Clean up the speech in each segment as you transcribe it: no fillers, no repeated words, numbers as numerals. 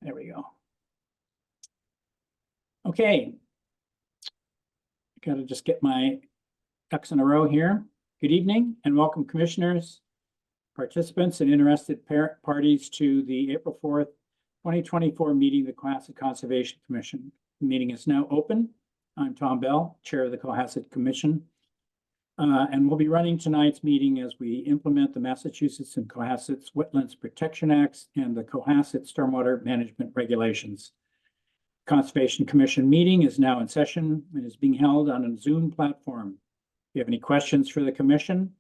There we go. Okay. Got to just get my ducks in a row here. Good evening and welcome commissioners, participants and interested parties to the April 4th, 2024 meeting of the Cohasset Conservation Commission. The meeting is now open. I'm Tom Bell, Chair of the Cohasset Commission. And we'll be running tonight's meeting as we implement the Massachusetts and Cohasset's Wetlands Protection Acts and the Cohasset Stormwater Management Regulations. Conservation Commission meeting is now in session and is being held on a Zoom platform. If you have any questions for the commission,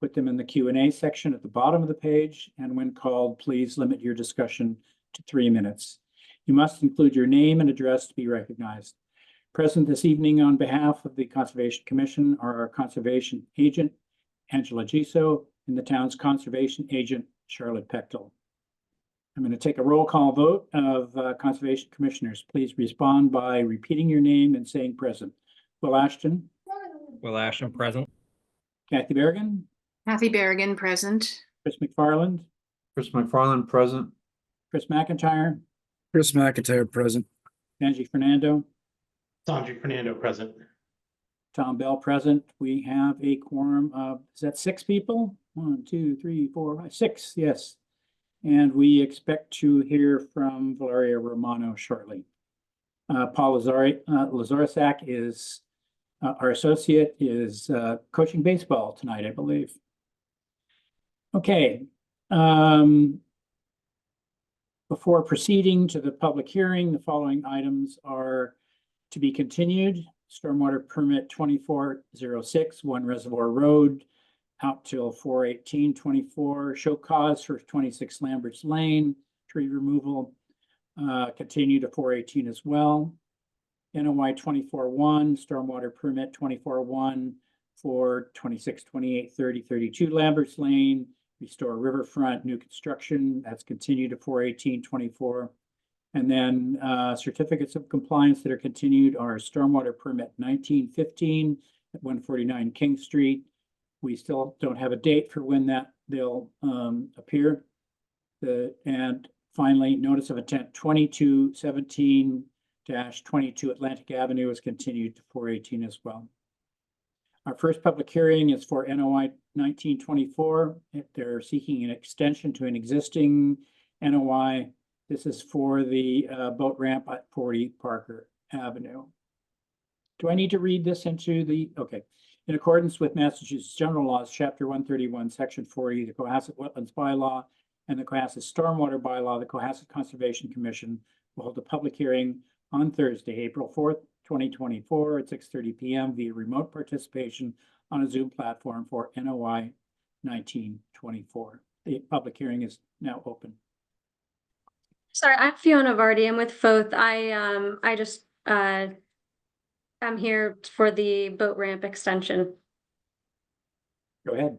put them in the Q&A section at the bottom of the page, and when called, please limit your discussion to 3 minutes. You must include your name and address to be recognized. Present this evening on behalf of the Conservation Commission are our conservation agent, Angela Giso, and the town's conservation agent, Charlotte Pechtel. I'm going to take a roll call vote of conservation commissioners. Please respond by repeating your name and saying present. Will Ashton? Will Ashton, present. Kathy Berrigan? Kathy Berrigan, present. Chris McFarland? Chris McFarland, present. Chris McIntyre? Chris McIntyre, present. Sanji Fernando? Sanji Fernando, present. Tom Bell, present. We have a quorum of, is that 6 people? 1, 2, 3, 4, 5, 6, yes. And we expect to hear from Valeria Romano shortly. Paul Lazarisak is, our associate, is coaching baseball tonight, I believe. Okay. Before proceeding to the public hearing, the following items are to be continued. Stormwater permit 2406, One Reservoir Road, out till 4/18/24. Show cause for 26 Lamberts Lane, tree removal, continue to 4/18 as well. NOI 24-1, stormwater permit 24-1 for 26, 28, 30, 32 Lamberts Lane, restore riverfront, new construction, that's continued to 4/18/24. And then certificates of compliance that are continued are stormwater permit 1915 at 149 King Street. We still don't have a date for when they'll appear. And finally, notice of intent 2217-22 Atlantic Avenue is continued to 4/18 as well. Our first public hearing is for NOI 1924. They're seeking an extension to an existing NOI. This is for the boat ramp at 40 Parker Avenue. Do I need to read this into the, okay. In accordance with Massachusetts General Laws, Chapter 131, Section 40, the Cohasset Wetlands Bylaw, and the Cohasset Stormwater Bylaw, the Cohasset Conservation Commission will hold a public hearing on Thursday, April 4th, 2024 at 6:30 p.m. via remote participation on a Zoom platform for NOI 1924. The public hearing is now open. Sorry, I'm Fiona Vardy. I'm with FOTH. I'm here for the boat ramp extension. Go ahead.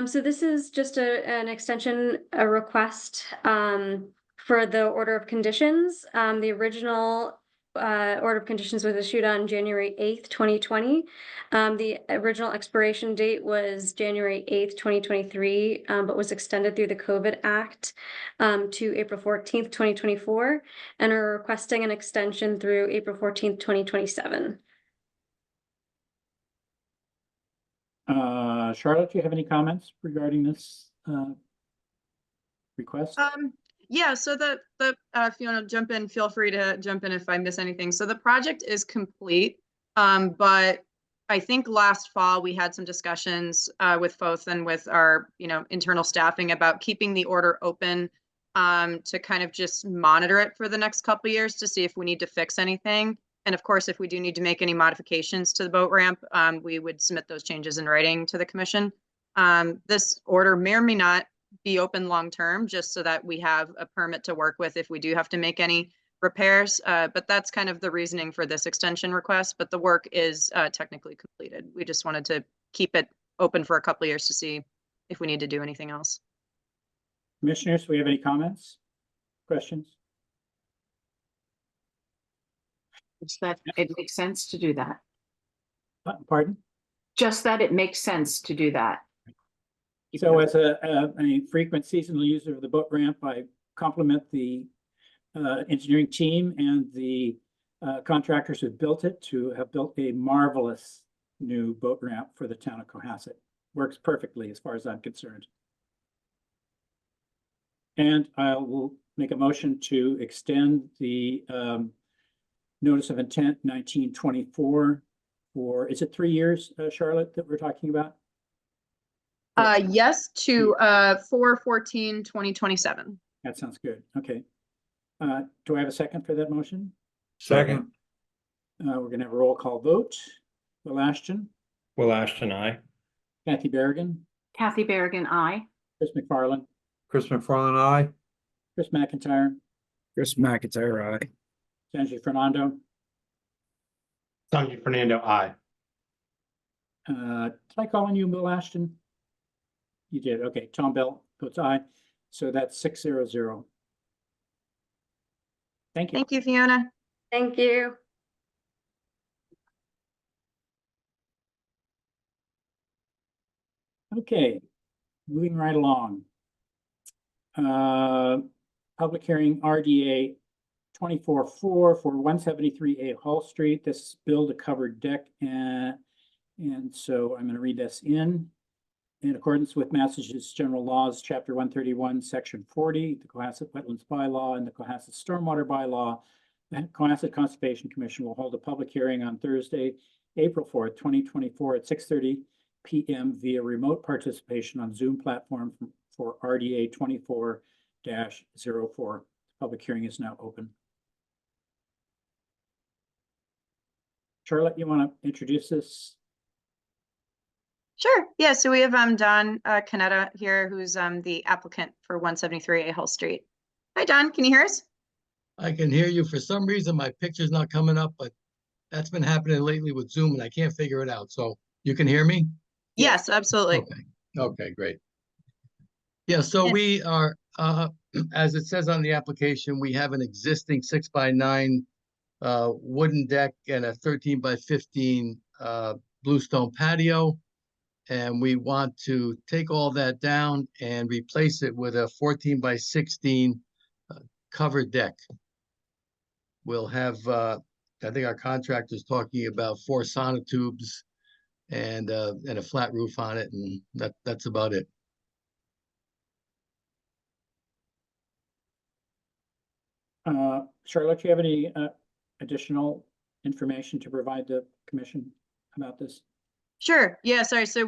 So this is just an extension, a request for the order of conditions. The original order of conditions was issued on January 8th, 2020. The original expiration date was January 8th, 2023, but was extended through the COVID Act to April 14th, 2024, and are requesting an extension through April 14th, 2027. Charlotte, do you have any comments regarding this request? Yeah, so if you want to jump in, feel free to jump in if I miss anything. So the project is complete, but I think last fall we had some discussions with FOTH and with our internal staffing about keeping the order open to kind of just monitor it for the next couple of years to see if we need to fix anything. And of course, if we do need to make any modifications to the boat ramp, we would submit those changes in writing to the commission. This order may or may not be open long-term, just so that we have a permit to work with if we do have to make any repairs. But that's kind of the reasoning for this extension request, but the work is technically completed. We just wanted to keep it open for a couple of years to see if we need to do anything else. Commissioners, do we have any comments, questions? Just that it makes sense to do that. Pardon? Just that it makes sense to do that. So as a frequent seasonal user of the boat ramp, I compliment the engineering team and the contractors who built it to have built a marvelous new boat ramp for the town of Cohasset. Works perfectly as far as I'm concerned. And I will make a motion to extend the notice of intent 1924 for, is it 3 years, Charlotte, that we're talking about? Yes, to 4/14/2027. That sounds good. Okay. Do I have a second for that motion? Second. We're gonna have a roll call vote. Will Ashton, Will Ashton, I. Kathy Berrigan, Kathy Berrigan, I. Chris McFarland, Chris McFarland, aye. Chris McIntyre, Chris McIntyre, aye. Sanjay Fernando. Sanjay Fernando, I. Did I call on you, Will Ashton? You did. Okay. Tom Bell votes aye. So that's 6-0-0. Thank you. Thank you, Fiona. Thank you. Okay, moving right along. Public hearing RDA 24-4 for 173A Hall Street. This is build a covered deck, and so I'm going to read this in accordance with Massachusetts General Laws, Chapter 131, Section 40, the Cohasset Wetlands Bylaw, and the Cohasset Stormwater Bylaw. The Cohasset Conservation Commission will hold a public hearing on Thursday, April 4th, 2024 at 6:30 p.m. via remote participation on Zoom platform for RDA 24-04. Public hearing is now open. Charlotte, you want to introduce this? Sure. Yeah, so we have Don Canetta here, who's the applicant for 173A Hull Street. Hi, Don. Can you hear us? I can hear you. For some reason, my picture's not coming up, but that's been happening lately with Zoom and I can't figure it out. So you can hear me? Yes, absolutely. Okay. Okay, great. Yeah, so Yeah. we are, as it says on the application, we have an existing 6x9 wooden deck and a 13x15 bluestone patio. And we want to take all that down and replace it with a 14x16 covered deck. We'll have, I think our contractor's talking about 4 sonotubes and a flat roof on it, and that's about it. Charlotte, do you have any additional information to provide the commission about this? Sure. Yeah, sorry. So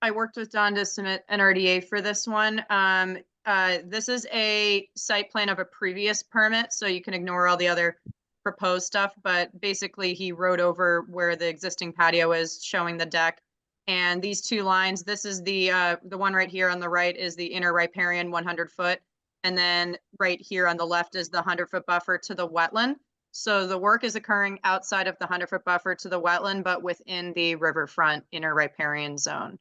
I worked with Don to submit an RDA for this one. This is a site plan of a previous permit, so you can ignore all the other proposed stuff, but basically he wrote over where the existing patio is, showing the deck. And these 2 lines, this is the one right here on the right is the inner riparian 100 foot. And then right here on the left is the 100-foot buffer to the wetland. So the work is occurring outside of the 100-foot buffer to the wetland, but within the riverfront inner riparian zone.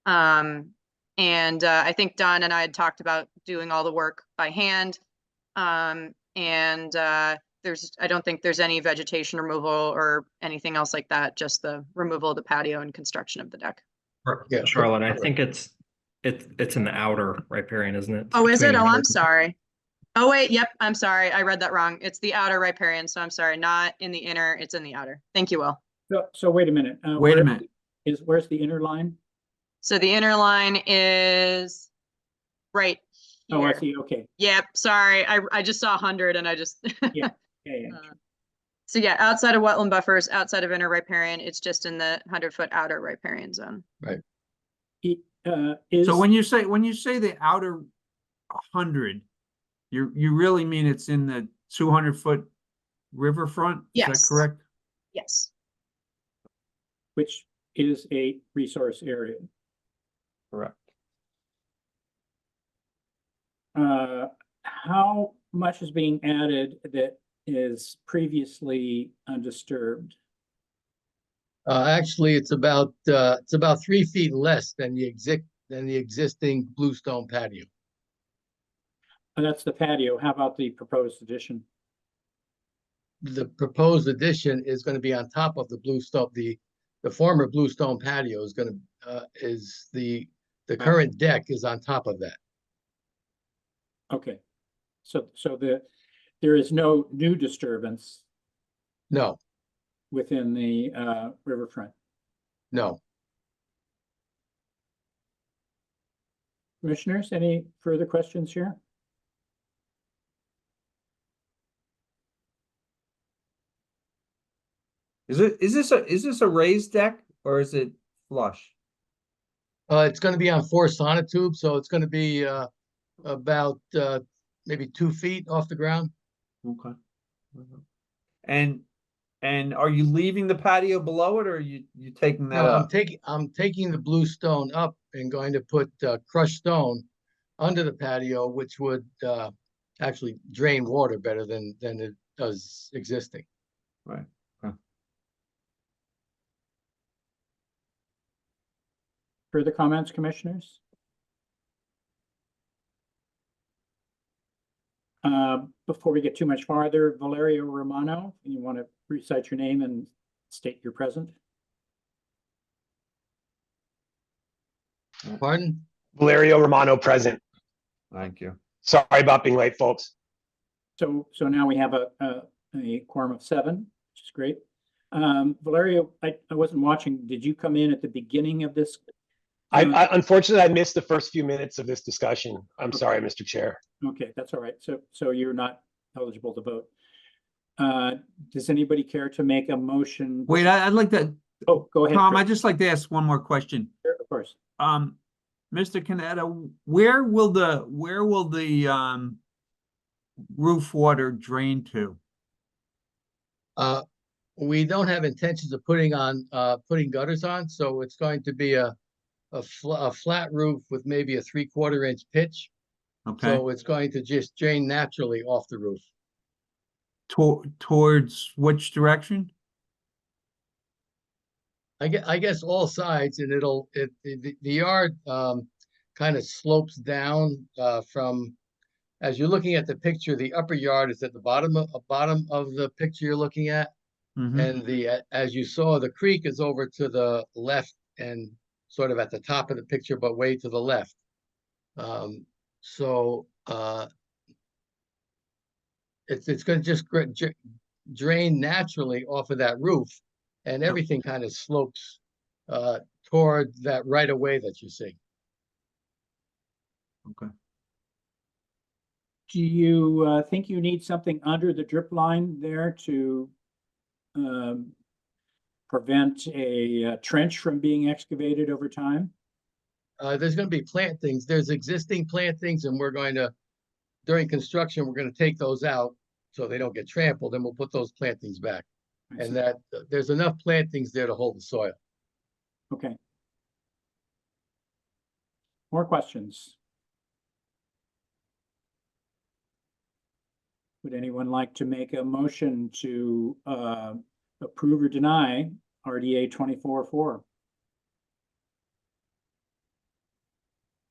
And I think Don and I had talked about doing all the work by hand. I don't think there's any vegetation removal or anything else like that, just the removal of the patio and construction of the deck. Yeah. Charlotte, I think it's in the outer riparian, isn't it? Oh, is it? Between Oh, the- I'm sorry. Oh, wait, yep, I'm sorry. I read that wrong. It's the outer riparian, so I'm sorry, not in the inner, it's in the outer. Thank you, Will. So wait a minute. Wait a minute. Where's the inner line? So the inner line is right Oh, I here. see. Okay. Yep, sorry. I just saw 100 and I just. Yeah. So yeah, outside of wetland buffers, outside of inner riparian, it's just in the 100-foot outer riparian zone. So when you say the outer 100, you really mean it's in the 200-foot riverfront? Is Yes. that correct? Yes. Which is a resource area. Correct. How much is being added that is previously undisturbed? Actually, it's about 3 feet less than the existing bluestone patio. And that's the patio. How about the proposed addition? The proposed addition is going to be on top of the bluestone. The former bluestone patio is going to the current deck is on top of that. Okay. So there is no new disturbance No, within the riverfront. no. Commissioners, any further questions here? Is this a raised deck or is it flush? It's gonna be on 4 sonotubes, so it's gonna be about maybe 2 feet off the ground. Okay. And are you leaving the patio below it or are you taking that No, up? I'm taking the blue stone up and going to put crushed stone under the patio, which would actually drain water better than it does existing. Right. Further comments, commissioners? Before we get too much farther, Valerio Romano, you want to recite your name and state you're present? Pardon? Valerio Romano, present. Thank you. Sorry about being late, folks. So now we have a quorum of 7, which is great. Valerio, I wasn't watching. Did you come in at the beginning of this? I unfortunately, I missed the first few minutes of this discussion. I'm sorry, Mr. Chair. Okay, that's all right. So you're not eligible to vote. Does anybody care to make a motion? Wait, I'd like to, Oh, go ahead. Tom, Chris. I'd just like to ask one more question. Sure, of course. Mr. Canetta, where will the roof water drain to? We don't have intentions of putting gutters on, so it's going to be a flat roof with maybe a 3/4 inch pitch. Okay, So it's going to just drain naturally off the roof. towards which direction? I guess all sides, and the yard kind of slopes down from, as you're looking at the picture, the upper yard is at the bottom of the picture you're looking at. Mhm. And as you saw, the creek is over to the left and sort of at the top of the picture, but way to the left. So it's going to just drain naturally off of that roof, and everything kind of slopes toward that right of way that you see. Okay. Do you think you need something under the drip line there to prevent a trench from being excavated over time? There's going to be plantings. There's existing plantings, and we're going to, during construction, we're going to take those out so they don't get trampled, and we'll put those plantings back. I see. And that there's enough plantings there to hold the soil. Okay. More questions? Would anyone like to make a motion to approve or deny RDA 24-4?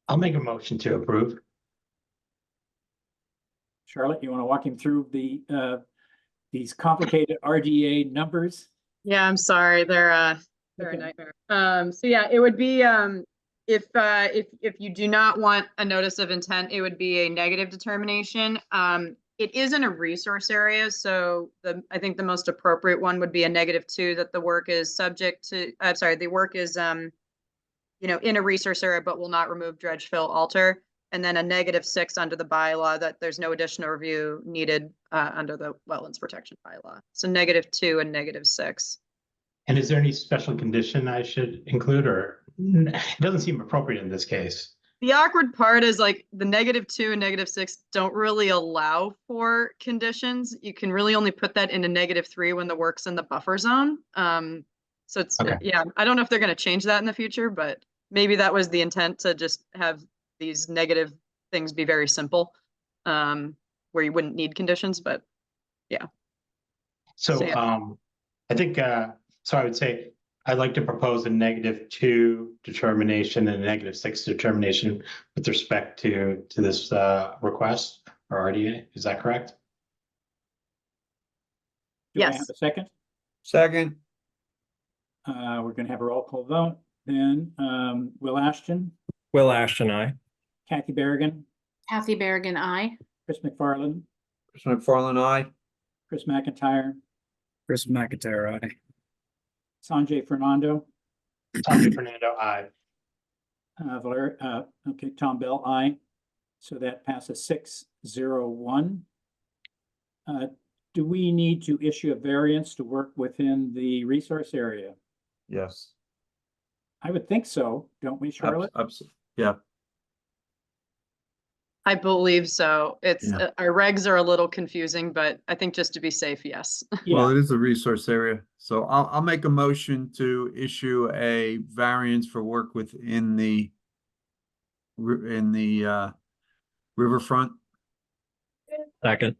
I'll make a motion to approve. Charlotte, you want to walk him through these complicated RDA numbers? Yeah, I'm sorry, they're a Okay. nightmare. So yeah, it would be if you do not want a notice of intent, it would be a negative determination. It is in a resource area, so I think the most appropriate one would be a -2, that the work is subject to, I'm sorry, the work is in a resource area but will not remove, dredge, fill, alter. And then a -6 under the bylaw, that there's no additional review needed under the wetlands protection bylaw. So -2 and -6. And is there any special condition I should include, or it doesn't seem appropriate in this case? The awkward part is like the -2 and -6 don't really allow for conditions. You can really only put that in a -3 when the work's in the buffer zone. So it's, Okay. yeah, I don't know if they're going to change that in the future, but maybe that was the intent, to just have these negative things be very simple, where you wouldn't need conditions, but So, So, yeah. I think, so I would say I'd like to propose a -2 determination and a -6 determination with respect to this request or RDA. Is that correct? Do I have Yes. a second? Second, We're going to have a roll call vote. Then Will Ashton, Will Ashton, I. Kathy Berrigan, Kathy Berrigan, aye. Chris McFarland, Chris McFarland, aye. Chris McIntyre, Chris McIntyre, aye. Sanjay Fernando, Sanjay Fernando, aye. Okay, Tom Bell, aye. So that passes 6-0-1. Do we need to issue a variance to work within the resource area? Yes. I would think so, don't we, Charlotte? Yeah, I believe so. It's, Yeah. our regs are a little confusing, but I think just to be safe, yes. well, Yeah, it is a resource area, so I'll make a motion to issue a variance for work within the riverfront. Second.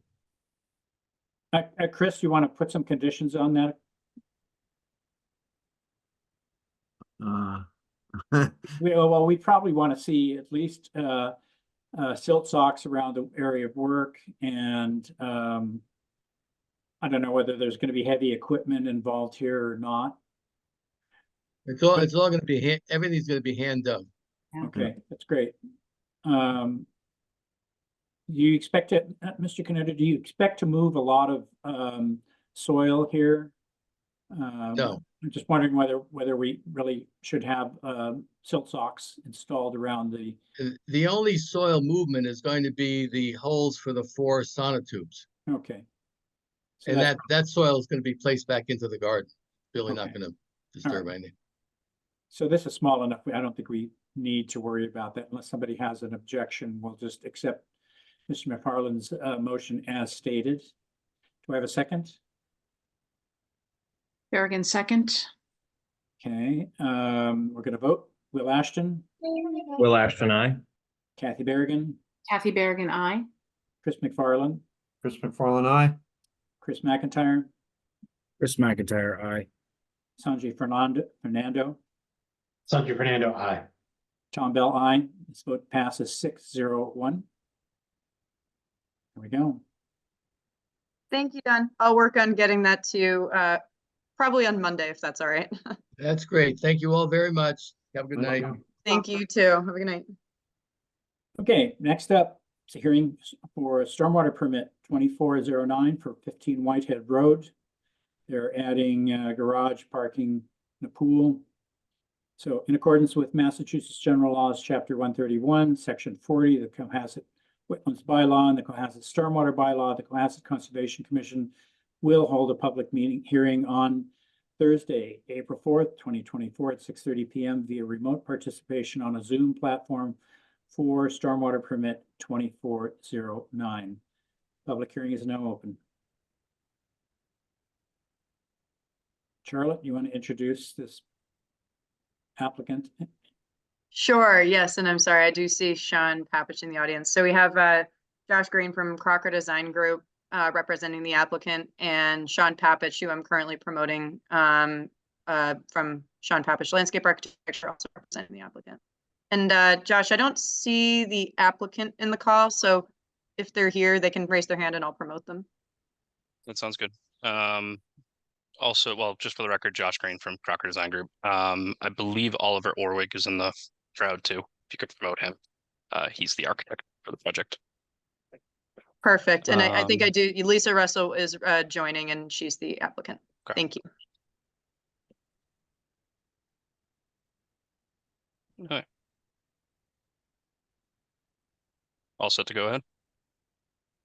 Chris, you want to put some conditions on that? Well, we probably want to see at least silt socks around the area of work, and I don't know whether there's going to be heavy equipment involved here or not. It's all gonna be, everything's gonna be hand done. Okay, that's great. Do you expect it, Mr. Canetta, do you expect to move a lot of soil here? No. I'm just wondering whether we really should have silt socks installed around the, The only soil movement is going to be the holes for the 4 sonotubes. okay. So And that's- that soil is gonna be placed back into the garden. Really not Okay. gonna disturb anything. So this is small enough, I don't think we need to worry about that unless somebody has an objection. We'll just accept Mr. McFarland's motion as stated. Do I have a second? Berrigan, second. Okay, we're gonna vote. Will Ashton, Will Ashton, aye. Kathy Berrigan, Kathy Berrigan, aye. Chris McFarland, Chris McFarland, aye. Chris McIntyre, Chris McIntyre, aye. Sanjay Fernando, Sanjay Fernando, aye. Tom Bell, aye. This vote passes 6-0-1. There we go. Thank you, Don. I'll work on getting that to you, probably on Monday, if that's all right. That's great. Thank you all very much. Have a good night. Thank you too. Have a good night. Okay, next up, it's a hearing for a stormwater permit 2409 for 15 Whitehead Road. They're adding garage parking and a pool. So in accordance with Massachusetts General Laws, Chapter 131, Section 40, the Cohasset Wetlands Bylaw and the Cohasset Stormwater Bylaw, the Cohasset Conservation Commission will hold a public hearing on Thursday, April 4th, 2024 at 6:30 p.m. via remote participation on a Zoom platform for stormwater permit 2409. Public hearing is now open. Charlotte, you want to introduce this applicant? Sure, yes, and I'm sorry, I do see Sean Papich in the audience. So we have Josh Green from Crocker Design Group representing the applicant, and Sean Papich, who I'm currently promoting from Sean Papich Landscape Architecture, also representing the applicant. And Josh, I don't see the applicant in the call, so if they're here, they can raise their hand and I'll promote them. That sounds good. Also, well, just for the record, Josh Green from Crocker Design Group. I believe Oliver Orwig is in the crowd too. If you could promote him, he's the architect for the project. Perfect, and I think I do, Lisa Russell is joining and she's the applicant. Okay. Thank you. Okay. All set to go ahead?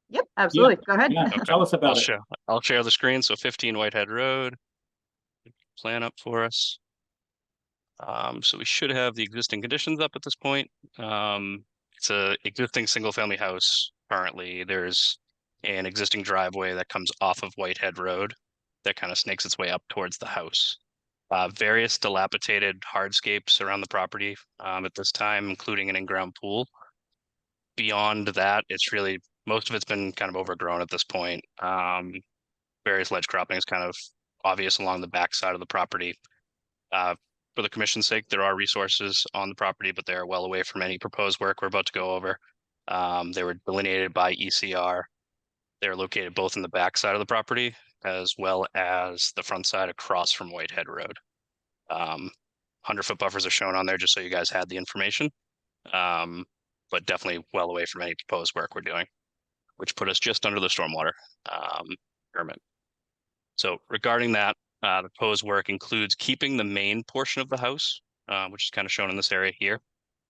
Yep, absolutely, go ahead. Yeah, Okay. tell us about it. I'll share the screen. So 15 Whitehead Road. Plan up for us. So we should have the existing conditions up at this point. It's a existing single family house. Currently, there's an existing driveway that comes off of Whitehead Road that kind of snakes its way up towards the house. Various dilapidated hardscapes around the property at this time, including an in-ground pool. Beyond that, it's really, most of it's been kind of overgrown at this point. Various ledge cropping is kind of obvious along the back side of the property. For the commission's sake, there are resources on the property, but they're well away from any proposed work we're about to go over. They were delineated by ECR. They're located both in the back side of the property as well as the front side across from Whitehead Road. 100-foot buffers are shown on there just so you guys had the information. But definitely well away from any proposed work we're doing. which put us just under the stormwater permit. So regarding that, the proposed work includes keeping the main portion of the house, which is kind of shown in this area here,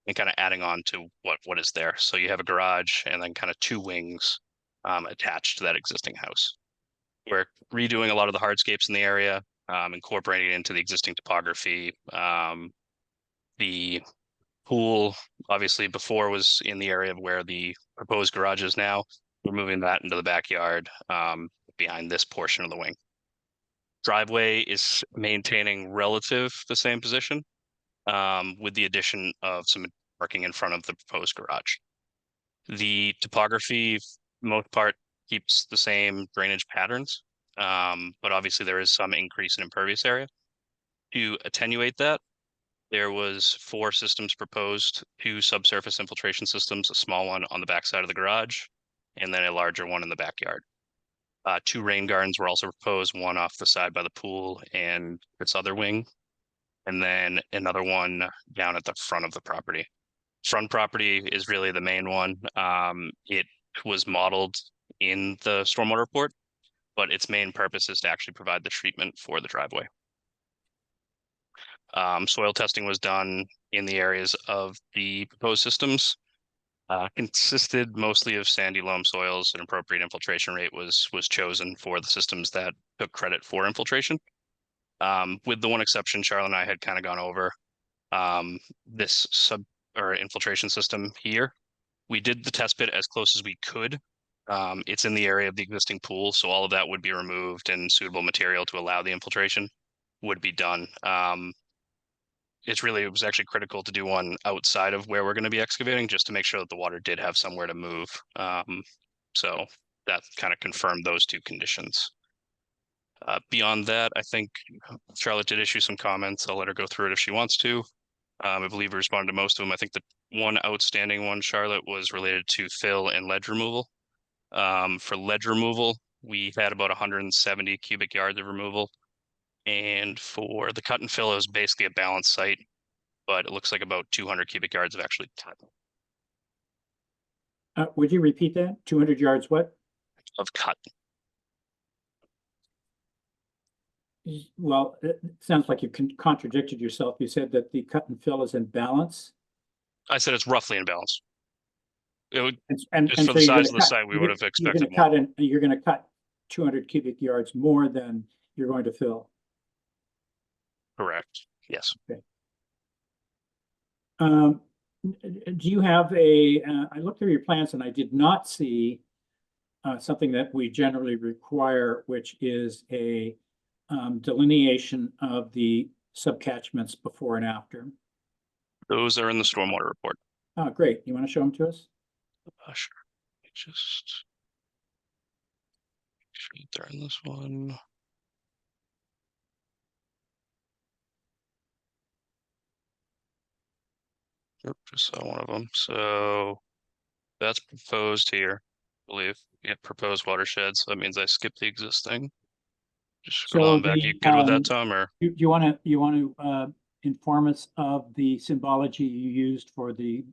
and kind of adding on to what is there. So you have a garage and then kind of two wings attached to that existing house. We're redoing a lot of the hardscapes in the area, incorporating it into the existing topography. The pool, obviously before, was in the area of where the proposed garage is now. We're moving that into the backyard behind this portion of the wing. Driveway is maintaining relative the same position with the addition of some parking in front of the proposed garage. The topography, most part, keeps the same drainage patterns, but obviously there is some increase in impervious area. To attenuate that, there was 4 systems proposed, 2 subsurface infiltration systems, a small one on the backside of the garage, and then a larger one in the backyard. 2 rain gardens were also proposed, one off the side by the pool and its other wing, and then another one down at the front of the property. Front property is really the main one. It was modeled in the stormwater report, but its main purpose is to actually provide the treatment for the driveway. Soil testing was done in the areas of the proposed systems. Consisted mostly of sandy loam soils. An appropriate infiltration rate was chosen for the systems that took credit for infiltration. With the one exception Charlotte and I had kind of gone over, this infiltration system here. We did the test pit as close as we could. It's in the area of the existing pool, so all of that would be removed and suitable material to allow the infiltration would be done. It was actually critical to do one outside of where we're going to be excavating, just to make sure that the water did have somewhere to move. So that kind of confirmed those 2 conditions. Beyond that, I think Charlotte did issue some comments. I'll let her go through it if she wants to. I believe we responded to most of them. I think the one outstanding one, Charlotte, was related to fill and ledge removal. For ledge removal, we had about 170 cubic yards of removal. And for the cut and fill, it was basically a balanced site, but it looks like about 200 cubic yards of actually cut. Would you repeat that? 200 yards what? Of cut. Well, it sounds like you contradicted yourself. You said that the cut and fill is in balance. I said it's roughly in balance. It would, And just for so the you're size gonna of the site, we would have expected more. You're gonna cut 200 cubic yards more than you're going to fill. Correct. Yes. Do you have I looked through your plans and I did not see something that we generally require, which is a delineation of the subcatchments before and after. Those are in the stormwater report. Oh, great. You want to show them to us? Sure. Just make sure that they're in this one. Yep, just saw one of them. So that's proposed here, I believe. Yeah, proposed watersheds. So that means I skipped the existing. Just scroll on back. You good with that, Tom? Or you want to inform us of the symbology you used for the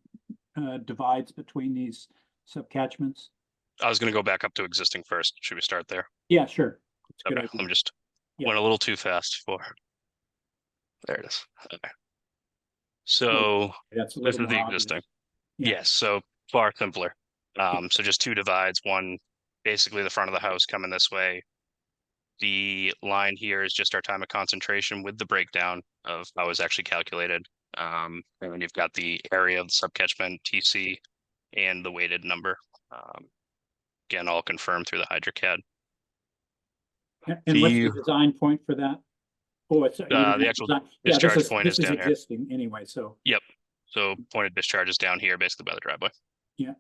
divides between these subcatchments? I was going to go back up to existing first. Should we start there? Yeah, sure. That's a good Okay, idea. I'm just Yeah. went a little too fast for. There it is. Okay. So That's a this little is the more obvious. existing. Yeah. Yes, so far simpler. So just 2 divides, one basically the front of the house coming this way. The line here is just our time of concentration with the breakdown of how it was actually calculated. And then you've got the area of the subcatchment, TC, and the weighted number. Again, all confirmed through the HydroCAD. And what's the design point for that? Oh, it's the actual discharge point is down here. Existing anyway, so. Yep. So point of discharge is down here, basically by the driveway. Yeah.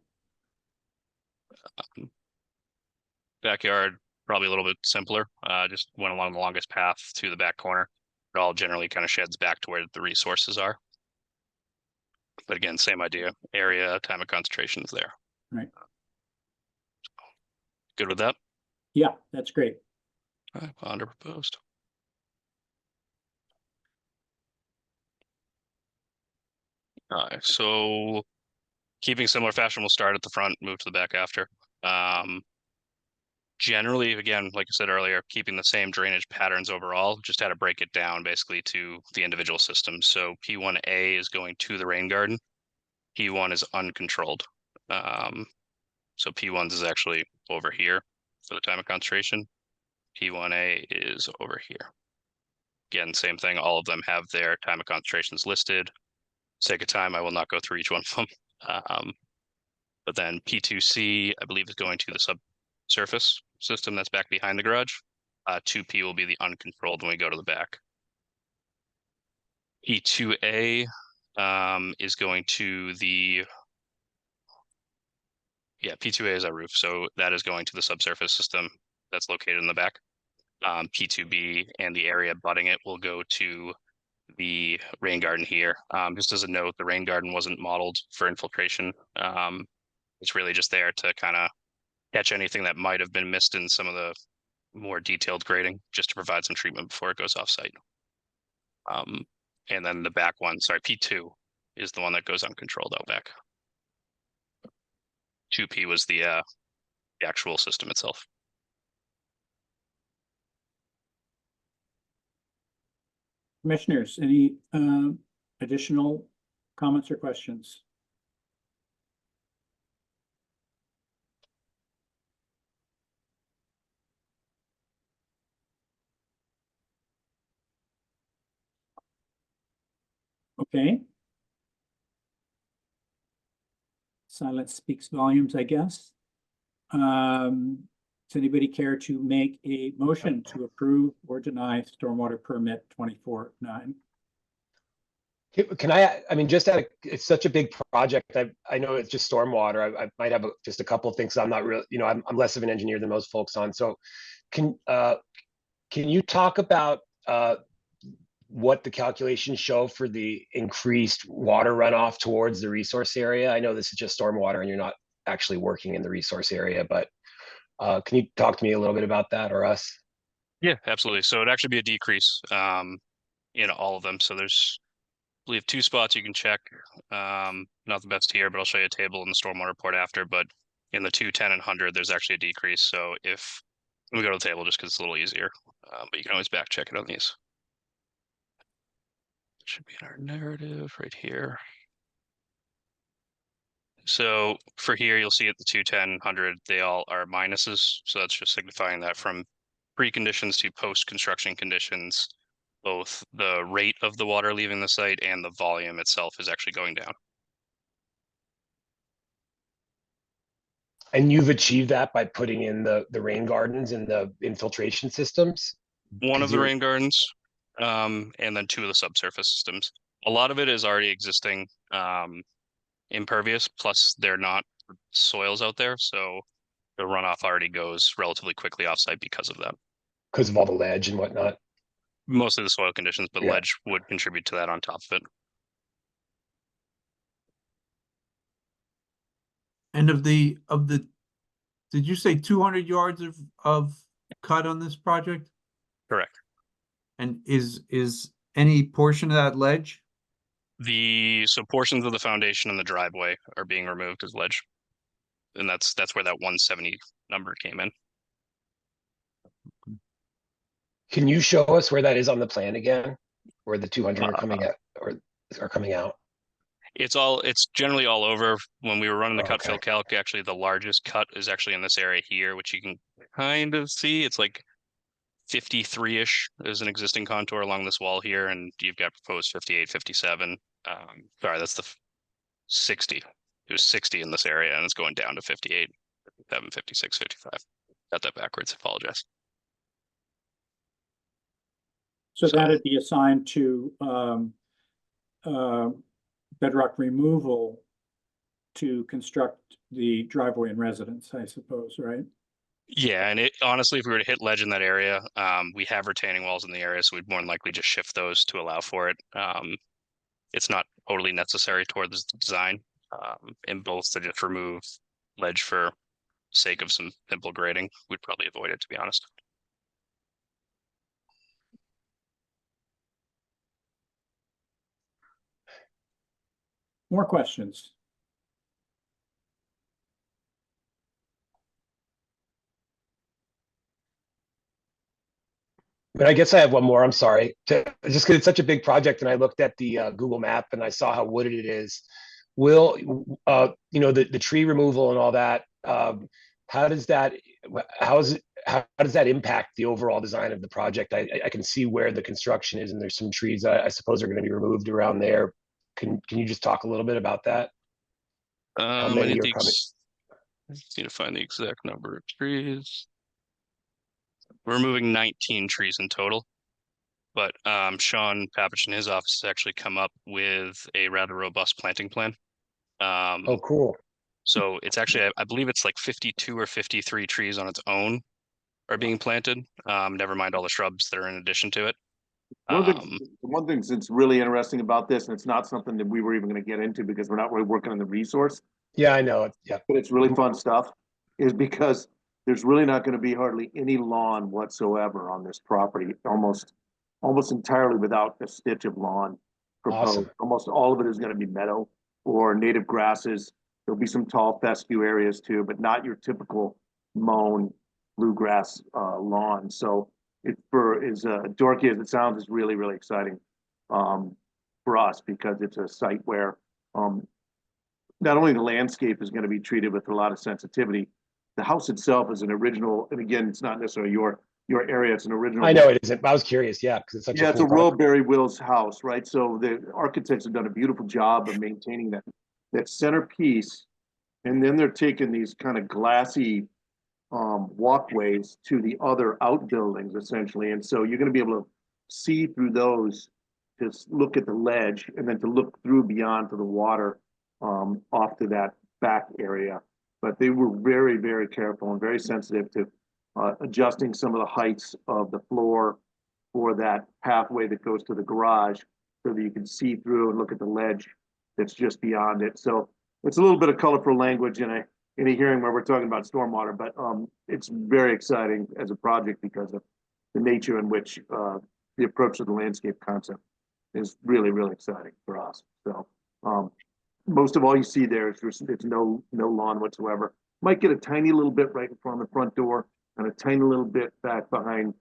Backyard, probably a little bit simpler. Just went along the longest path to the back corner. It all generally kind of sheds back to where the resources are. But again, same idea. Area, time of concentration is there. Right. Good with that? Yeah, that's great. All right, under proposed. All right, so keeping similar fashion, we'll start at the front, move to the back after. Generally, again, like I said earlier, keeping the same drainage patterns overall, just had to break it down basically to the individual systems. So P1A is going to the rain garden. P1 is uncontrolled. So P1's is actually over here for the time of concentration. P1A is over here. Again, same thing. All of them have their time of concentrations listed. Sake of time, I will not go through each one of them. But then P2C, I believe, is going to the subsurface system that's back behind the garage. 2P will be the uncontrolled when we go to the back. P2A is going to the, yeah, P2A is our roof. So that is going to the subsurface system that's located in the back. P2B and the area butting it will go to the rain garden here. Just as a note, the rain garden wasn't modeled for infiltration. It's really just there to kind of catch anything that might have been missed in some of the more detailed grading, just to provide some treatment before it goes off site. And then the back one, sorry, P2 is the one that goes uncontrolled out back. 2P was the actual system itself. Commissioners, any additional comments or questions? Okay. Silence speaks volumes, I guess. Does anybody care to make a motion to approve or deny stormwater permit 24-9? Can I mean, it's such a big project. I know it's just stormwater. I might have just a couple of things. I'm not real, I'm less of an engineer than most folks on. So can you talk about what the calculations show for the increased water runoff towards the resource area? I know this is just stormwater and you're not actually working in the resource area, but can you talk to me a little bit about that, or us? Yeah, absolutely. So it'd actually be a decrease in all of them. So there's, I believe, 2 spots you can check. Not the best here, but I'll show you a table in the stormwater report after. But in the 2, 10, and 100, there's actually a decrease. So if we go to the table just because it's a little easier, but you can always back check it on these. It should be in our narrative right here. So for here, you'll see at the 2, 10, 100, they all are minuses. So that's just signifying that from preconditions to post-construction conditions, both the rate of the water leaving the site and the volume itself is actually going down. And you've achieved that by putting in the rain gardens and the infiltration systems? One of the rain gardens, and then 2 of the subsurface systems. A lot of it is already existing impervious, plus they're not soils out there, so the runoff already goes relatively quickly offsite because of that. Because of all the ledge and whatnot? Mostly the soil conditions, but Yeah. ledge would contribute to that on top of it. And did you say 200 yards of cut on this project? Correct. And is any portion of that ledge? So portions of the foundation and the driveway are being removed as ledge. And that's where that 170 number came in. Can you show us where that is on the plan again? Where the 200 are coming out, or are coming out? It's generally all over. When we were running the cut fill Okay. calc, actually the largest cut is actually in this area here, which you can kind of see. It's like 53-ish is an existing contour along this wall here, and you've got proposed 58, 57. Sorry, that's the 60. There's 60 in this area, and it's going down to 58, 57, 56, 55. Got that backwards, apologize. So that'd be assigned to bedrock removal to construct the driveway and residence, I suppose, right? Yeah, and it honestly, if we were to hit ledge in that area, we have retaining walls in the area, so we'd more than likely just shift those to allow for it. It's not totally necessary towards the design, in both to just remove ledge for sake of some simple grading. We'd probably avoid it, to be honest. More questions? But I guess I have one more, I'm sorry. Just because it's such a big project and I looked at the Google map and I saw how wooded it is. Will, you know, the tree removal and all that, how does that, how does that impact the overall design of the project? I can see where the construction is and there's some trees I suppose are going to be removed around there. Can you just talk a little bit about that? How I many need are the coming? need to find the exact number of trees. We're removing 19 trees in total, but Sean Papich in his office has actually come up with a rather robust planting plan. Oh, cool. So it's actually, I believe it's like 52 or 53 trees on its own are being planted. Never mind all the shrubs that are in addition to it. One thing that's really interesting about this, and it's not something that we were even going to get into because we're not really working on the resource, Yeah, I know. Yeah. but it's really fun stuff, is because there's really not going to be hardly any lawn whatsoever on this property, almost entirely without a stitch of lawn proposed. Awesome. Almost all of it is going to be meadow or native grasses. There'll be some tall fescue areas too, but not your typical mown bluegrass lawn. So it, for as dorky as it sounds, is really, really exciting for us because it's a site where not only the landscape is going to be treated with a lot of sensitivity, the house itself is an original, and again, it's not necessarily your area, it's an original. I know it isn't, but I was curious, yeah, because it's such Yeah, a it's a cool real project. Barry Wills house, right? So the architects have done a beautiful job of maintaining that centerpiece. And then they're taking these kind of glassy walkways to the other outbuildings essentially. And so you're going to be able to see through those, just look at the ledge and then to look through beyond to the water off to that back area. But they were very, very careful and very sensitive to adjusting some of the heights of the floor for that pathway that goes to the garage so that you can see through and look at the ledge that's just beyond it. So it's a little bit of colorful language in a hearing where we're talking about stormwater, but it's very exciting as a project because of the nature in which the approach to the landscape concept is really, really exciting for us. So most of all you see there is there's no lawn whatsoever. Might get a tiny little bit right in front of the front door and a tiny little bit back behind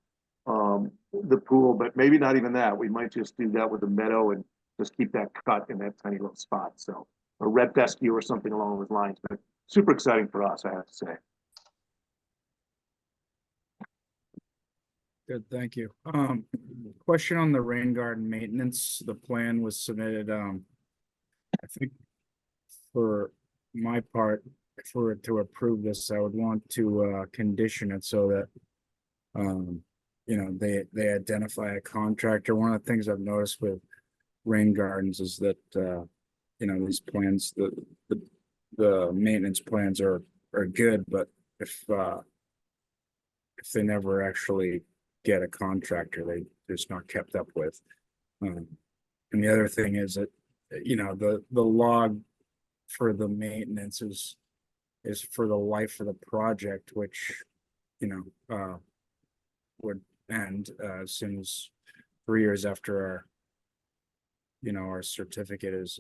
the pool, but maybe not even that. We might just do that with a meadow and just keep that cut in that tiny little spot. So a red fescue or something along those lines, but super exciting for us, I have to say. Good, thank you. Question on the rain garden maintenance. The plan was submitted, I think for my part, for it to approve this, I would want to condition it so that you know, they identify a contractor. One of the things I've noticed with rain gardens is that you know, these plans, the maintenance plans are good, but if they never actually get a contractor, they're just not kept up with. And the other thing is that, you know, the log for the maintenance is for the life of the project, which, you know, would end as soon as 3 years after our, you know, our certificate is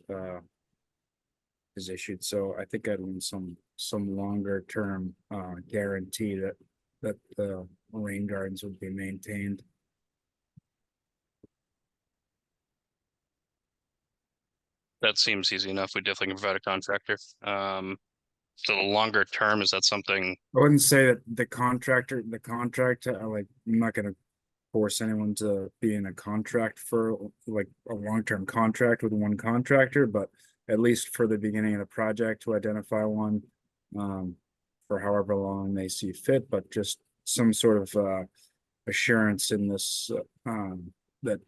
issued. So I think I'd want some longer term guarantee that the rain gardens would be maintained. That seems easy enough. We definitely can provide a contractor. So the longer term, is that something? I wouldn't say that the contractor, like, I'm not gonna force anyone to be in a contract for like a long-term contract with one contractor, but at least for the beginning of the project to identify one for however long they see fit, but just some sort of assurance in this that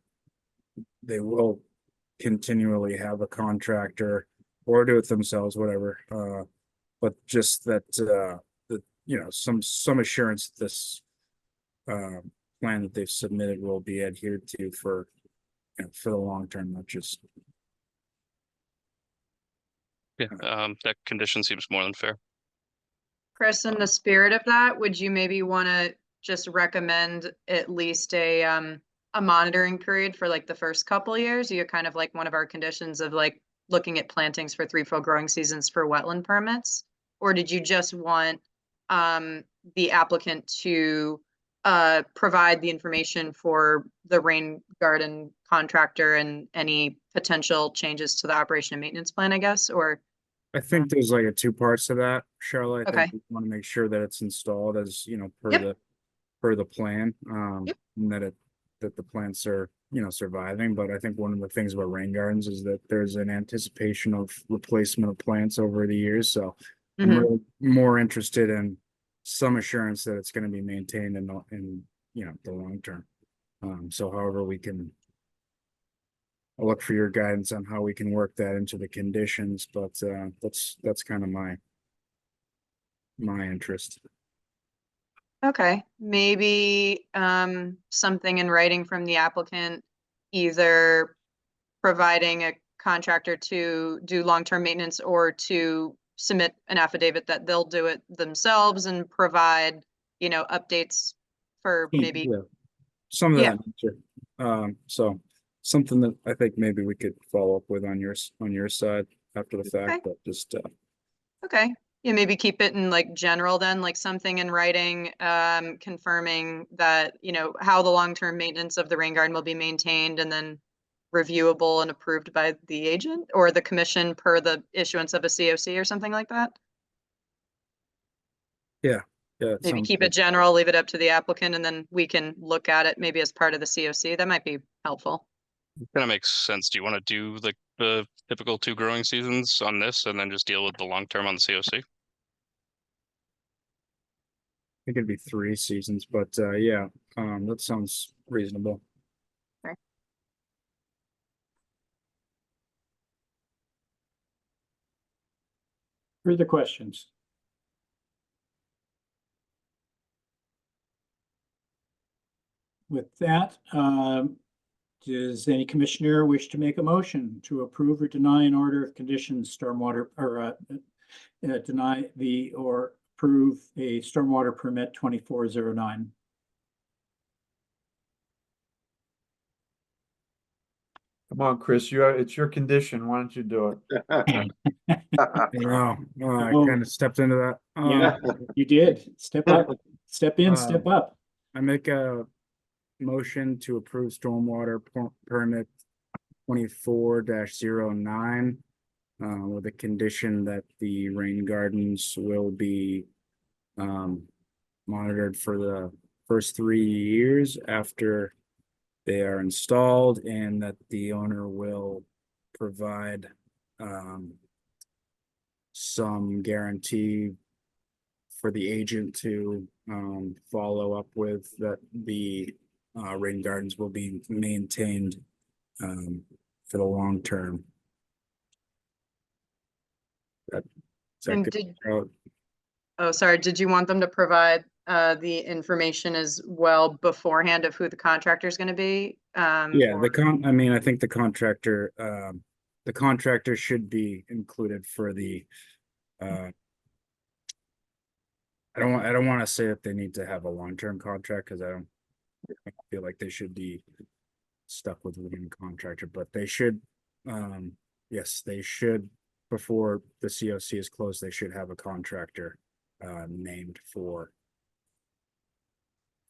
they will continually have a contractor or do it themselves, whatever. But just that that, you know, some assurance this plan that they've submitted will be adhered to for, you know, for the long term, not just. Yeah, that condition seems more than fair. Chris, in the spirit of that, would you maybe want to just recommend at least a monitoring period for like the first couple years? You kind of like one of our conditions of like looking at plantings for 3 full growing seasons for wetland permits? Or did you just want the applicant to provide the information for the rain garden contractor and any potential changes to the operation and maintenance plan, I guess, or? I think there's like a two parts to that, Charlotte. I Okay. think we want to make sure that it's installed as, you know, Yep. per the plan. Yep. And that the plants are, you know, surviving. But I think one of the things about rain gardens is that there's an anticipation of replacement of plants over the years. So I'm Mhm. really more interested in some assurance that it's going to be maintained in, you know, the long term. So however we can, I'll look for your guidance on how we can work that into the conditions, but that's kind of my interest. Okay, maybe something in writing from the applicant, either providing a contractor to do long-term maintenance or to submit an affidavit that they'll do it themselves and provide, you know, updates for maybe, Yeah, some of Yeah. that nature. So something that I think maybe we could follow up with on your side after the fact, Okay. but just okay. Yeah, maybe keep it in like general then, like something in writing, confirming that, you know, how the long-term maintenance of the rain garden will be maintained and then reviewable and approved by the agent or the commission per the issuance of a COC or something like that. yeah, it Maybe sounds keep good. it general, leave it up to the applicant, and then we can look at it maybe as part of the COC. That might be helpful. Kind of makes sense. Do you want to do like the typical 2 growing seasons on this and then just deal with the long term on the COC? I think it'd be 3 seasons, but yeah, that sounds reasonable. Further questions? With that, does any commissioner wish to make a motion to approve or deny an order of conditions stormwater or deny the or approve a stormwater permit 2409? Come on, Chris, it's your condition. Why don't you do it? Wow, I Oh. kind of stepped into that. Yeah, you did. Step up, step in, step up. I make a motion to approve stormwater permit 24-09 with a condition that the rain gardens will be monitored for the first 3 years after they are installed, and that the owner will provide some guarantee for the agent to follow up with that the rain gardens will be maintained for the long term. That, is that And good? oh, sorry, did you want them to provide the information as well beforehand of who the contractor is going to be? Yeah, or- I mean, I think the contractor should be included for the I don't want to say that they need to have a long-term contract, because I feel like they should be stuck with one contractor, but they should, yes, they should, before the COC is closed, they should have a contractor named for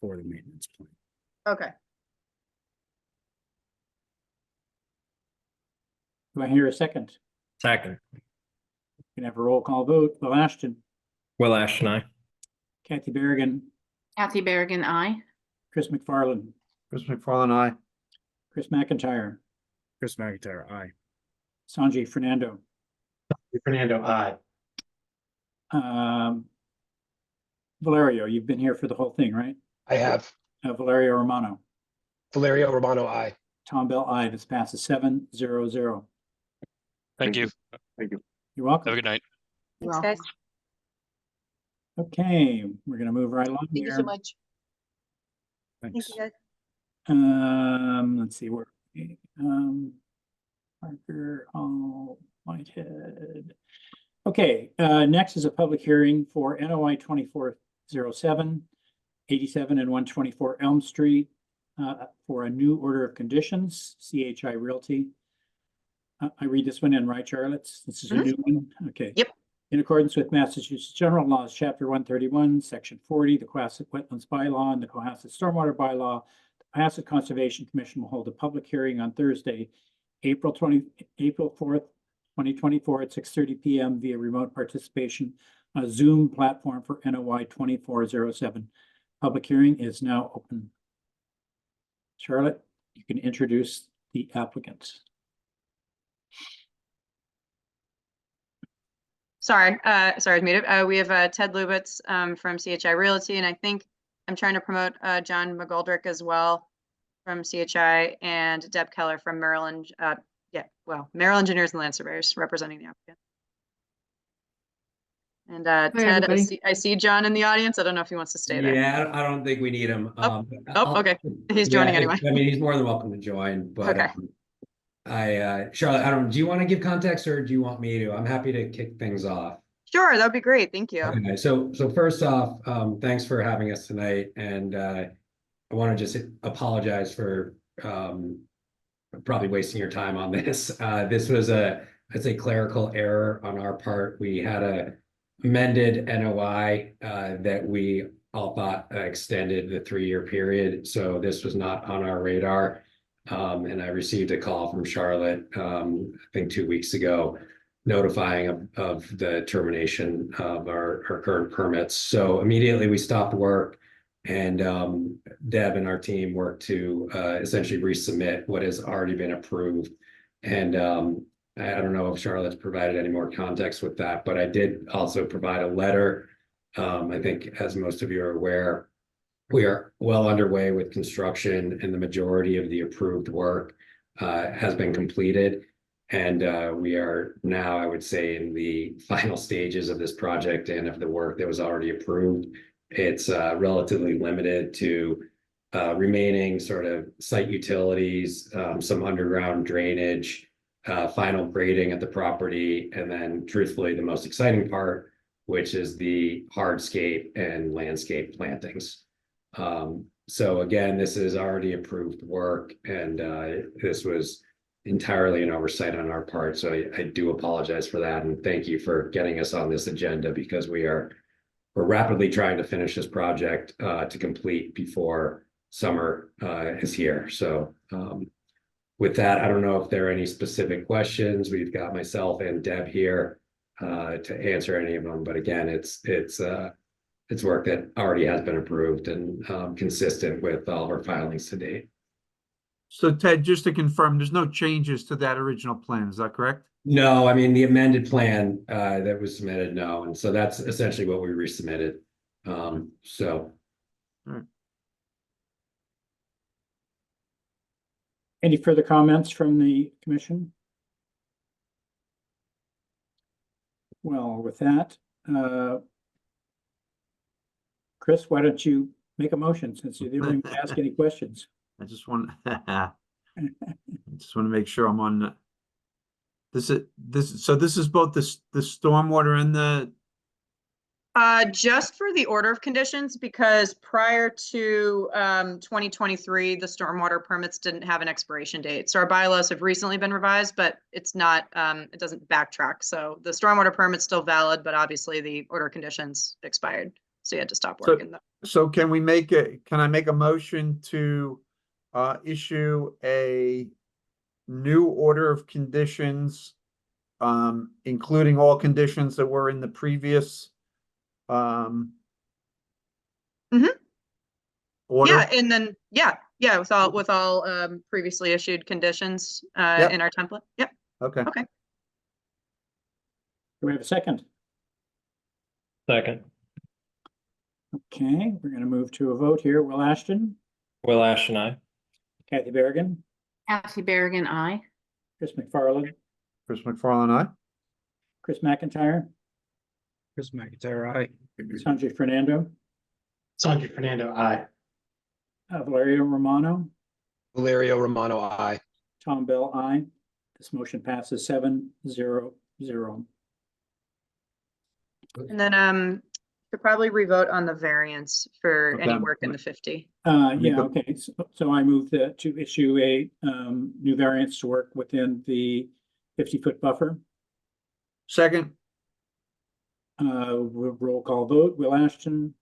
the maintenance plan. Okay, Do I hear a second? Second. Can have a roll call vote. Will Ashton, Will Ashton, aye. Kathy Berrigan, Kathy Berrigan, aye. Chris McFarland, Chris McFarland, aye. Chris McIntyre, Chris McIntyre, aye. Sanjay Fernando. Fernando, aye. Valerio, you've been here for the whole thing, right? I have Valerio Romano, Valerio Romano, aye. Tom Bell, aye. This passes 7-0-0. Thank you. Thank you. You're Have a welcome. good night. thanks, guys. Okay, we're gonna move right along Thank you so here. much. Thanks. guys. Let's see where, Parker, Hall, Whitehead. Okay, next is a public hearing for NOI 2407, 87 and 124 Elm Street, for a new order of conditions, CHI Realty. I read this one in, right, Charlotte? This is a new one? Okay. Yep. In accordance with Massachusetts General Laws, Chapter 131, Section 40, the Cohasset Wetlands Bylaw, and the Cohasset Stormwater Bylaw, the Cohasset Conservation Commission will hold a public hearing on Thursday, April 4th, 2024 at 6:30 p.m. via remote participation on a Zoom platform for NOI 2407. Public hearing is now open. Charlotte, you can introduce the applicant. Sorry, I was muted. We have Ted Lubitz from CHI Realty, and I think I'm trying to promote John McGoldrick as well from CHI, and Deb Keller from Maryland. Maryland Engineers and Land Surveyors representing the applicant. And Ted, I see John in the audience. I don't know if he wants to stay there. Yeah, I don't think we need him. Okay. He's joining anyway. I mean, he's more than welcome to join, but Okay. Charlotte, do you want to give context or do you want me to? I'm happy to kick things off. Sure, that'd be great. Thank you. Okay, so first off, thanks for having us tonight, and I want to just apologize for probably wasting your time on this. This was I'd say clerical error on our part. We had a amended NOI that we all thought extended the 3-year period, so this was not on our radar. And I received a call from Charlotte, I think 2 weeks ago, notifying of the termination of our current permits. So immediately we stopped work, and Deb and our team worked to essentially resubmit what has already been approved. And I don't know if Charlotte's provided any more context with that, but I did also provide a letter. I think, as most of you are aware, we are well underway with construction, and the majority of the approved work has been completed. And we are now, I would say, in the final stages of this project and of the work that was already approved. It's relatively limited to remaining sort of site utilities, some underground drainage, final grading at the property, and then truthfully, the most exciting part, which is the hardscape and landscape plantings. So again, this is already approved work, and this was entirely an oversight on our part. So I do apologize for that, and thank you for getting us on this agenda, because we're rapidly trying to finish this project to complete before summer is here. So with that, I don't know if there are any specific questions. We've got myself and Deb here to answer any of them, but again, it's work that already has been approved and consistent with all of our filings to date. So Ted, just to confirm, there's no changes to that original plan, is that correct? No, I mean, the amended plan that was submitted, no. And so that's essentially what we resubmitted. So. All right. Any further comments from the commission? Well, with that, Chris, why don't you make a motion, since you're the only one to ask any questions? I just want to make sure I'm on so this is both the stormwater and the. Just for the order of conditions, because prior to 2023, the stormwater permits didn't have an expiration date. So our bylaws have recently been revised, but it's not, it doesn't backtrack. So the stormwater permit's still valid, but obviously the order of conditions expired. So you had to stop working. So can I make a motion to issue a new order of conditions, including all conditions that were in the previous order? Yeah, and then with all previously issued conditions in our template. Yep. Okay. Okay. Do we have a second? Second. Okay, we're going to move to a vote here. Will Ashton, Will Ashton, aye. Kathy Berrigan, Kathy Berrigan, aye. Chris McFarland, Chris McFarland, aye. Chris McIntyre, Chris McIntyre, aye. Sanjay Fernando, Sanjay Fernando, aye. Valerio Romano, Valerio Romano, aye. Tom Bell, aye. This motion passes 7-0-0. And then could probably revote on the variance for any work in the 50. Yeah, okay. So I move to issue a new variance to work within the 50-foot buffer. Second. Roll call vote, Will Ashton,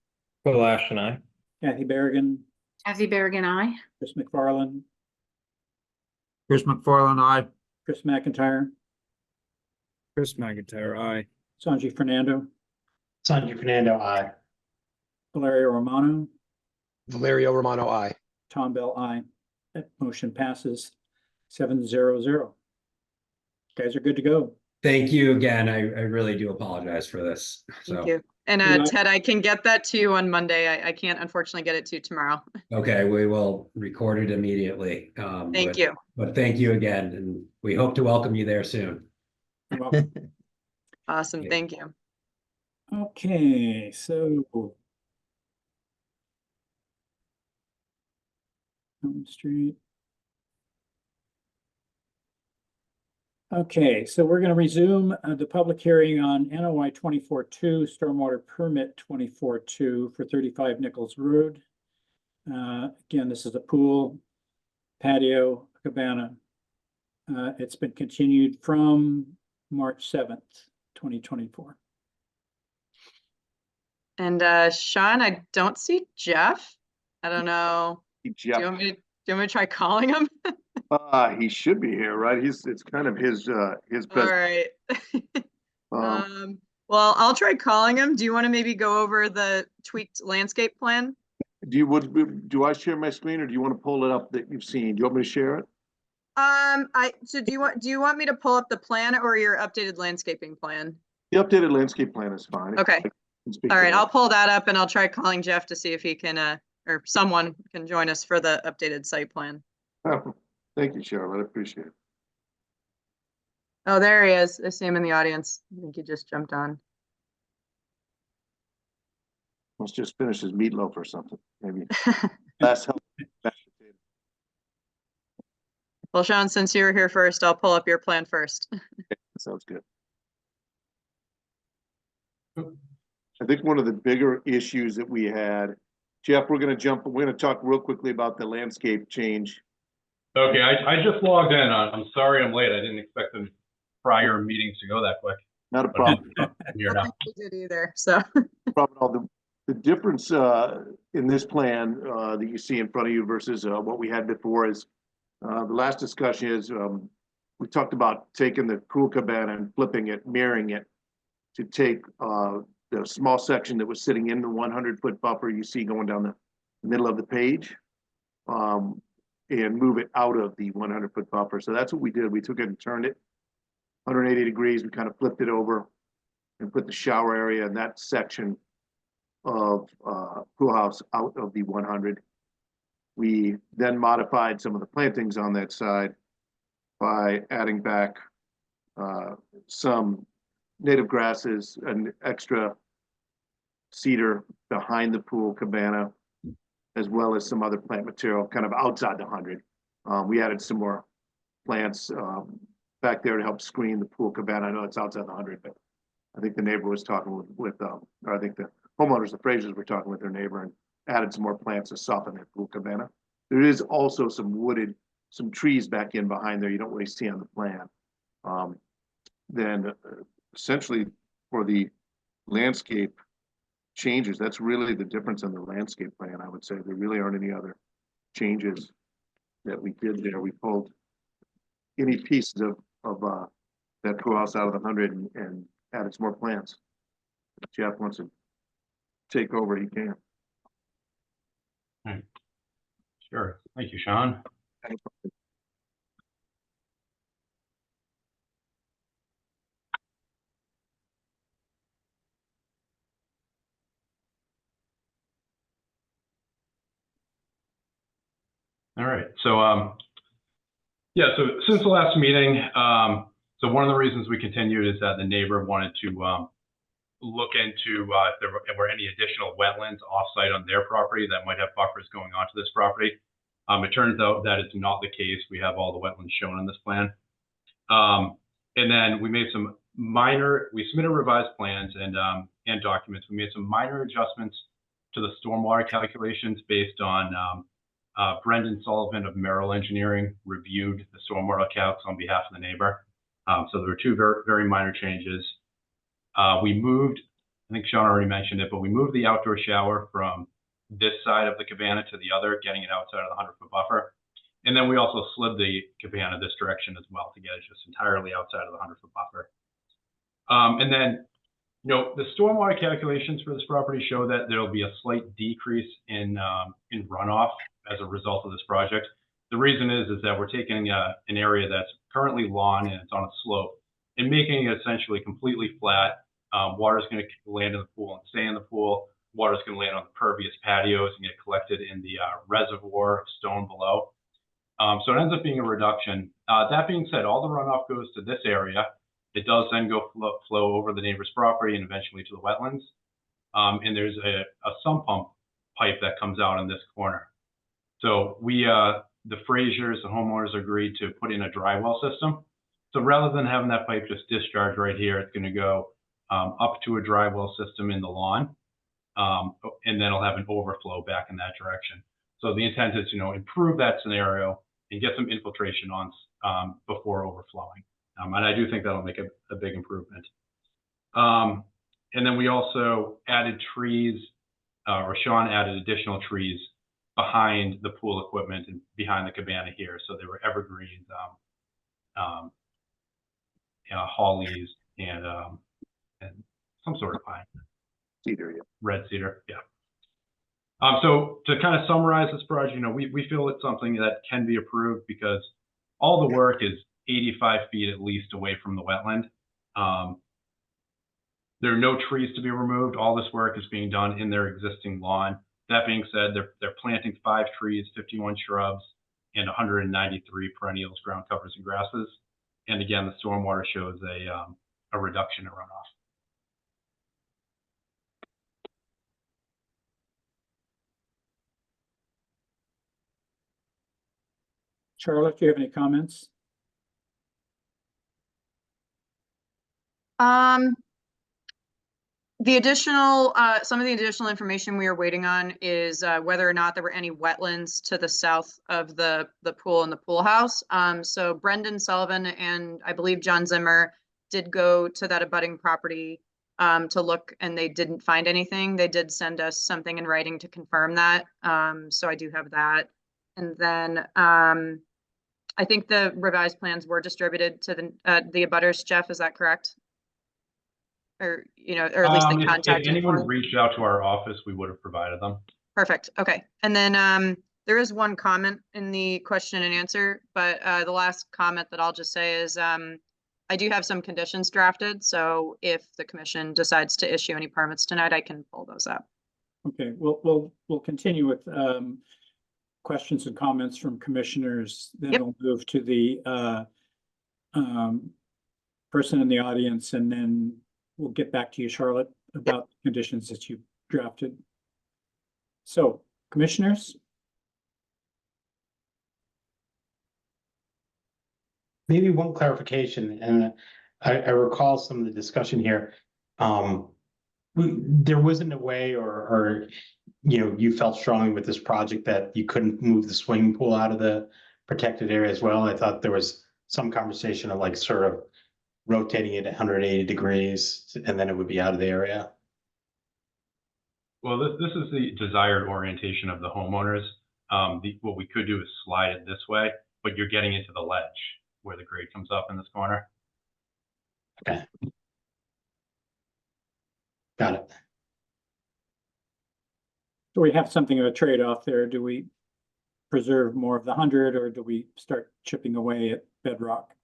Will Ashton, aye. Kathy Berrigan, Kathy Berrigan, aye. Chris McFarland, Chris McFarland, aye. Chris McIntyre, Chris McIntyre, aye. Sanji Fernando, Sanji Fernando, aye. Valerio Romano, Valerio Romano, I. Tom Bell, aye. That motion passes 7-0-0. Guys are good to go. Thank you again. I really do apologize for this. Thank So, you. And Yeah. Ted, I can get that to you on Monday. I can't unfortunately get it to you tomorrow. okay, we will record it immediately. Thank you. But thank you again, and we hope to welcome you there soon. You're welcome. Awesome. Yeah. Thank you. Okay, so. Elm Street. Okay, so we're going to resume the public hearing on NOI 24-2, Stormwater Permit 24-2 for 35 Nichols Road. Again, this is a pool, patio, cabana. It's been continued from March 7th, 2024. And Sean, I don't see Jeff. I don't know. Do you Jeff, want me to try calling him? he should be here, right? It's kind of his All best. right. Um, Well, I'll try calling him. Do you want to maybe go over the tweaked landscape plan? do I share my screen or do you want to pull it up that you've seen? Do you want me to share it? So do you want me to pull up the plan or your updated landscaping plan? The updated landscape plan is fine. Okay. I can speak All to right, that. I'll pull that up and I'll try calling Jeff to see if he can, or someone can join us for the updated site plan. Thank you, Charlotte. I appreciate it. Oh, there he is. I see him in the audience. I think he just jumped on. Must just finish his meatloaf or something, maybe. That's help. Well, Sean, since you were here first, I'll pull up your plan first. Sounds good. I think one of the bigger issues that we had, Jeff, we're gonna talk real quickly about the landscape change. Okay, I just logged in. I'm sorry I'm late. I didn't expect the prior meetings to go that quick. Not a problem. I'm here now. We did either, so. Problem at all. The difference in this plan that you see in front of you versus what we had before is the last discussion is we talked about taking the pool cabana and flipping it, mirroring it to take the small section that was sitting in the 100-foot buffer you see going down the middle of the page and move it out of the 100-foot buffer. So that's what we did. We took it and turned it 180 degrees. We kind of flipped it over and put the shower area in that section of pool house out of the 100. We then modified some of the plantings on that side by adding back some native grasses and extra cedar behind the pool cabana, as well as some other plant material kind of outside the 100. We added some more plants back there to help screen the pool cabana. I know it's outside the 100, but I think the neighbor was talking with or I think the homeowners, the Frasers, were talking with their neighbor and added some more plants to soften that pool cabana. There is also some trees back in behind there you don't really see on the plan. Then essentially for the landscape changes, that's really the difference in the landscape plan, I would say. There really aren't any other changes that we did there. We pulled any pieces of that pool house out of the 100 and added some more plants. If Jeff wants to take over, he can. Sure. Thank you, Sean. All right. So, yeah, so since the last meeting, so one of the reasons we continued is that the neighbor wanted to look into if there were any additional wetlands offsite on their property that might have buffers going onto this property. It turns out that it's not the case. We have all the wetlands shown on this plan. And then we made some we submitted revised plans and documents. We made some minor adjustments to the stormwater calculations based on Brendan Sullivan of Merrill Engineering reviewed the stormwater calcs on behalf of the neighbor. So there were two very, very minor changes. We moved I think Sean already mentioned it, but we moved the outdoor shower from this side of the cabana to the other, getting it outside of the 100-foot buffer. And then we also slid the cabana this direction as well to get it just entirely outside of the 100-foot buffer. And then, you know, the stormwater calculations for this property show that there'll be a slight decrease in runoff as a result of this project. The reason is that we're taking an area that's currently lawn and it's on a slope and making it essentially completely flat. Water's going to land in the pool and stay in the pool. Water's going to land on the pervious patios and get collected in the reservoir of stone below. So it ends up being a reduction. That being said, all the runoff goes to this area. It does then go flow over the neighbor's property and eventually to the wetlands. And there's a sump pump pipe that comes out in this corner. So we, the Fraziers, the homeowners agreed to put in a dry well system. So rather than having that pipe just discharge right here, it's going to go up to a dry well system in the lawn. And then it'll have an overflow back in that direction. So the intent is, you know, improve that scenario and get some infiltration on before overflowing. And I do think that'll make a big improvement. And then we also added trees, or Sean added additional trees behind the pool equipment and behind the cabana here. So there were evergreens, hollies, and some sort of pine. Cedar, yeah. Red cedar, yeah. So to kind of summarize this project, you know, we feel it's something that can be approved because all the work is 85 feet at least away from the wetland. There are no trees to be removed. All this work is being done in their existing lawn. That being said, they're planting 5 trees, 51 shrubs, and 193 perennials, ground covers, and grasses. And again, the stormwater shows a reduction in runoff. Charlotte, do you have any comments? The additional, some of the additional information we are waiting on is whether or not there were any wetlands to the south of the pool and the pool house. So Brendan Sullivan and I believe John Zimmer did go to that abutting property to look, and they didn't find anything. They did send us something in writing to confirm that. So I do have that. And then I think the revised plans were distributed to the abutters. Jeff, is that correct? Or, you know, or at least they contacted. If anyone reached out to our office, we would have provided them. Perfect. Okay. And then there is one comment in the question and answer, but the last comment that I'll just say is I do have some conditions drafted. So if the commission decides to issue any permits tonight, I can pull those up. Okay, we'll continue with questions and comments from commissioners. Then we'll move to the person in the audience, and then we'll get back to you, Charlotte, about conditions that you drafted. So, commissioners? Maybe one clarification, and I recall some of the discussion here. There wasn't a way, or you know, you felt strongly with this project that you couldn't move the swimming pool out of the protected area as well. I thought there was some conversation of like sort of rotating it 180 degrees and then it would be out of the area. Well, this is the desired orientation of the homeowners. What we could do is slide it this way, but you're getting into the ledge where the grade comes up in this corner. Okay. Got it. Do we have something of a trade-off there? Do we preserve more of the 100, or do we start chipping away at bedrock?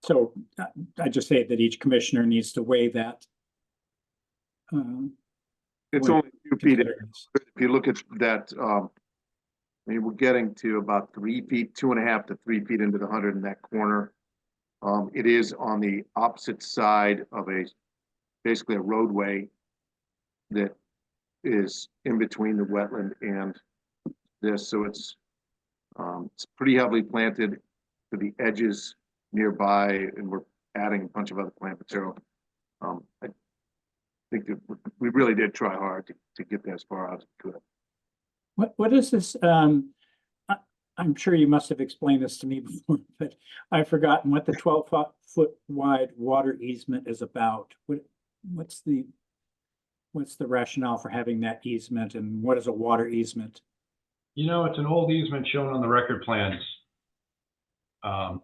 So I just say that each commissioner needs to weigh that. It's only a few feet. If you look at that, I mean, we're getting to about 3 feet, 2.5 to 3 feet into the 100 in that corner. It is on the opposite side of basically a roadway that is in between the wetland and this. So it's pretty heavily planted to the edges nearby, and we're adding a bunch of other plant material. I think that we really did try hard to get that as far out as we could. What is this? I'm sure you must have explained this to me before, but I've forgotten what the 12-foot wide water easement is about. What's the rationale for having that easement, and what is a water easement? You know, it's an old easement shown on the record plans. So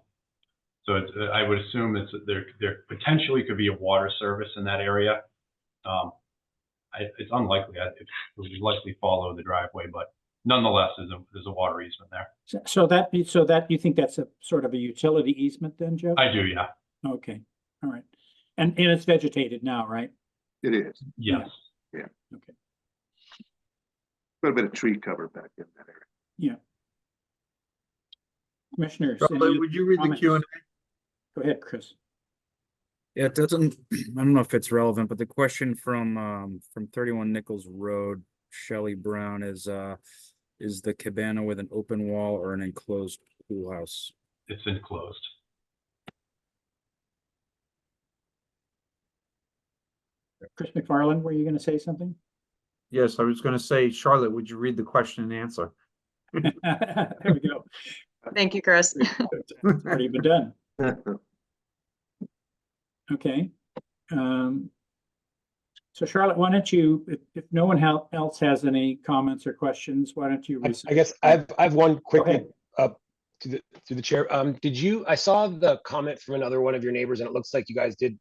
it's, I would assume there potentially could be a water service in that area. It's unlikely. It would likely follow the driveway, but nonetheless, there's a water easement there. So that you think that's a sort of a utility easement then, Jeff? I do, yeah. Okay, all right. And it's vegetated now, right? It is. Yes. Yeah. Okay. Quite a bit of tree cover back in that area. Yeah. Commissioners. Charlotte, any would you read the comments? Q&A? Go ahead, Chris. Yeah, it doesn't, I don't know if it's relevant, but the question from 31 Nichols Road, Shelley Brown is the cabana with an open wall or an enclosed pool house? It's enclosed. Chris McFarland, were you going to say something? Yes, I was going to say, Charlotte, would you read the question and answer? There we go. Thank you, Chris. It's already been done. Okay. So Charlotte, why don't you, if no one else has any comments or questions, why don't you? I guess I've one quick ahead. through the chair. I saw the comment from another one of your neighbors, and it looks like you guys did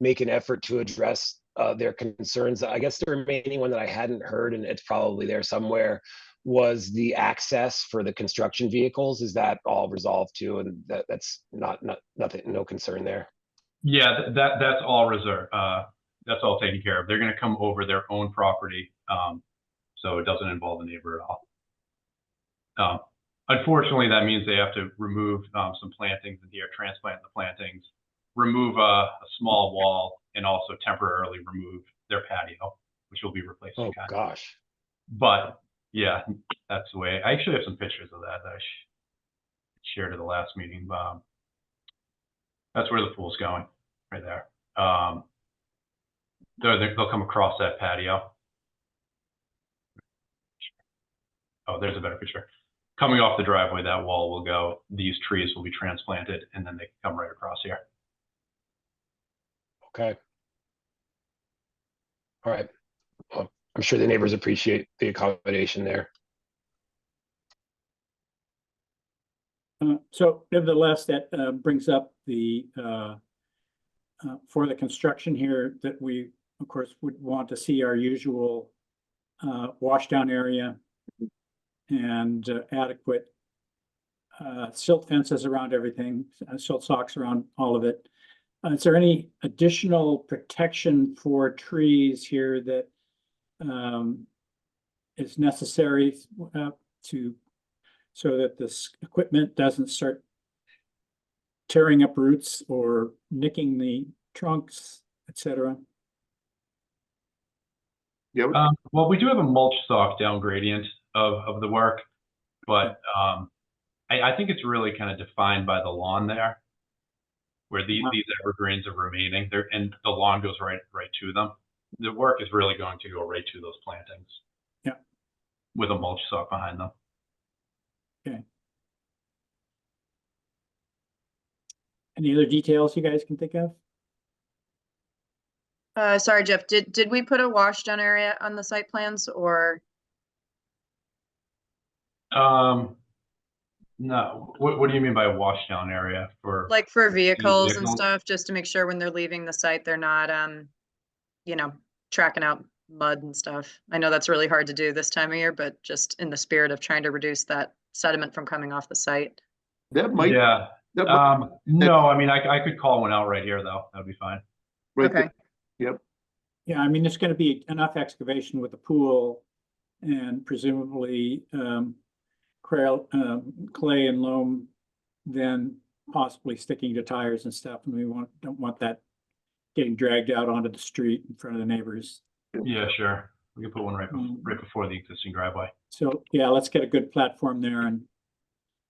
make an effort to address their concerns. I guess the remaining one that I hadn't heard, and it's probably there somewhere, was the access for the construction vehicles. Is that all resolved too? And that's nothing, no concern there. Yeah, that's all reserved. That's all taken care of. They're going to come over their own property, so it doesn't involve the neighbor at all. Unfortunately, that means they have to remove some plantings in here, transplant the plantings, remove a small wall, and also temporarily remove their patio, which will be replaced. Oh gosh. But yeah, that's the way. I actually have some pictures of that I shared at the last meeting. That's where the pool's going, right there. They'll come across that patio. Oh, there's a better picture. Coming off the driveway, that wall will go. These trees will be transplanted, and then they can come right across here. Okay. All right. Well, I'm sure the neighbors appreciate the accommodation there. So nevertheless, that brings up the for the construction here that we, of course, would want to see our usual washdown area and adequate silt fences around everything, silt socks around all of it. Is there any additional protection for trees here that is necessary so that this equipment doesn't start tearing up roots or nicking the trunks, etc.? Yeah. Well, we do have a mulch stock down gradient of the work, but I think it's really kind of defined by the lawn there, where these evergreens are remaining there, and the lawn goes right to them. The work is really going to go right to those plantings. Yeah. With a mulch stock behind them. Okay. Any other details you guys can think of? Sorry, Jeff, did we put a washdown area on the site plans, or? No. What do you mean by a washdown area for? Like for vehicles and vehicles? stuff, just to make sure when they're leaving the site, they're not, tracking out mud and stuff. I know that's really hard to do this time of year, but just in the spirit of trying to reduce that sediment from coming off the site. That might. Yeah. That might, No, I mean, I could call one out right here though. That'd be fine. right Okay. there. Yep. Yeah, I mean, there's going to be enough excavation with the pool and presumably clay and loam, then possibly sticking to tires and stuff. And we don't want that getting dragged out onto the street in front of the neighbors. Yeah, sure. We can put one right before the existing driveway. So yeah, let's get a good platform there and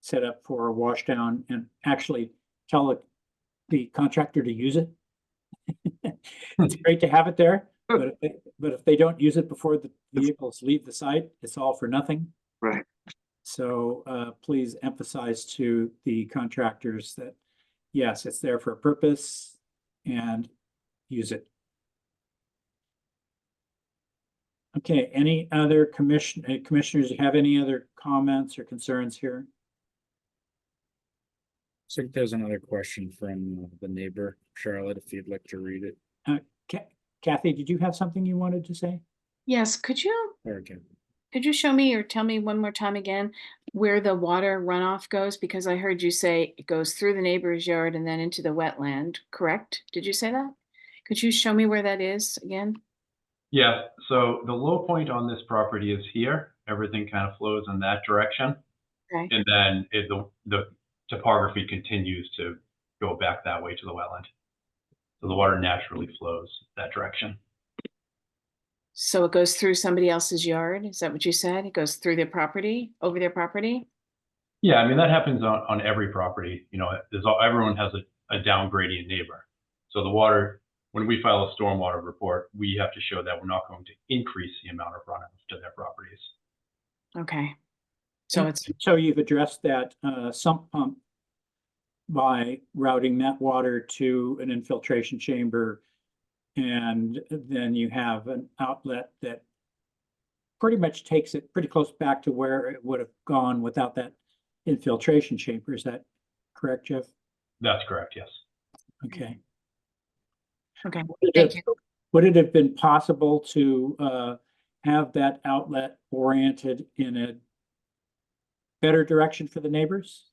set up for a washdown and actually tell the contractor to use it. It's great to have it there, but if they don't use it before the vehicles leave the site, it's all for nothing. Right. So please emphasize to the contractors that, yes, it's there for a purpose and use it. Okay, any other commissioners have any other comments or concerns here? So there's another question from the neighbor, Charlotte, if you'd like to read it. Kathy, did you have something you wanted to say? Yes, could you show me or tell me one more time again where the water runoff goes? Because I heard you say it goes through the neighbor's yard and then into the wetland, correct? Did you say that? Could you show me where that is again? Yeah, so the low point on this property is here. Everything kind of flows in that direction. Okay. And then the topography continues to go back that way to the wetland. So the water naturally flows that direction. So it goes through somebody else's yard? Is that what you said? It goes through their property, over their property? Yeah, I mean, that happens on every property. You know, everyone has a down gradient neighbor. So the water, when we file a stormwater report, we have to show that we're not going to increase the amount of runoff to their properties. Okay. So it's, So you've addressed that sump pump by routing that water to an infiltration chamber, and then you have an outlet that pretty much takes it pretty close back to where it would have gone without that infiltration chamber. Is that correct, Jeff? That's correct, yes. Okay. okay. Would it have been possible to have that outlet oriented in a better direction for the neighbors?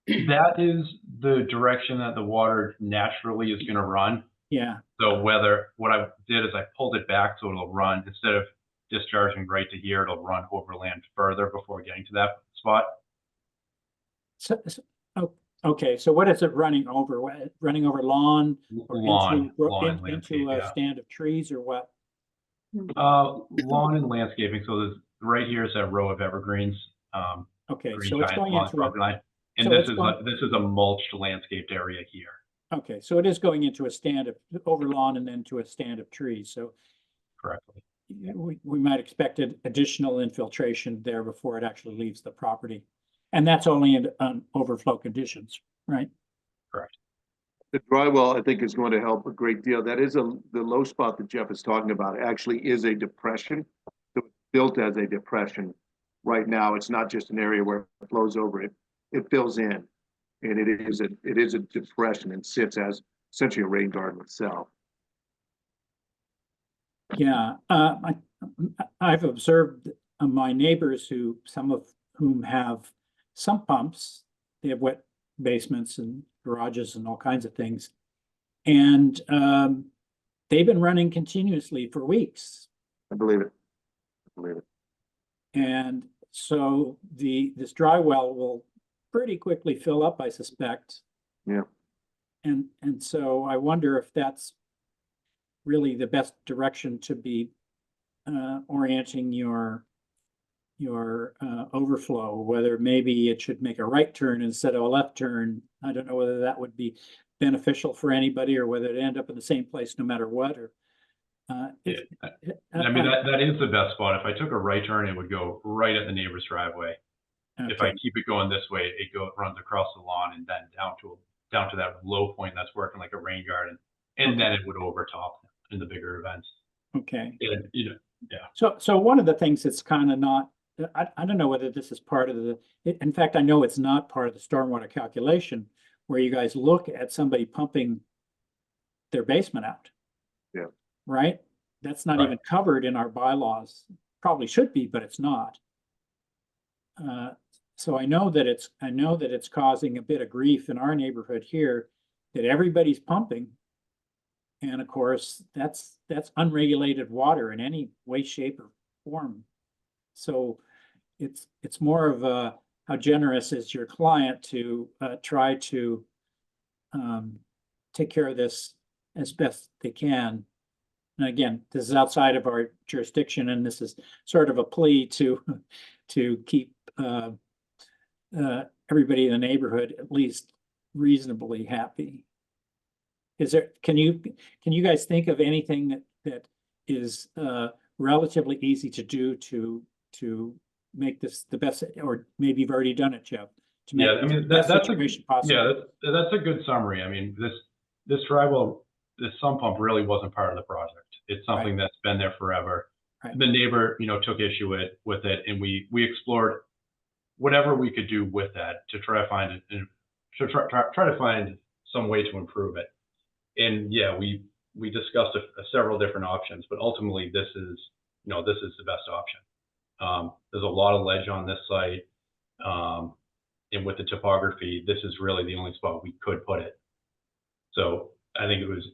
That is the direction that the water naturally is going to run. Yeah. So what I did is I pulled it back so it'll run, instead of discharging right to here, it'll run overland further before getting to that spot. Okay, so what is it running over? Running over lawn? Or Lawn and into landscape, a yeah. stand of trees or what? Lawn and landscaping. So there's right here is that row of evergreens. Okay, green so it's giant going lawns, into property line. And so this it's is going- this is a mulched landscaped area here. Okay, so it is going into a stand of over lawn and then to a stand of trees. So Correctly. we might expect additional infiltration there before it actually leaves the property. And that's only in overflow conditions, right? Correct. The dry well, I think, is going to help a great deal. That is the low spot that Jeff is talking about actually is a depression. So it's built as a depression. Right now, it's not just an area where it flows over it. It fills in. And it is a depression and sits as essentially a rain garden itself. Yeah, I've observed my neighbors some of whom have sump pumps. They have wet basements and garages and all kinds of things. And they've been running continuously for weeks. I believe it. And so this dry well will pretty quickly fill up, I suspect. Yeah. And so I wonder if that's really the best direction to be orienting your overflow, whether maybe it should make a right turn instead of a left turn. I don't know whether that would be beneficial for anybody or whether it end up in the same place no matter what. Or I mean, that is the best spot. If I took a right turn, it would go right at the neighbor's driveway. If I keep it going this way, it runs across the lawn and then down to that low point that's working like a rain garden, and then it would overtop in the bigger events. Okay. And, you know, yeah. So one of the things that's kind of not, I don't know whether this is part of in fact, I know it's not part of the stormwater calculation where you guys look at somebody pumping their basement out. Yeah. Right? That's not Right. even covered in our bylaws. Probably should be, but it's not. So I know that it's causing a bit of grief in our neighborhood here that everybody's pumping. And of course, that's unregulated water in any way, shape, or form. So it's more of a how generous is your client to try to take care of this as best they can. And again, this is outside of our jurisdiction, and this is sort of a plea to keep everybody in the neighborhood at least reasonably happy. Can you guys think of anything that is relatively easy to do to make this the best, or maybe you've already done it, Jeff, to make Yeah, I the mean, best that's situation possible. yeah, that's a good summary. I mean, this dry well, this sump pump really wasn't part of the project. It's something that's been there forever. Right. The neighbor, took issue with it, and we explored whatever we could do with that to try to find it, to try to find some way to improve it. And yeah, we discussed several different options, but ultimately this is the best option. There's a lot of ledge on this site, and with the topography, this is really the only spot we could put it. So I think it was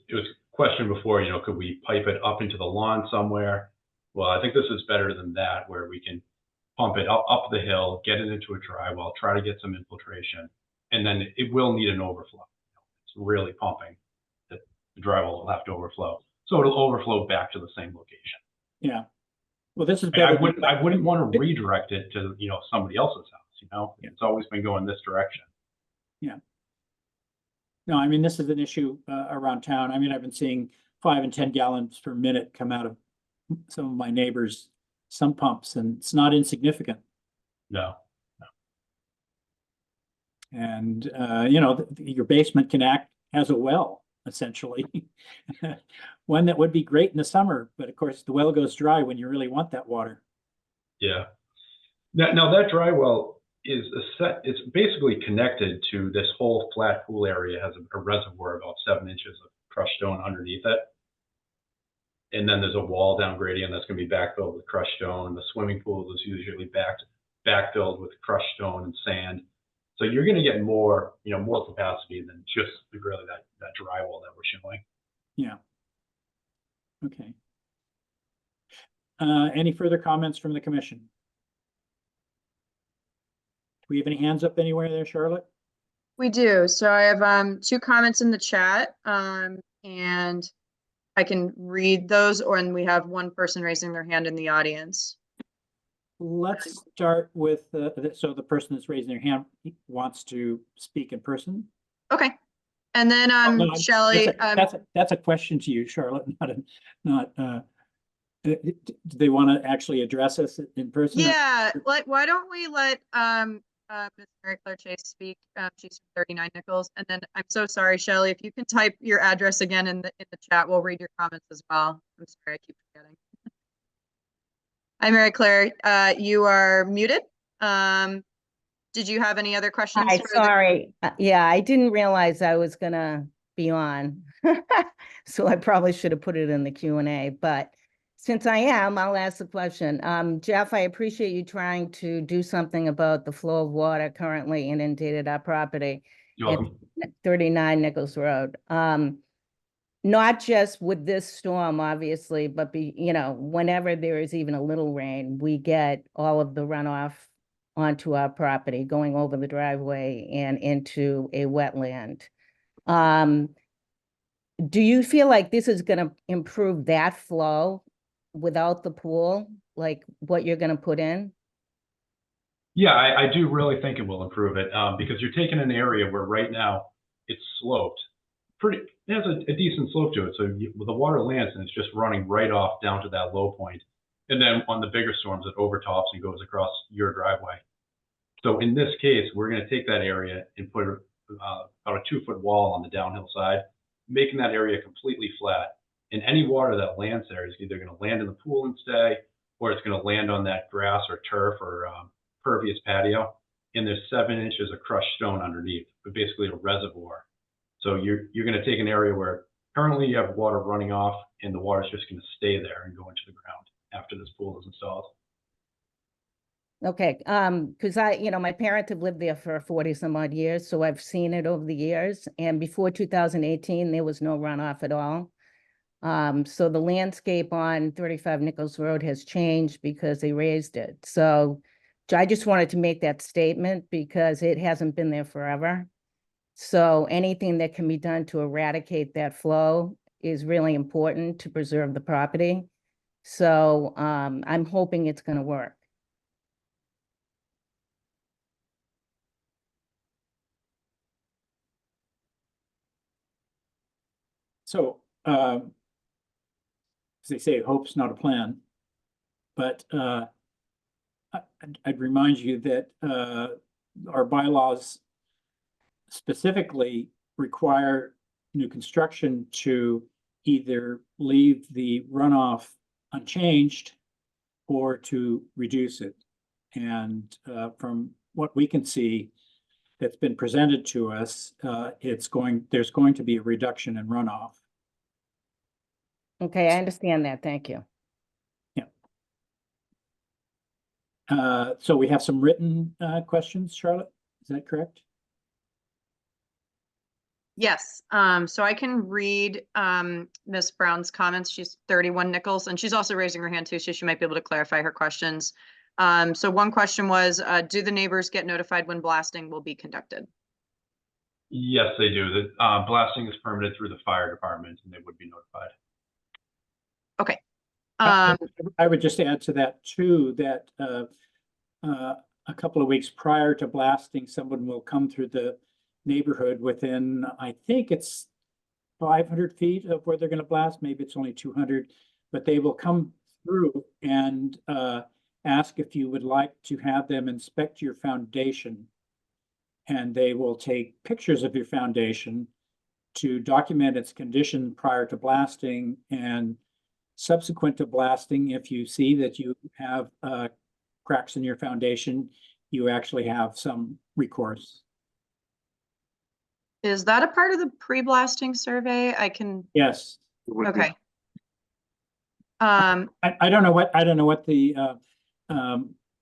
questioned before, could we pipe it up into the lawn somewhere? Well, I think this is better than that, where we can pump it up the hill, get it into a dry well, try to get some infiltration, and then it will need an overflow. It's really pumping. The dry well will have to overflow. So it'll overflow back to the same location. Yeah. Well, this is I better. I wouldn't want to redirect it to, somebody else's house, It's always been going this direction. Yeah. No, I mean, this is an issue around town. I mean, I've been seeing 5 and 10 gallons per minute come out of some of my neighbors' sump pumps, and it's not insignificant. No. And your basement can act as a well, essentially. One that would be great in the summer, but of course the well goes dry when you really want that water. Yeah. Now that dry well is it's basically connected to this whole flat pool area, has a reservoir about 7 inches of crushed stone underneath it. And then there's a wall down gradient that's going to be backfilled with crushed stone. The swimming pool is usually backfilled with crushed stone and sand. So you're going to get more, more capacity than just really that dry well that we're showing. Yeah. Okay. Any further comments from the commission? Do we have any hands up anywhere there, Charlotte? We do. So I have 2 comments in the chat, and I can read those, and we have 1 person raising their hand in the audience. Let's start with so the person that's raising their hand wants to speak in person. Okay. And then Shelley, that's a question to you, Charlotte, do they want to actually address us in person? yeah, why don't we let Ms. Mary Claire Chase speak? She's from 39 Nichols. And then I'm so sorry, Shelley, if you can type your address again in the chat, we'll read your comments as well. I'm sorry, I keep forgetting. Hi, Mary Claire. You are muted. Did you have any other questions? Hi, sorry. Yeah, I didn't realize I was gonna be on. So I probably should have put it in the Q&A, but since I am, I'll ask the question. Jeff, I appreciate you trying to do something about the flow of water currently inundated our property. You're welcome. At 39 Nichols Road. Not just with this storm, obviously, but whenever there is even a little rain, we get all of the runoff onto our property, going over the driveway and into a wetland. Do you feel like this is going to improve that flow without the pool, like what you're going to put in? Yeah, I do really think it will improve it, because you're taking an area where right now it's sloped. It has a decent slope to it. So the water lands and it's just running right off down to that low point. And then on the bigger storms, it overtops and goes across your driveway. So in this case, we're going to take that area and put about a 2-foot wall on the downhill side, making that area completely flat. And any water that lands there is either going to land in the pool and stay, or it's going to land on that grass or turf or pervious patio. And there's 7 inches of crushed stone underneath, but basically a reservoir. So you're going to take an area where currently you have water running off, and the water is just going to stay there and go into the ground after this pool is installed. Okay, because my parents have lived there for 40 some odd years, so I've seen it over the years. And before 2018, there was no runoff at all. So the landscape on 35 Nichols Road has changed because they raised it. So I just wanted to make that statement because it hasn't been there forever. So anything that can be done to eradicate that flow is really important to preserve the property. So I'm hoping it's going to work. So, as they say, hope's not a plan. But I'd remind you that our bylaws specifically require new construction to either leave the runoff unchanged or to reduce it. And from what we can see that's been presented to us, there's going to be a reduction in runoff. Okay, I understand that. Thank you. So we have some written questions, Charlotte, is that correct? Yes, so I can read Ms. Brown's comments. She's 31 Nichols, and she's also raising her hand too, so she might be able to clarify her questions. So one question was, do the neighbors get notified when blasting will be conducted? Yes, they do. The blasting is permitted through the fire department, and they would be notified. Okay. I would just add to that too, that a couple of weeks prior to blasting, someone will come through the neighborhood within, I think it's 500 feet of where they're going to blast. Maybe it's only 200, but they will come through and ask if you would like to have them inspect your foundation. And they will take pictures of your foundation to document its condition prior to blasting, and subsequent to blasting, if you see that you have cracks in your foundation, you actually have some recourse. Is that a part of the pre-blasting survey? I can. Yes. Okay. I don't know what the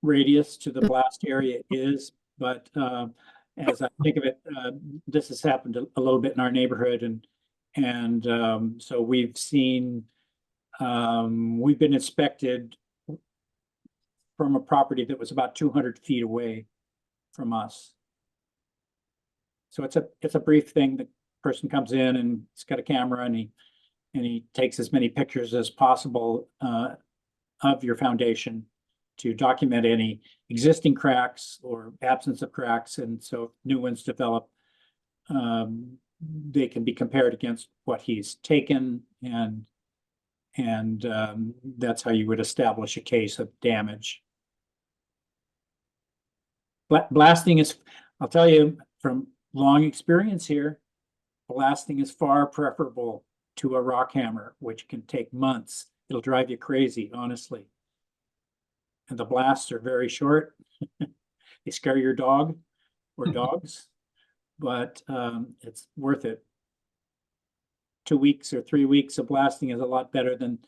radius to the blast area is, but as I think of it, this has happened a little bit in our neighborhood, and so we've seen we've been inspected from a property that was about 200 feet away from us. So it's a brief thing. The person comes in and he's got a camera, and he takes as many pictures as possible of your foundation to document any existing cracks or absence of cracks. And so if new ones develop, they can be compared against what he's taken, and that's how you would establish a case of damage. Blasting is, I'll tell you from long experience here, blasting is far preferable to a rock hammer, which can take months. It'll drive you crazy, honestly. And the blasts are very short. They scare your dog or dogs, but it's worth it. 2 weeks or 3 weeks of blasting is a lot better than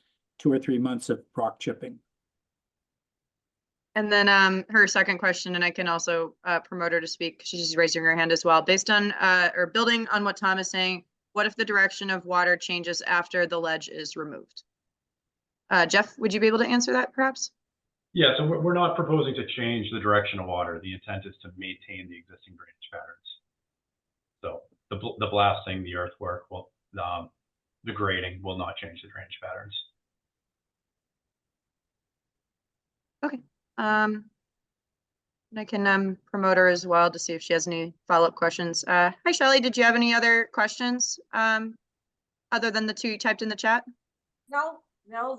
2 or 3 months of rock chipping. And then her second question, and I can also promote her to speak. She's raising her hand as well. Based on or building on what Tom is saying, what if the direction of water changes after the ledge is removed? Jeff, would you be able to answer that perhaps? Yeah, so we're not proposing to change the direction of water. The intent is to maintain the existing drainage patterns. So the blasting, the earthwork, the grading will not change the drainage patterns. Okay. And I can promote her as well to see if she has any follow-up questions. Hi, Shelley, did you have any other questions other than the two you typed in the chat? No,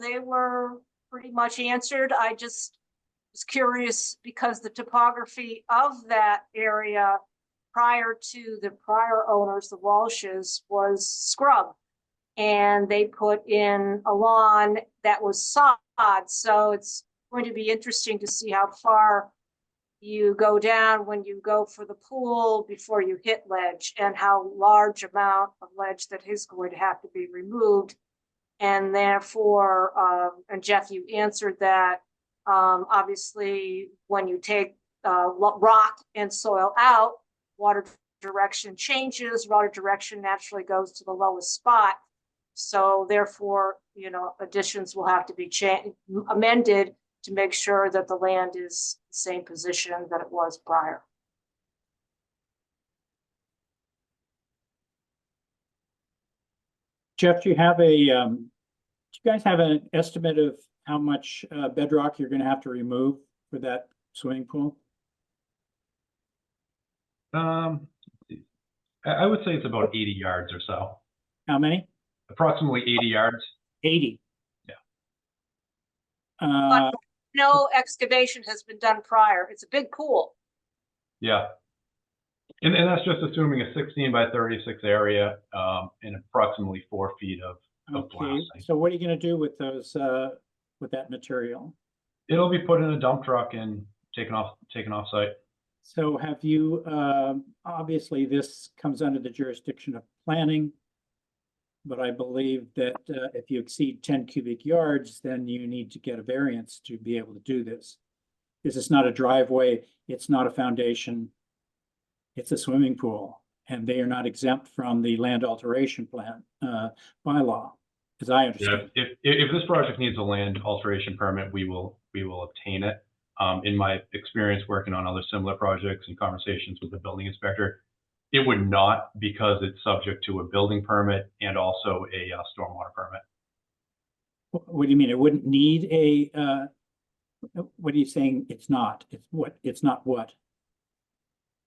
they were pretty much answered. I just was curious because the topography of that area prior to the prior owners, the Walshes, was scrub. And they put in a lawn that was sod. So it's going to be interesting to see how far you go down when you go for the pool before you hit ledge, and how large amount of ledge that is going to have to be removed. And therefore, and Jeff, you answered that, obviously, when you take rock and soil out, water direction changes, water direction naturally goes to the lowest spot. So therefore, additions will have to be amended to make sure that the land is the same position that it was prior. Jeff, do you guys have an estimate of how much bedrock you're going to have to remove for that swimming pool? I would say it's about 80 yards or so. How many? Approximately 80 yards. 80. Yeah. no excavation has been done prior. It's a big pool. Yeah. And that's just assuming a 16 by 36 area, and approximately 4 feet of Okay, blasting. so what are you gonna do with those, with that material? It'll be put in a dump truck and taken off site. So have you, obviously this comes under the jurisdiction of planning. But I believe that if you exceed 10 cubic yards, then you need to get a variance to be able to do this. This is not a driveway, it's not a foundation. It's a swimming pool, and they are not exempt from the land alteration plan bylaw, as I Yeah, understand. if this project needs a land alteration permit, we will obtain it. In my experience working on other similar projects and conversations with the building inspector, it would not, because it's subject to a building permit and also a stormwater permit. What do you mean? It wouldn't need a, what are you saying? It's not, it's not what?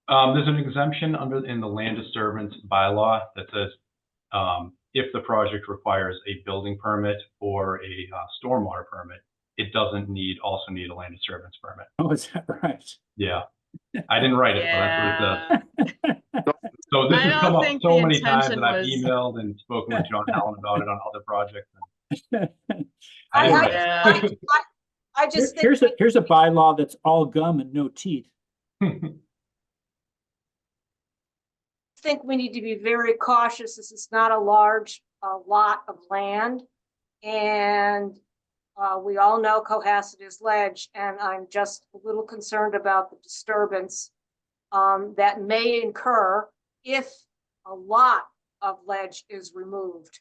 There's an exemption in the land disturbance bylaw that says if the project requires a building permit or a stormwater permit, it doesn't also need a land disturbance permit. Oh, is that right? Yeah, I didn't write it, but that's what it says. So this I has don't come up think so the many times, intention and I've was- emailed and spoken with John Allen about it on other projects. I I- didn't I- write it. I just think. Here's a bylaw that's all gum and no teeth. Think we need to be very cautious. This is not a large lot of land. And we all know Cohasset is ledge, and I'm just a little concerned about the disturbance that may incur if a lot of ledge is removed.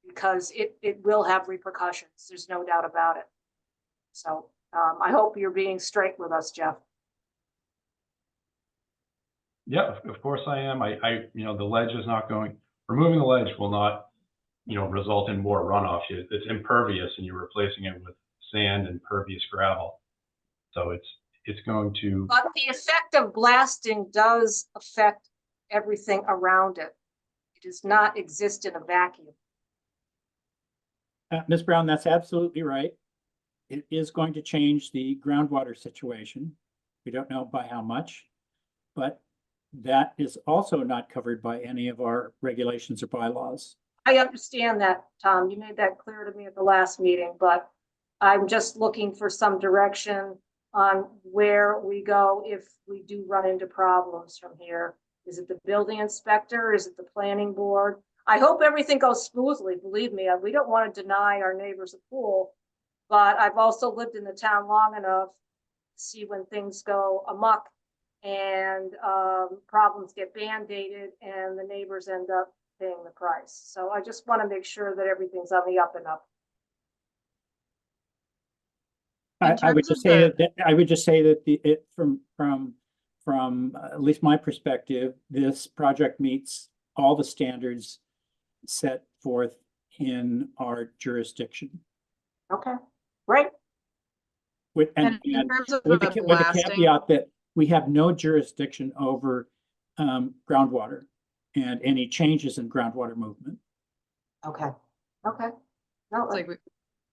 Because it will have repercussions. There's no doubt about it. So I hope you're being straight with us, Jeff. Yeah, of course I am. The ledge is not removing the ledge will not, result in more runoff. It's impervious, and you're replacing it with sand and pervious gravel. So it's going to. But the effect of blasting does affect everything around it. It does not exist in a vacuum. Ms. Brown, that's absolutely right. It is going to change the groundwater situation. We don't know by how much, but that is also not covered by any of our regulations or bylaws. I understand that, Tom. You made that clear to me at the last meeting, but I'm just looking for some direction on where we go if we do run into problems from here. Is it the building inspector? Is it the planning board? I hope everything goes smoothly. Believe me, we don't want to deny our neighbors a pool, but I've also lived in the town long enough to see when things go amok and problems get band-aided and the neighbors end up paying the price. So I just want to make sure that everything's on the up and up. I would just say that from at least my perspective, this project meets all the standards set forth in our jurisdiction. Okay, great. And in terms of with the the blasting- caveat that we have no jurisdiction over groundwater and any changes in groundwater movement. Okay. Okay. No,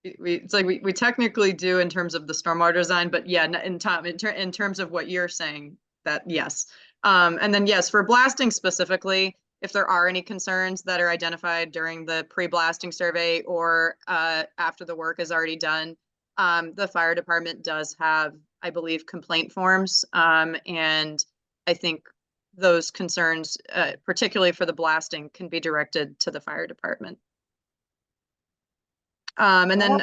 It's like we technically do in terms of the stormwater design, but yeah, in terms of what you're saying, that yes. And then yes, for blasting specifically, if there are any concerns that are identified during the pre-blasting survey or after the work is already done, the fire department does have, I believe, complaint forms. And I think those concerns, particularly for the blasting, can be directed to the fire department. And then,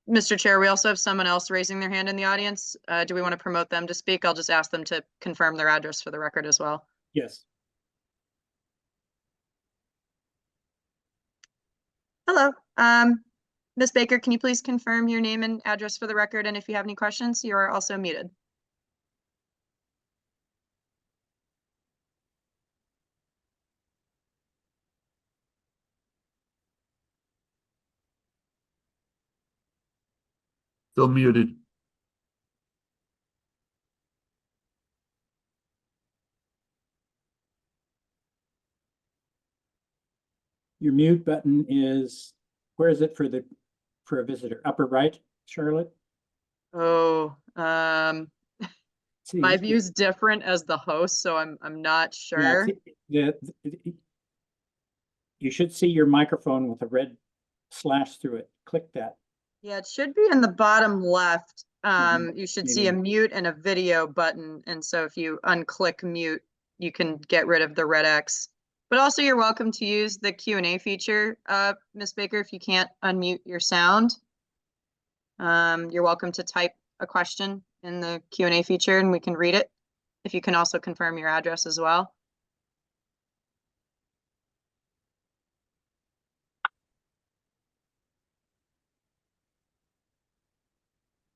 Mr. Chair, we also have someone else raising their hand in the audience. Do we want to promote them to speak? I'll just ask them to confirm their address for the record as well. Yes. Hello. Ms. Baker, can you please confirm your name and address for the record? And if you have any questions, you are also muted. Still muted. Your mute button is, where is it for a visitor? Upper right? Charlotte? Oh, See, my view's different as the host, so I'm not yeah, sure. you should see your microphone with a red slash through it. Click that. Yeah, it should be in the bottom left. You should see a maybe. mute and a video button. And so if you unclick mute, you can get rid of the red X. But also you're welcome to use the Q&A feature, Ms. Baker, if you can't unmute your sound. You're welcome to type a question in the Q&A feature and we can read it. If you can also confirm your address as well.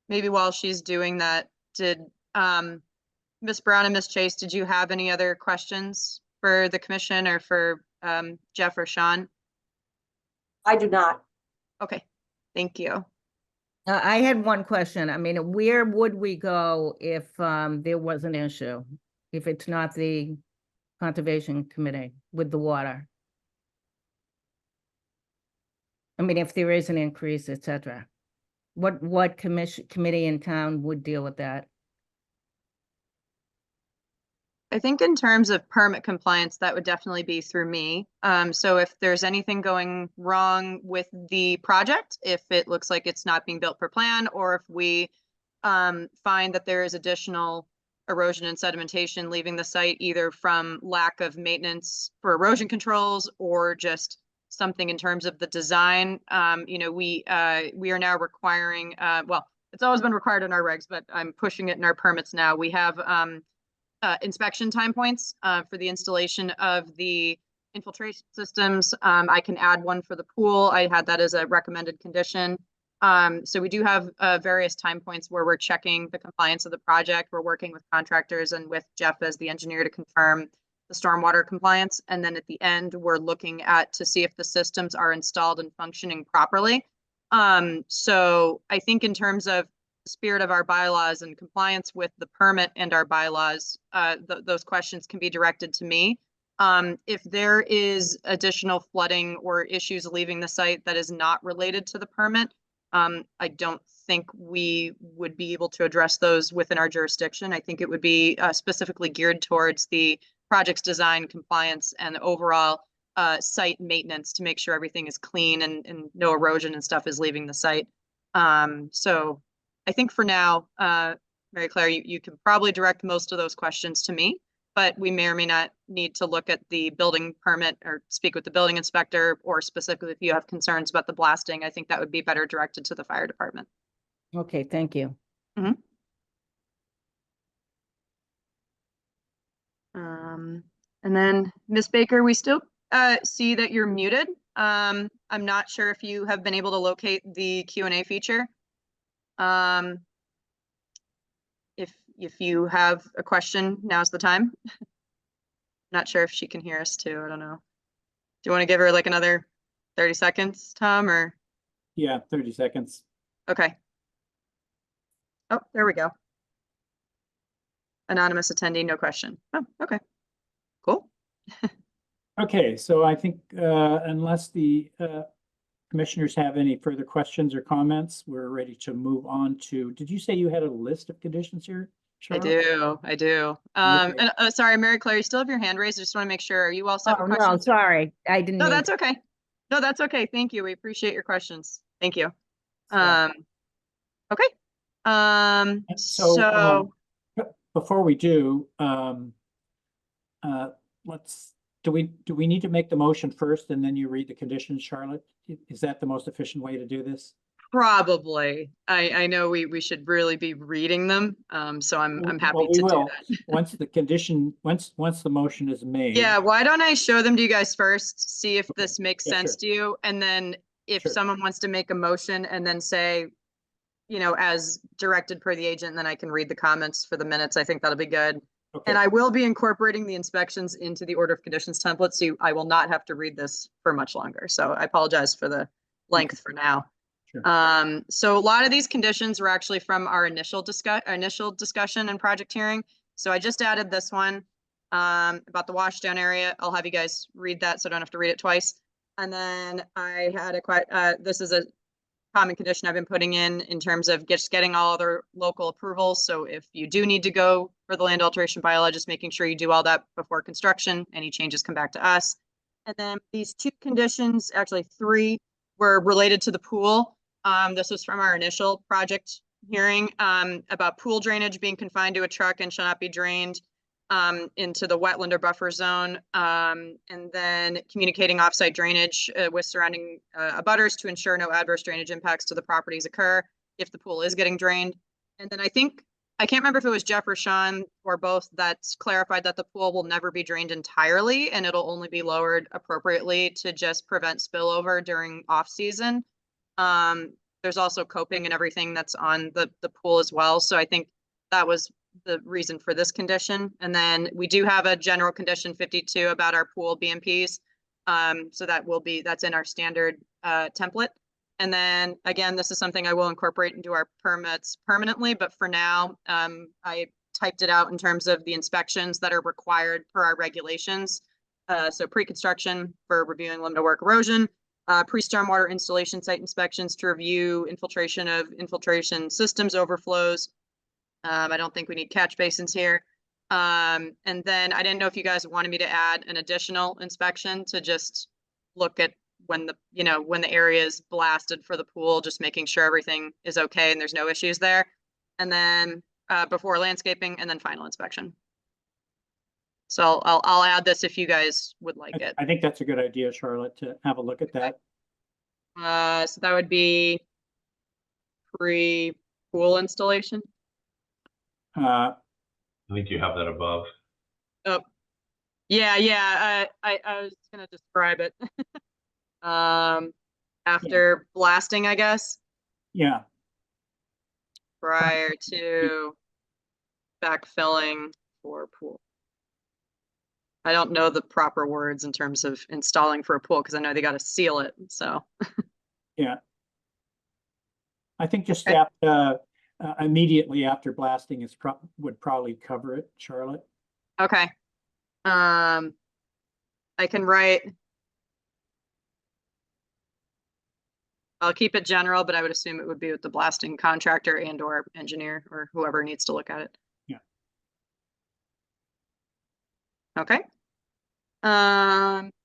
Maybe while she's doing that, did Ms. Brown and Ms. Chase, did you have any other questions for the commission or for Jeff or Sean? I do not. Okay, thank you. I had one question. I mean, where would we go if there was an issue? If it's not the Conservation Committee with the water? I mean, if there is an increase, et cetera. What committee in town would deal with that? I think in terms of permit compliance, that would definitely be through me. So if there's anything going wrong with the project, if it looks like it's not being built per plan, or if we find that there is additional erosion and sedimentation leaving the site, either from lack of maintenance for erosion controls or just something in terms of the design, you know, we are now requiring, well, it's always been required in our regs, but I'm pushing it in our permits now. We have inspection time points for the installation of the infiltration systems. I can add one for the pool. I had that as a recommended condition. So we do have various time points where we're checking the compliance of the project. We're working with contractors and with Jeff as the engineer to confirm the stormwater compliance. And then at the end, we're looking at to see if the systems are installed and functioning properly. So I think in terms of the spirit of our bylaws and compliance with the permit and our bylaws, those questions can be directed to me. If there is additional flooding or issues leaving the site that is not related to the permit, I don't think we would be able to address those within our jurisdiction. I think it would be specifically geared towards the project's design, compliance, and overall site maintenance to make sure everything is clean and no erosion and stuff is leaving the site. So I think for now, Mary Claire, you can probably direct most of those questions to me, but we may or may not need to look at the building permit or speak with the building inspector, or specifically if you have concerns about the blasting, I think that would be better directed to the fire department. Okay, thank you. Mm-hmm. And then Ms. Baker, we still see that you're muted. I'm not sure if you have been able to locate the Q&A feature. If you have a question, now's the time. Not sure if she can hear us too. I don't know. Do you want to give her like another 30 seconds, Tom, or? Yeah, 30 seconds. Okay. Oh, there we go. Anonymous attendee, no question. Oh, okay. Cool. Okay, so I think unless the commissioners have any further questions or comments, we're ready to move on to, did you say you had a list of conditions here, Charlotte? I do. Okay. And sorry, Mary Claire, you still have your hand raised. I just want to make sure. Are you all set Oh, with no, questions? sorry, I didn't. No, mean that's to- okay. No, that's okay. Thank you. We appreciate your questions. Thank you. Sure. Okay. So before we do, do we need to make the motion first and then you read the conditions, Charlotte? Is that the most efficient way to do this? Probably. I know we should really be reading them. So I'm happy Well, we to will. do that. Once the motion is made. Yeah, why don't I show them to you guys first, see if this makes Yeah, sense sure. to you, and then if Sure. someone wants to make a motion and then say, you know, as directed per the agent, then I can read the comments for the minutes. I think that'll be good. Okay. And I will be incorporating the inspections into the order of conditions template, so I will not have to read this for much longer. So I apologize for the length for now. Sure. So a lot of these conditions were actually from our initial discussion and project hearing. So I just added this one about the washdown area. I'll have you guys read that so I don't have to read it twice. And then I had this is common condition I've been putting in terms of just getting all other local approvals. So if you do need to go for the land alteration bylaw, just making sure you do all that before construction. Any changes come back to us. And then these 2 conditions, actually 3, were related to the pool. This was from our initial project hearing, about pool drainage being confined to a truck and shall not be drained into the wetland or buffer zone. And then communicating offsite drainage with surrounding abutters to ensure no adverse drainage impacts to the properties occur if the pool is getting drained. And then I can't remember if it was Jeff or Sean or both that's clarified that the pool will never be drained entirely and it'll only be lowered appropriately to just prevent spillover during off season. There's also coping and everything that's on the pool as well. So I think that was the reason for this condition. And then we do have a general condition 52 about our pool BMPs. So that's in our standard template. And then again, this is something I will incorporate into our permits permanently, but for now, I typed it out in terms of the inspections that are required per our regulations. So pre-construction for reviewing limited work erosion, pre-stormwater installation site inspections to review infiltration of infiltration systems overflows. I don't think we need catch basins here. And then I didn't know if you guys wanted me to add an additional inspection to just look at when the area is blasted for the pool, just making sure everything is okay and there's no issues there. And then before landscaping and then final inspection. So I'll add this if you guys would like it. I think that's a good idea, Charlotte, to have a look at that. So that would be pre-pool installation. I think you have that above. Oh, yeah. I was gonna describe it. After blasting, I guess, Yeah, prior to backfilling for pool. I don't know the proper words in terms of installing for a pool because I know they got to seal it. So yeah. I think just immediately after blasting is would probably cover it, Charlotte. okay. I can write. I'll keep it general, but I would assume it would be with the blasting contractor and or engineer or whoever needs to look at it. Yeah. Okay.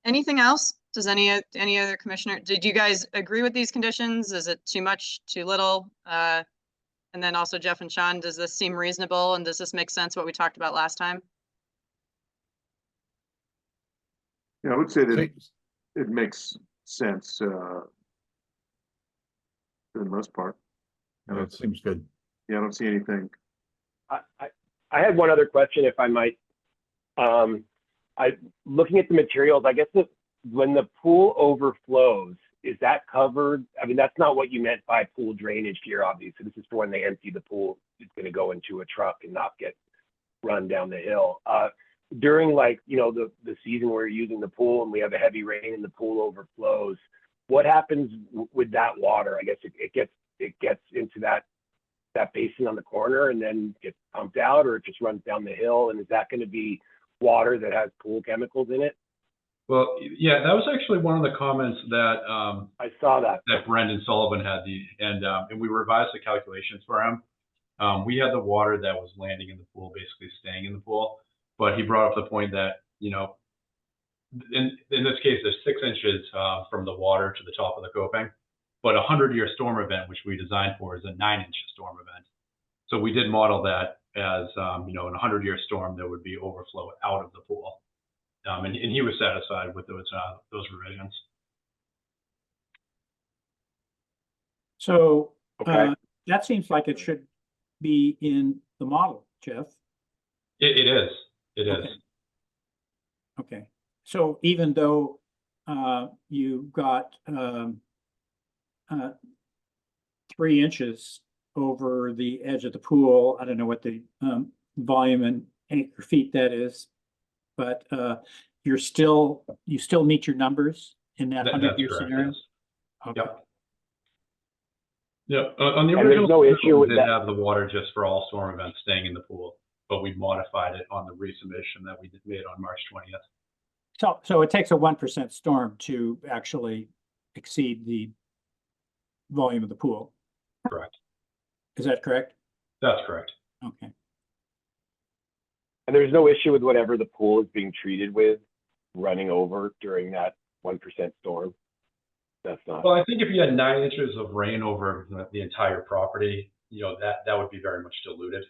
Anything else? Does any other commissioner, did you guys agree with these conditions? Is it too much, too little? And then also Jeff and Sean, does this seem reasonable? And does this make sense what we talked about last time? Yeah, I would say that it makes sense, for the most part. That seems good. Yeah, I don't see anything. I had one other question, if I might. Looking at the materials, I guess when the pool overflows, is that covered? I mean, that's not what you meant by pool drainage here, obviously. This is for when they empty the pool, it's going to go into a truck and not get run down the hill. During the season where you're using the pool and we have a heavy rain and the pool overflows, what happens with that water? I guess it gets into that basin on the corner and then gets pumped out, or it just runs down the hill. And is that going to be water that has pool chemicals in it? Well, yeah, that was actually one of the comments that I saw that Brendan Sullivan had, and we revised the calculations for him. We had the water that was landing in the pool basically staying in the pool, but he brought up the point that in this case there's 6 inches from the water to the top of the coping, but a 100-year storm event, which we designed for, is a 9-inch storm event. So we did model that as in a 100-year storm there would be overflow out of the pool. And he was satisfied with those revisions. So Okay. that seems like it should be in the model, Jeff. It is. It is. Okay. So even though you got 3 inches over the edge of the pool, I don't know what the volume in acre feet that is, but you still meet your numbers in that 100-year scenario. Okay. Yep. Yeah, on the And original, there's no issue with we did that. have the water just for all storm events staying in the pool, but we modified it on the resubmission that we made on March 20th. So it takes a 1% storm to actually exceed the volume of the pool. Correct. Is that correct? That's correct. Okay. And there's no issue with whatever the pool is being treated with running over during that 1% storm? That's not. Well, I think if you had 9 inches of rain over the entire property, that would be very much diluted.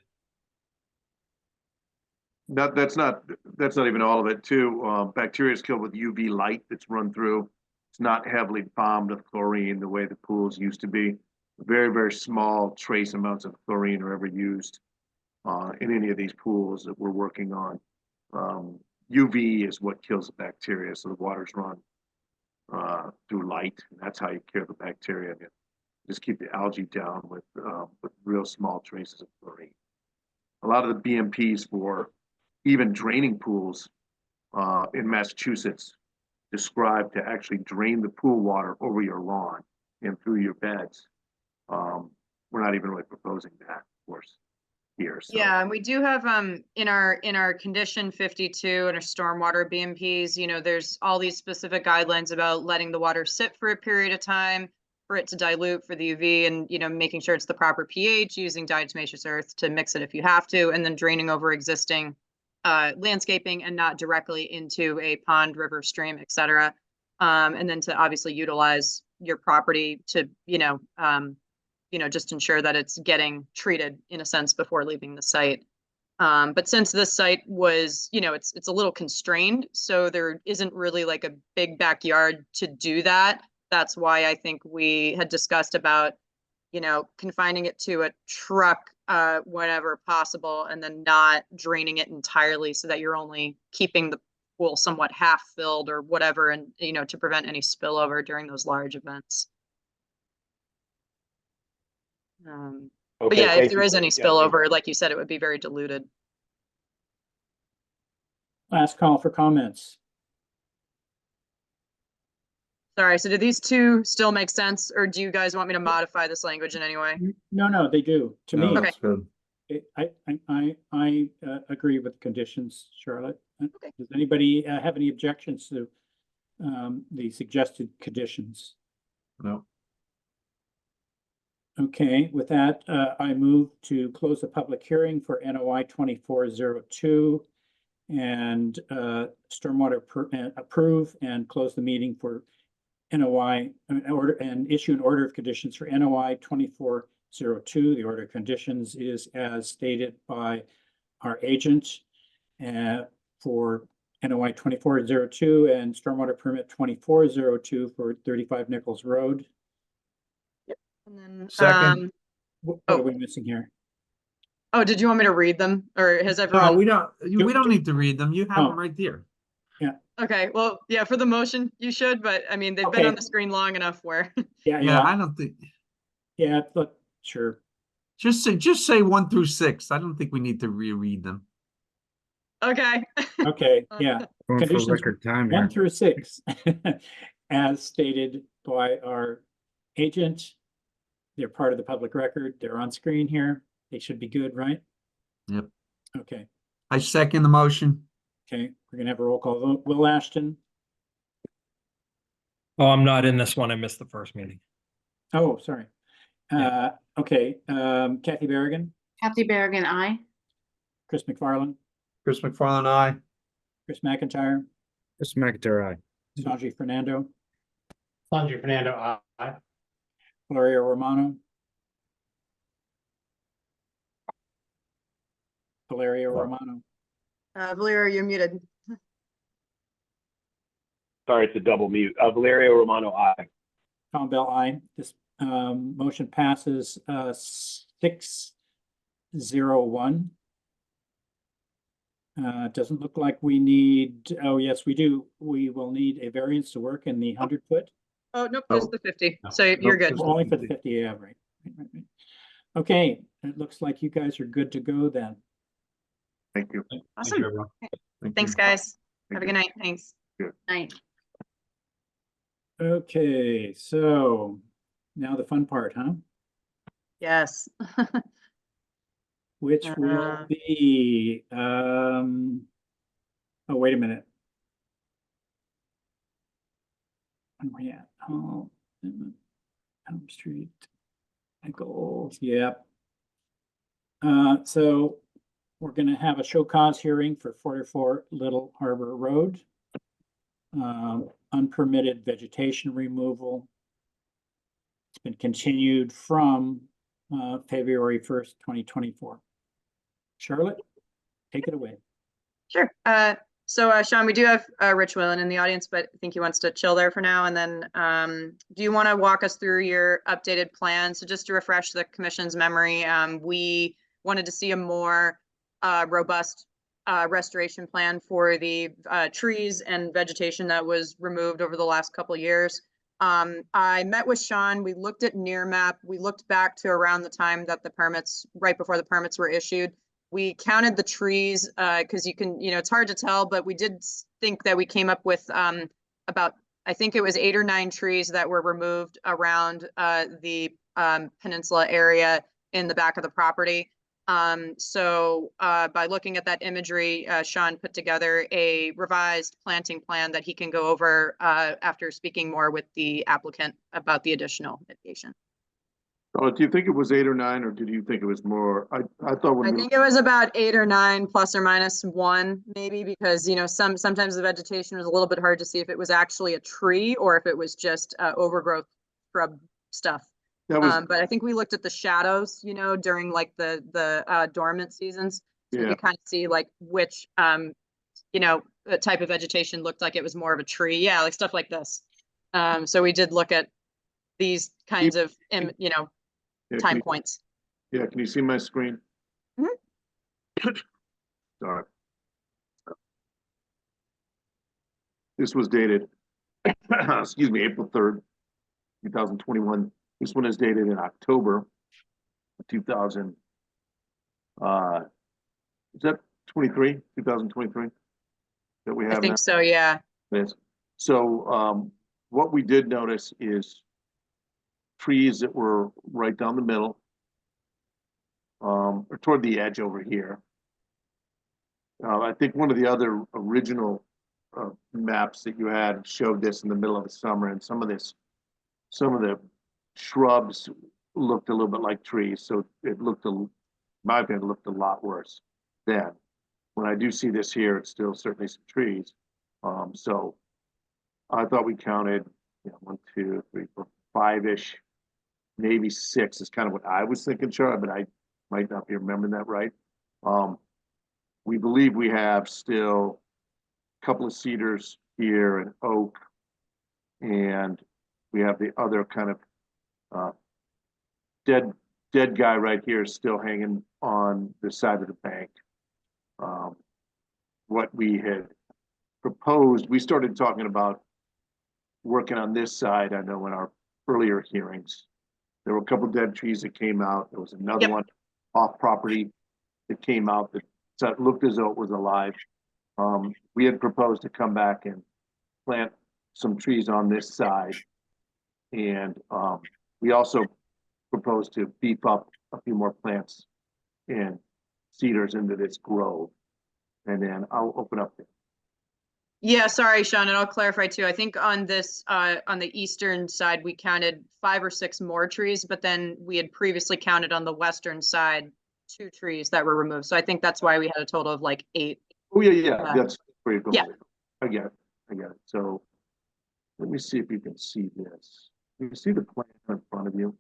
That's not even all of it too. Bacteria is killed with UV light that's run through. It's not heavily bombed with chlorine the way the pools used to be. Very, very small trace amounts of chlorine are ever used in any of these pools that we're working on. UV is what kills the bacteria, so the water's run through light, and that's how you kill the bacteria. And just keep the algae down with real small traces of chlorine. A lot of the BMPs for even draining pools in Massachusetts described to actually drain the pool water over your lawn and through your beds. We're not even really proposing that, of course, here. So. Yeah, and we do have in our condition 52 and our stormwater BMPs, there's all these specific guidelines about letting the water sit for a period of time for it to dilute for the UV and making sure it's the proper pH, using diatomaceous earth to mix it if you have to, and then draining over existing landscaping and not directly into a pond, river, stream, etc. And then to obviously utilize your property to just ensure that it's getting treated in a sense before leaving the site. But since this site was, it's a little constrained, so there isn't really like a big backyard to do that. That's why I think we had discussed about, confining it to a truck whenever possible, and then not draining it entirely so that you're only keeping the pool somewhat half filled or whatever, and, to prevent any spillover during those large events. But yeah, if there is any spillover, like you said, it would be very diluted. Last call for comments. Sorry, so do these two still make sense, or do you guys want me to modify this language in any way? No, they do. To me, Okay. Good. I agree with the conditions, Charlotte. Okay. Does anybody have any objections to the suggested conditions? No. Okay, with that, I move to close the public hearing for NOI 2402 and stormwater approve and close the meeting for NOI order and issue an order of conditions for NOI 2402. The order of conditions is as stated by our agent for NOI 2402 and stormwater permit 2402 for 35 Nichols Road. And then, Second. What are we missing here? oh, did you want me to read them, or has No, everyone? we don't need to read them. You have Oh. them right there. Okay, well, yeah, for the motion, you should, but I mean, they've been on the screen long enough where. Yeah, I don't think, Yeah, look, sure. just say 1 through 6. I don't think we need to reread them. Okay. Okay, yeah. Going for Conditions record time here. 1 through 6, as stated by our agent. They're part of the public record. They're on screen here. They should be good, right? Yep. Okay, I second the motion. okay. We're gonna have a roll call vote. Will Ashton? Oh, I'm not in this one. I missed the first meeting. Oh, sorry. Okay, Kathy Berrigan, Kathy Berrigan, aye. Chris McFarland, Chris McFarland, aye. Chris McIntyre, Chris McIntyre, aye. Sanjay Fernando, Sanjay Fernando, aye. Valeria Romano. Valeria Romano. Valeria, you're muted. Sorry, it's a double mute. Valerio Romano, aye. Tom Bell, aye. This motion passes 6-0-1. It doesn't look like we need, oh, yes, we do. We will need a variance to work in the 100-foot. Oh, nope, there's the 50, so you're good. Only for the 50, yeah, right. Right. Okay, it looks like you guys are good to go then. Thank you. Thank Awesome. you, everyone. Thanks, guys. Have a good night. Thanks. Night. Okay, so now the fun part, huh? Yes. Which will be, oh, wait a minute. Where we at? Oh, Elm Street. Nichols, yep. So we're gonna have a show cause hearing for 44 Little Harbor Road. Unpermitted vegetation removal. It's been continued from February 1st, 2024. Charlotte, take it away. Sure. Sean, we do have Rich Whelan in the audience, but I think he wants to chill there for now. And then do you want to walk us through your updated plan? So just to refresh the commission's memory, we wanted to see a more robust restoration plan for the trees and vegetation that was removed over the last couple of years. I met with Sean. We looked at near map. We looked back to around the time that the permits, right before the permits were issued. We counted the trees because you can, it's hard to tell, but we did think that we came up with about, I think it was 8 or 9 trees that were removed around the peninsula area in the back of the property. By looking at that imagery, Sean put together a revised planting plan that he can go over after speaking more with the applicant about the additional mitigation. Oh, do you think it was 8 or 9, or did you think it was more? I thought when I think it was about 8 or 9 plus or minus 1, maybe, because sometimes the vegetation was a little bit hard to see if it was actually a tree or if it was just overgrowth shrub stuff. That was, But I think we looked at the shadows, during like the dormant seasons. So Yeah. you kind of see like which the type of vegetation looked like it was more of a tree. Yeah, like stuff like this. So we did look at these kinds of Yeah, time points. Yeah, can you see my screen? Sorry. This was dated, excuse me, April 3rd, 2021. This one is dated in October 2000. Is that 23, 2023? That we have I think now? so, yeah. Yes. So what we did notice is trees that were right down the middle, or toward the edge over here. I think one of the other original maps that you had showed this in the middle of the summer, and some of the shrubs looked a little bit like trees, so it looked, in my opinion, looked a lot worse then. When I do see this here, it's still certainly some trees. So I thought we counted, 1, 2, 3, 4, 5-ish, maybe 6 is kind of what I was thinking, Charlotte, but I might not be remembering that right. We believe we have still a couple of cedars here and oak, and we have the other kind of dead guy right here still hanging on the side of the bank. What we had proposed, we started talking about working on this side. I know in our earlier hearings, there were a couple of dead trees that came out. There was another one off property that came out that looked as though it was alive. We had proposed to come back and plant some trees on this side. And we also proposed to beef up a few more plants and cedars into this grove. And then I'll open up. Yeah, sorry, Sean, and I'll clarify too. I think on this, on the eastern side, we counted 5 or 6 more trees, but then we had previously counted on the western side 2 trees that were removed. So I think that's why we had a total of like 8. Oh, yeah, that's pretty cool. Yeah. I get it. So let me see if you can see this. You can see the plant in front of you.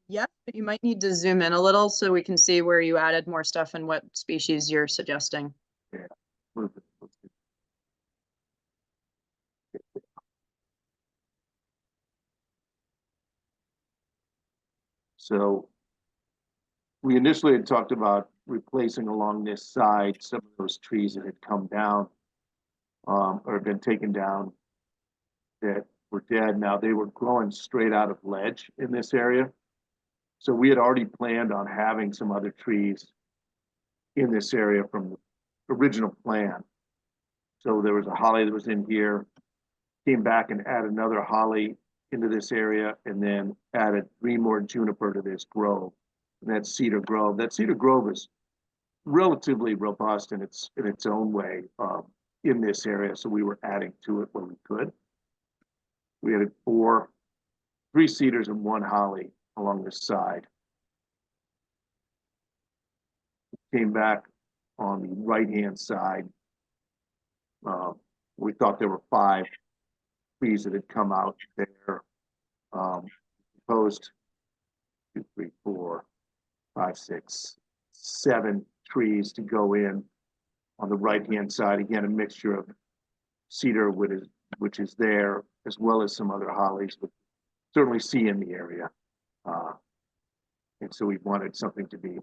Yes, but you might need to zoom in a little so we can see where you added more stuff and what species you're suggesting. Yeah. Let's see. So we initially had talked about replacing along this side some of those trees that had come down or had been taken down that were dead. Now they were growing straight out of ledge in this area. So we had already planned on having some other trees in this area from the original plan. So there was a holly that was in here, came back and added another holly into this area, and then added 3 more juniper to this grove. And that's Cedar Grove. That Cedar Grove is relatively robust in its own way in this area. So we were adding to it where we could. We had 3 cedars and 1 holly along this side. Came back on the right-hand side. We thought there were 5 trees that had come out there. Proposed 2, 3, 4, 5, 6, 7 trees to go in on the right-hand side. Again, a mixture of cedar, which is there, as well as some other hollies, but certainly see in the area. And so we wanted something to be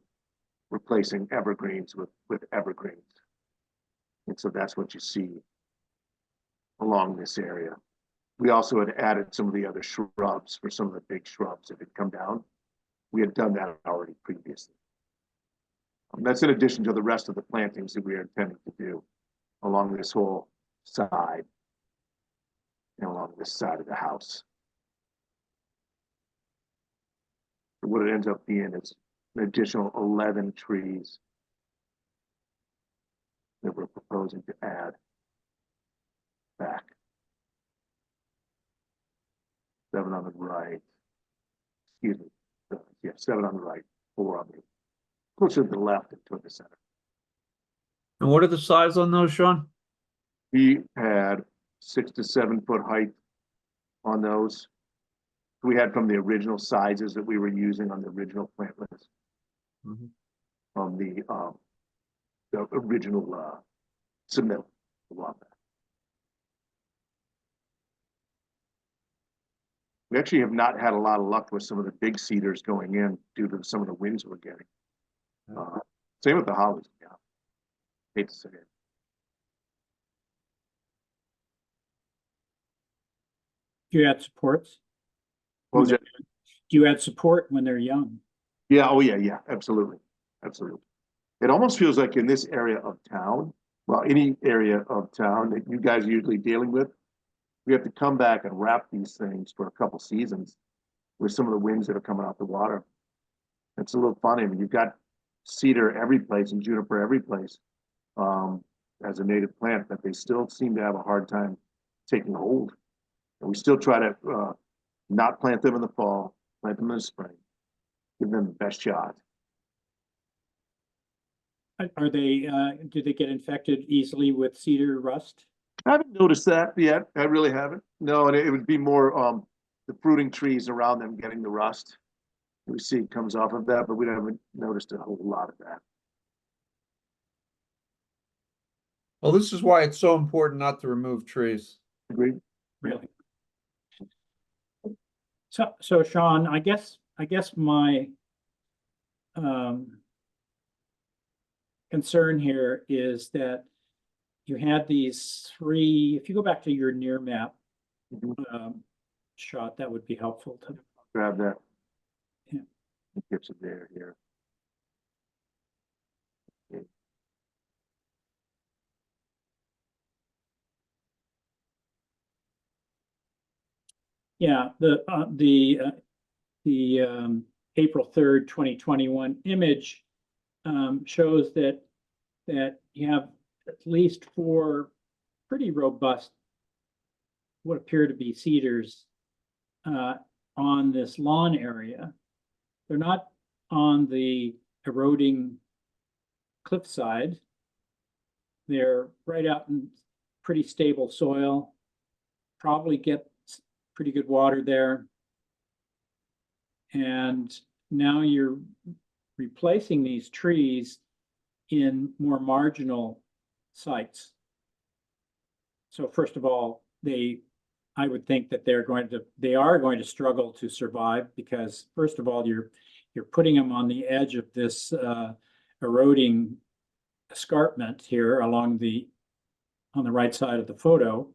replacing evergreens with evergreens. And so that's what you see along this area. We also had added some of the other shrubs for some of the big shrubs that had come down. We had done that already previously. That's in addition to the rest of the plantings that we are intending to do along this whole side and along this side of the house. So what it ends up being is an additional 11 trees that we're proposing to add back. 7 on the right. Excuse me. Yeah, 7 on the right, 4 on the closer to the left and toward the center. And what are the size on those, Sean? We had 6 to 7 foot height on those. We had from the original sizes that we were using on the original plant list. From the original submittal. We actually have not had a lot of luck with some of the big cedars going in due to some of the winds we're getting. Same with the hollies. Yeah. Hate to say it. Do you add supports? What was that? Do you add support when they're young? Yeah, oh yeah, absolutely. Absolutely. It almost feels like in this area of town, well, any area of town that you guys are usually dealing with, we have to come back and wrap these things for a couple seasons with some of the winds that are coming out the water. It's a little funny. I mean, you've got cedar every place and juniper every place as a native plant, but they still seem to have a hard time taking hold. And we still try to not plant them in the fall, plant them in the spring, give them the best shot. Are they, do they get infected easily with cedar rust? I haven't noticed that yet. I really haven't. No, and it would be more the fruiting trees around them getting the rust. We see it comes off of that, but we haven't noticed a whole lot of that. Well, this is why it's so important not to remove trees. Agreed. Really? So Sean, I guess my concern here is that you had these 3, if you go back to your near map shot, that would be helpful to grab that. Yeah. It gets it there here. Okay. Yeah, the April 3rd, 2021 image shows that you have at least 4 pretty robust, what appear to be cedars on this lawn area. They're not on the eroding cliffside. They're right out in pretty stable soil, probably get pretty good water there. And now you're replacing these trees in more marginal sites. So first of all, I would think that they are going to struggle to survive because first of all, you're putting them on the edge of this eroding escarpment here on the right side of the photo.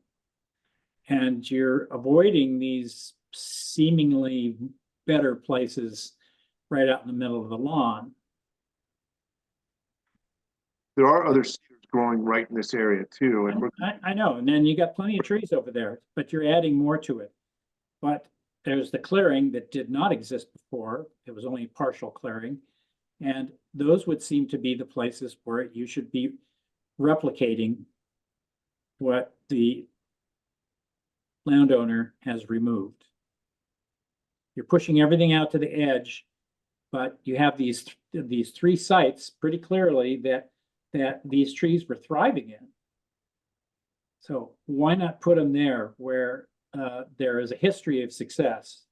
And you're avoiding these seemingly better places right out in the middle of the lawn. There are other cedars growing right in this area too. And I know, and then you got plenty of trees over there, but you're adding more to it. But there's the clearing that did not exist before. It was only partial clearing. And those would seem to be the places where you should be replicating what the landowner has removed. You're pushing everything out to the edge, but you have these three sites pretty clearly that these trees were thriving in. So why not put them there where there is a history of success,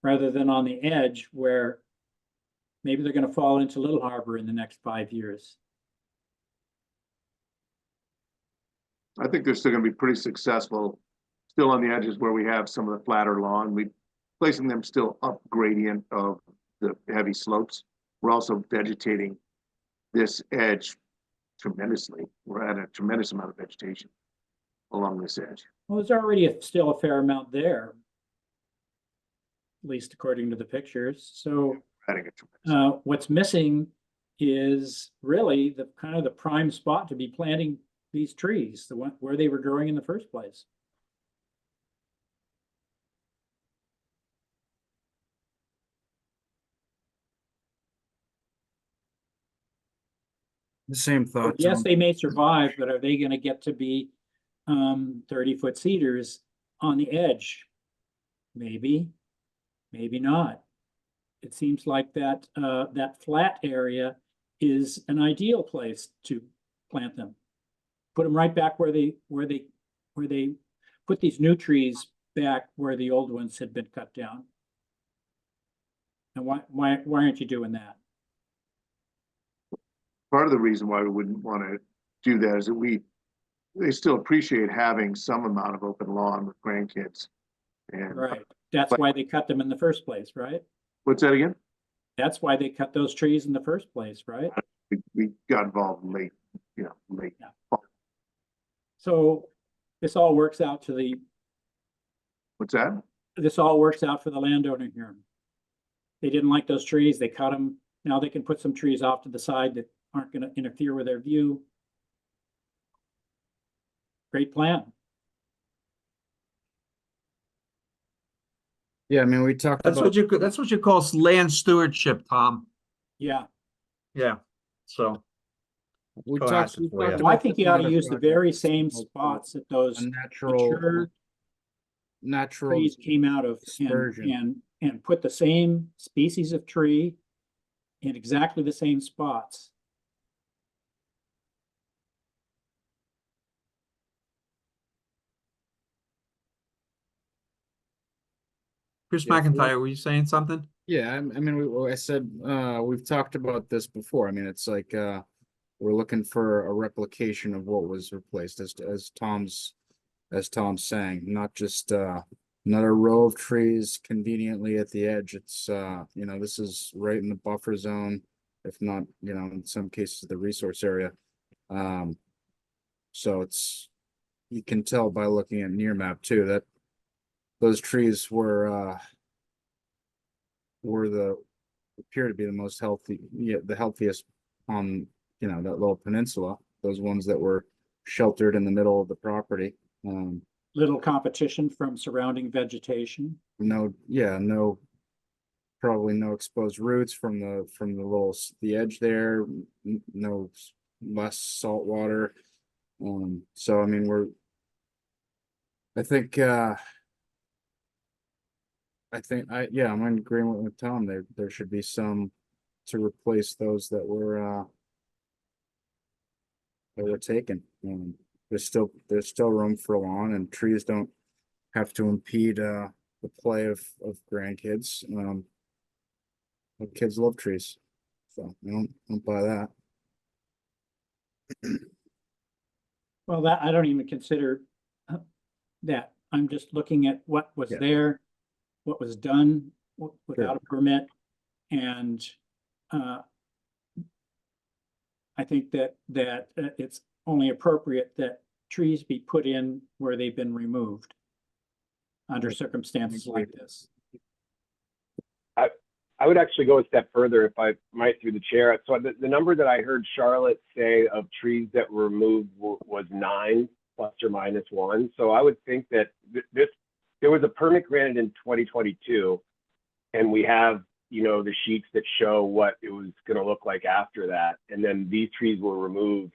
rather than on the edge where maybe they're going to fall into Little Harbor in the next 5 years? I think they're still gonna be pretty successful, still on the edges where we have some of the flatter lawn. We placing them still up gradient of the heavy slopes. We're also vegetating this edge tremendously. We're at a tremendous amount of vegetation along this edge. Well, there's already still a fair amount there, at least according to the pictures. So Adding a tremendous. what's missing is really the kind of the prime spot to be planting these trees, the one where they were growing in the first place. The same thoughts. Yes, they may survive, but are they going to get to be 30-foot cedars on the edge? Maybe, maybe not. It seems like that that flat area is an ideal place to plant them. Put them right back where they put these new trees back where the old ones had been cut down. And why aren't you doing that? Part of the reason why we wouldn't want to do that is that they still appreciate having some amount of open lawn with grandkids. And Right. That's why they cut them in the first place, right? what's that again? That's why they cut those trees in the first place, right? We got involved late, late. Yeah. So this all works out to the, What's that? this all works out for the landowner here. They didn't like those trees, they cut them. Now they can put some trees off to the side that aren't going to interfere with their view. Great plan. Yeah, I mean, we talked That's about. that's what you call land stewardship, Tom. Yeah. Yeah, so. We Go talked. ahead. we Well, talked Well, I about think this you ought in to other use the projects. very same spots that those A natural trees came out of dispersion. and put the same species of tree in exactly the same spots. Chris Yeah, McIntyre, were you saying something? Yeah, I mean, I said, we've talked about this before. I mean, it's like, we're looking for a replication of what was replaced, as Tom's saying, not just, not a row of trees conveniently at the edge. It's, this is right in the buffer zone, if not, in some cases, the resource area. So you can tell by looking at near map too, that those trees appear to be the most healthy, the healthiest on, that little peninsula, those ones that were sheltered in the middle of the property. Little competition from surrounding vegetation. Probably no exposed roots from the edge there, no less salt water. So I mean, I'm in agreement with Tom. There should be some to replace those that were taken. There's still room for lawn, and trees don't have to impede the play of grandkids. Kids love trees, so I don't buy that. Well, that I don't even consider that. I'm just looking at what was there, what was done without a permit, and I think that it's only appropriate that trees be put in where they've been removed under circumstances like this. I would actually go a step further if I might through the chair. So the number that I heard Charlotte say of trees that were removed was 9 ±1. So I would think that there was a permit granted in 2022, and we have, the sheets that show what it was going to look like after that. And then these trees were removed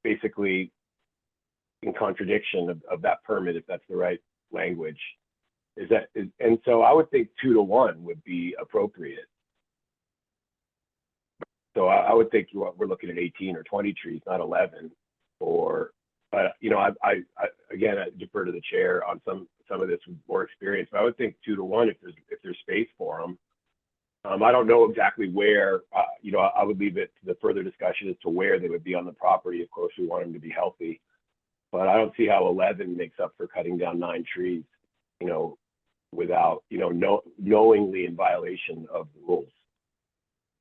basically in contradiction of that permit, if that's the right language. And so I would think 2 to 1 would be appropriate. So I would think we're looking at 18 or 20 trees, not 11. Or, you know, I again, I defer to the chair on some of this with more experience, but I would think 2 to 1 if there's space for them. I don't know exactly where, you know, I would leave it to the further discussion as to where they would be on the property. Of course, we want them to be healthy, but I don't see how 11 makes up for cutting down 9 trees, you know, without, you know, knowingly in violation of the rules.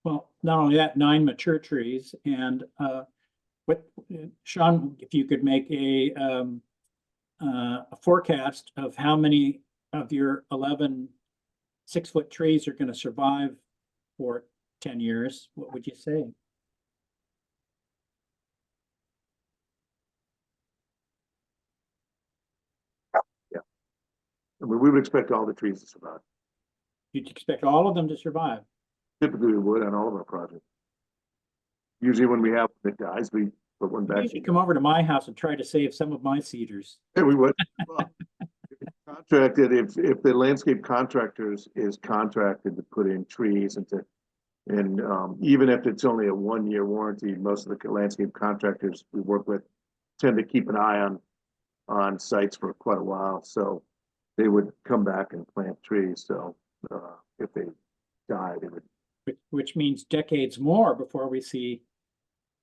Well, not only that, 9 mature trees and Sean, if you could make a forecast of how many of your 11 6-foot trees are going to survive for 10 years, what would you say? Yeah. I mean, we would expect all the trees to survive. You'd expect all of them to survive? Typically, we would on all of our projects. Usually when we have one that dies, we put one back. You come over to my house and try to save some of my cedars. Yeah, we would. Well, contracted, if the landscape contractors is contracted to put in trees and even if it's only a 1-year warranty, most of the landscape contractors we work with tend to keep an eye on sites for quite a while. So they would come back and plant trees. So if they die, they would. Which means decades more before we see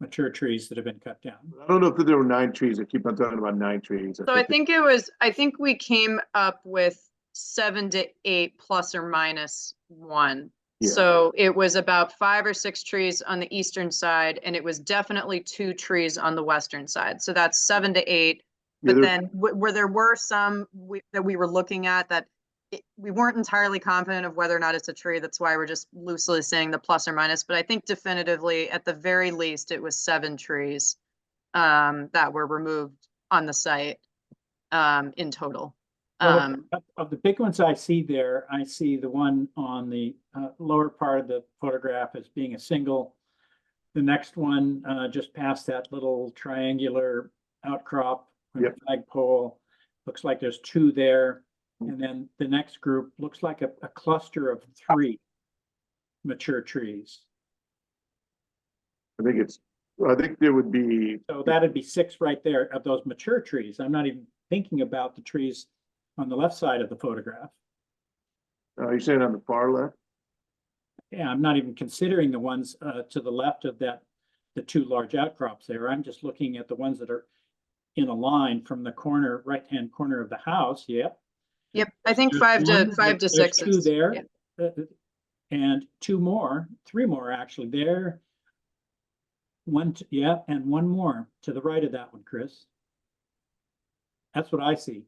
mature trees that have been cut down. I don't know if there were 9 trees. I keep on talking about 9 trees. So I think we came up with 7 to 8 plus or minus 1. Yeah. So it was about 5 or 6 trees on the eastern side, and it was definitely 2 trees on the western side. So that's 7 to 8. But then where there were some that we were looking at that we weren't entirely confident of whether or not it's a tree. That's why we're just loosely saying the plus or minus. But I think definitively, at the very least, it was 7 trees that were removed on the site in total. Well, of the big ones I see there, I see the one on the lower part of the photograph as being a single. The next one just past that little triangular outcrop with a flagpole, looks like there's 2 there. And then the next group looks like a cluster of 3 mature trees. I think there would be. So that'd be 6 right there of those mature trees. I'm not even thinking about the trees on the left side of the photograph. You're saying on the far left? Yeah, I'm not even considering the ones to the left of that, the 2 large outcrops there. I'm just looking at the ones that are in a line from the corner, right-hand corner of the house. Yep. Yep, I think There's 5 to 6. There's 2 there, and 2 more, 3 more actually there. And 1 more to the right of that one, Chris. That's what I see.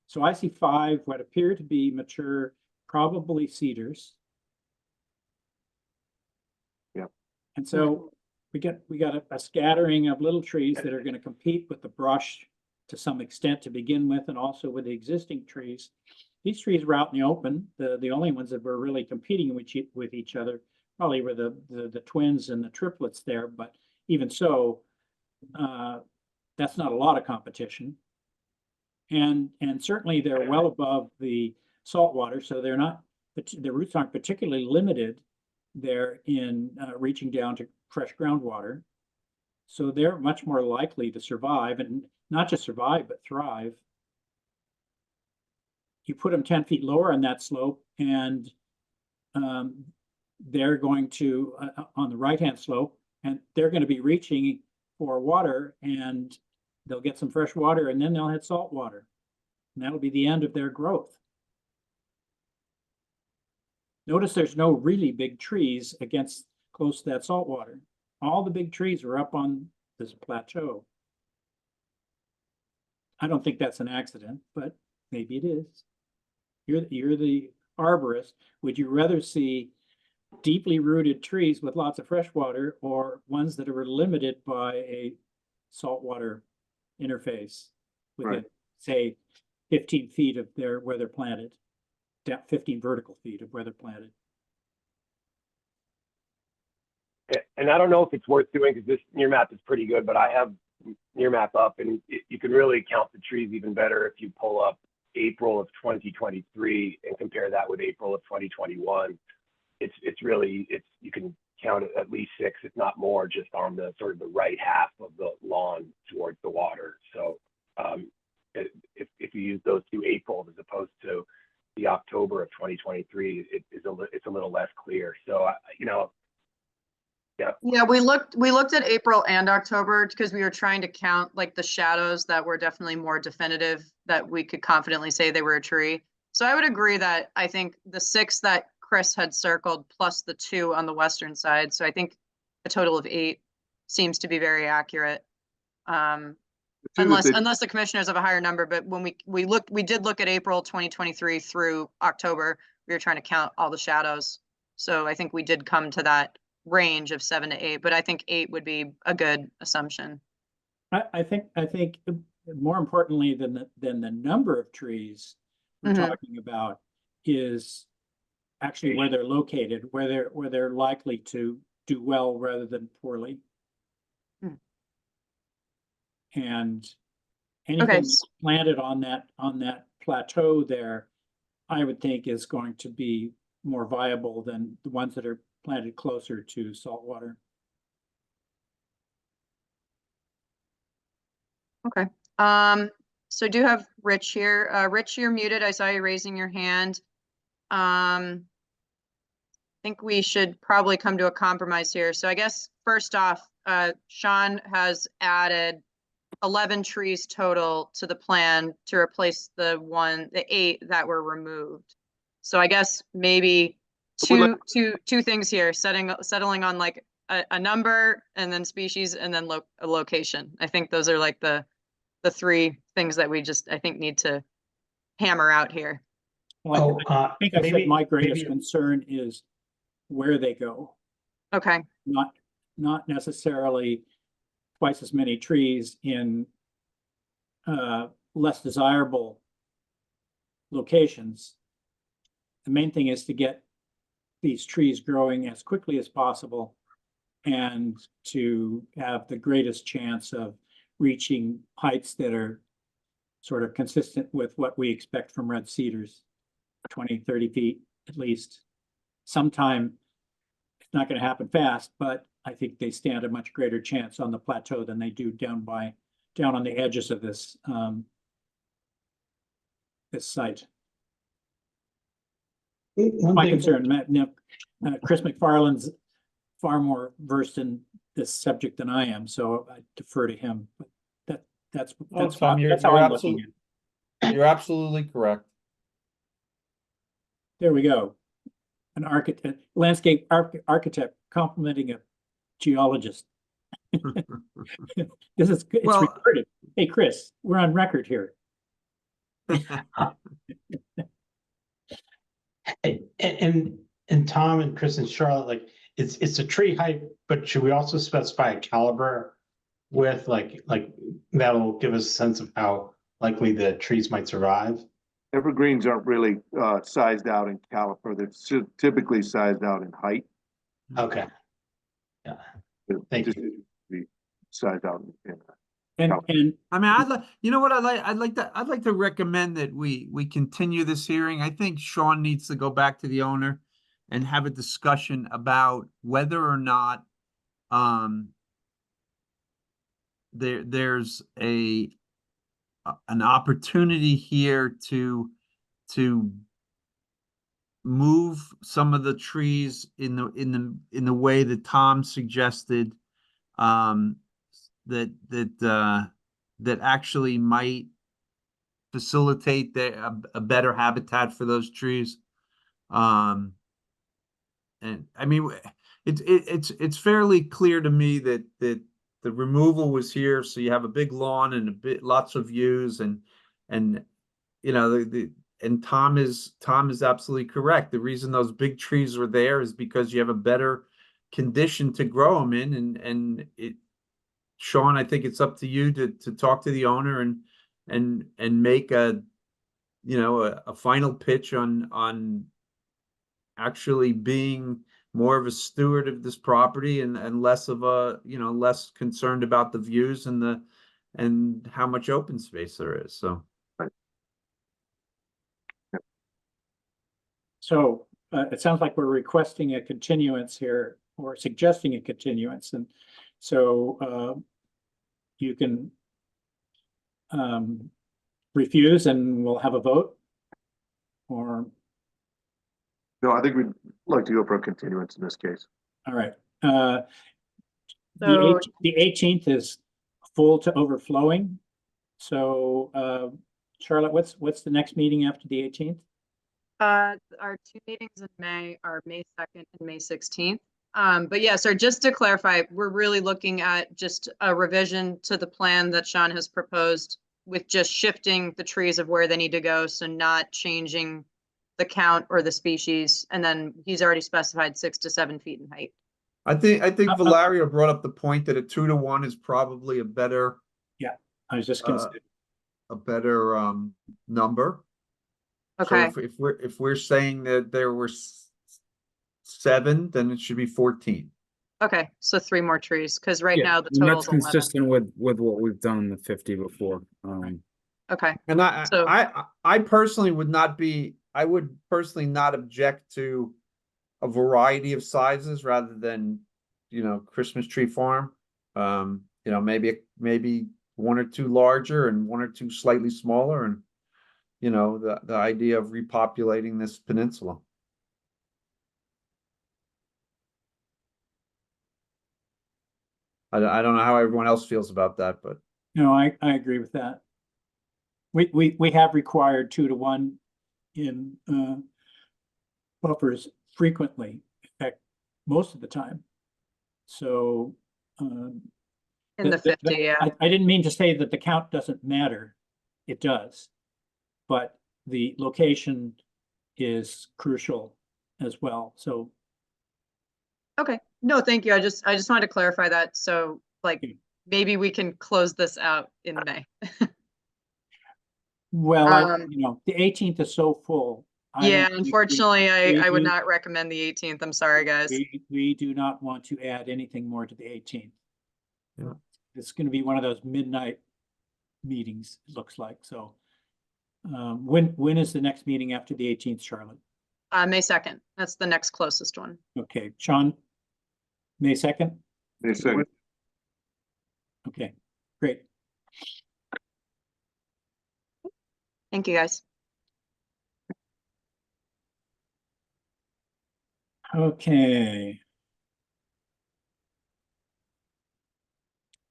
So I see 5 what appear to be mature, probably cedars. Yeah. And so we got a scattering of little trees that are going to compete with the brush to some extent to begin with, and also with the existing trees. These trees were out in the open. The only ones that were really competing with each other probably were the twins and the triplets there, but even so, that's not a lot of competition. And certainly they're well above the saltwater, so they're not, the roots aren't particularly limited there in reaching down to fresh groundwater. So they're much more likely to survive, and not just survive, but thrive. You put them 10 feet lower on that slope, and they're going to, on the right-hand slope, and they're going to be reaching for water, and they'll get some fresh water, and then they'll hit salt water. And that'll be the end of their growth. Notice there's no really big trees close to that salt water. All the big trees are up on this plateau. I don't think that's an accident, but maybe it is. You're the arborist. Would you rather see deeply rooted trees with lots of fresh water, or ones that are limited by a saltwater interface within, say, 15 feet of where they're planted, 15 vertical feet of where they're planted? And I don't know if it's worth doing, because your map is pretty good, but I have near map up, and you can really count the trees even better if you pull up April of 2023 and compare that with April of 2021. It's really, you can count it at least 6, if not more, just on the sort of the right half of the lawn towards the water. So if you use those 2 Aprils as opposed to the October of 2023, it's a little less clear. So you know, yeah. Yeah, we looked at April and October because we were trying to count like the shadows that were definitely more definitive, that we could confidently say they were a tree. So I would agree that I think the 6 that Chris had circled plus the 2 on the western side, so I think a total of 8 seems to be very accurate. Unless the commissioners have a higher number, but when we did look at April 2023 through October, we were trying to count all the shadows. So I think we did come to that range of 7 to 8, but I think 8 would be a good assumption. I think more importantly than the number of trees we're talking about is actually where they're located, where they're likely to do well rather than poorly. And anything planted on that plateau there, I would think is going to be more viable than the ones that are planted closer to saltwater. Okay. So I do have Rich here. Rich, you're muted. I saw you raising your hand. I think we should probably come to a compromise here. So I guess first off, Sean has added 11 trees total to the plan to replace the 8 that were removed. So I guess maybe two things here, settling on like a number and then species and then a location. I think those are like the 3 things that we just, I think, need to hammer out here. Well, I think I said my greatest concern is where they go. Okay. Not necessarily twice as many trees in less desirable locations. The main thing is to get these trees growing as quickly as possible and to have the greatest chance of reaching heights that are sort of consistent with what we expect from red cedars, 20, 30 feet at least. Sometime, it's not going to happen fast, but I think they stand a much greater chance on the plateau than they do down on the edges of this this site. My concern, Chris McFarland's far more versed in this subject than I am, so I defer to him. But that's how I'm looking at it. You're absolutely correct. There we go. An architect, landscape architect complimenting a geologist. It's recorded. Hey, Chris, we're on record here. And Tom and Chris and Charlotte, like it's a tree height, but should we also specify a caliber with like that'll give us a sense of how likely the trees might survive? Evergreens aren't really sized out in caliper. They're typically sized out in height. Okay. Yeah. Thank you. Sized out in and I mean, I'd like to recommend that we continue this hearing. I think Sean needs to go back to the owner and have a discussion about whether or not there's an opportunity here to move some of the trees in the way that Tom suggested, that actually might facilitate a better habitat for those trees. And I mean, it's fairly clear to me that the removal was here, so you have a big lawn and lots of views, and you know and Tom is absolutely correct. The reason those big trees were there is because you have a better condition to grow them in, and Sean, I think it's up to you to talk to the owner and make a final pitch on actually being more of a steward of this property and less of a, you know, less concerned about the views and how much open space there is, so. So it sounds like we're requesting a continuance here or suggesting a continuance. And so you can refuse and we'll have a vote, or, No, I think we'd like to go for a continuance in this case. all right. So- The 18th is full to overflowing. So Charlotte, what's the next meeting after the 18th? Our two meetings in May are May 2nd and May 16th. But yeah, so just to clarify, we're really looking at just a revision to the plan that Sean has proposed with just shifting the trees of where they need to go, so not changing the count or the species. And then he's already specified 6 to 7 feet in height. I think Valerio brought up the point that a 2-to-1 is probably a better, I was just gonna say, a better number. Okay. So if we're saying that there were 7, then it should be 14. Okay, so 3 more trees, because right Yeah, now the and total's that's 11. consistent with what we've done in the 50 before. Okay, And So- I personally I would personally not object to a variety of sizes rather than, you know, Christmas tree farm. You know, maybe 1 or 2 larger and 1 or 2 slightly smaller, and, you know, the idea of repopulating this peninsula. I don't know how everyone else feels about that, but no, I agree with that. We have required 2-to-1 in buffers frequently, in fact, most of the time. So in the 50, yeah. I didn't mean to say that the count doesn't matter. It does. But the location is crucial as well. So Okay, no, thank you. I just wanted to clarify that. So like, maybe we can close this out in May. well, you know, the 18th is so full. I Yeah, don't think unfortunately, I would do- not recommend the 18th. I'm sorry, guys. we do not want to add anything more to the 18th. Yeah. It's going to be one of those midnight meetings, it looks like. So when is the next meeting after the 18th, Charlotte? May 2nd. That's the next closest one. Okay, Sean, May 2nd? May 2nd. Okay, great. Thank you, guys. Okay.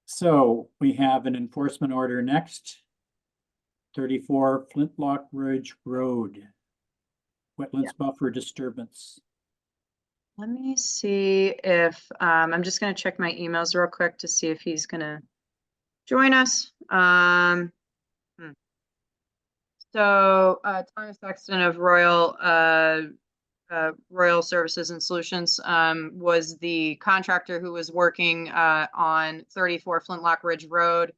So we have an enforcement order next. 34 Flintlock Ridge Road. Wetlands buffer disturbance. Let me see if, I'm just gonna check my emails real quick to see if he's gonna join us. So, Thomas Sexton of Royal Services and Solutions, was the contractor who was working, on 34 Flintlock Ridge Road.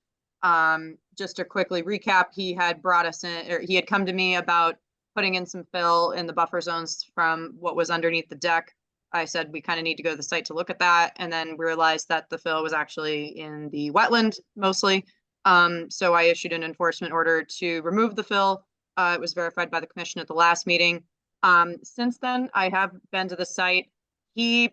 Just to quickly recap, he had brought us in, or he had come to me about putting in some fill in the buffer zones from what was underneath the deck. I said, we kind of need to go to the site to look at that. And then we realized that the fill was actually in the wetland mostly. So I issued an enforcement order to remove the fill. It was verified by the commission at the last meeting. Since then, I have been to the site. He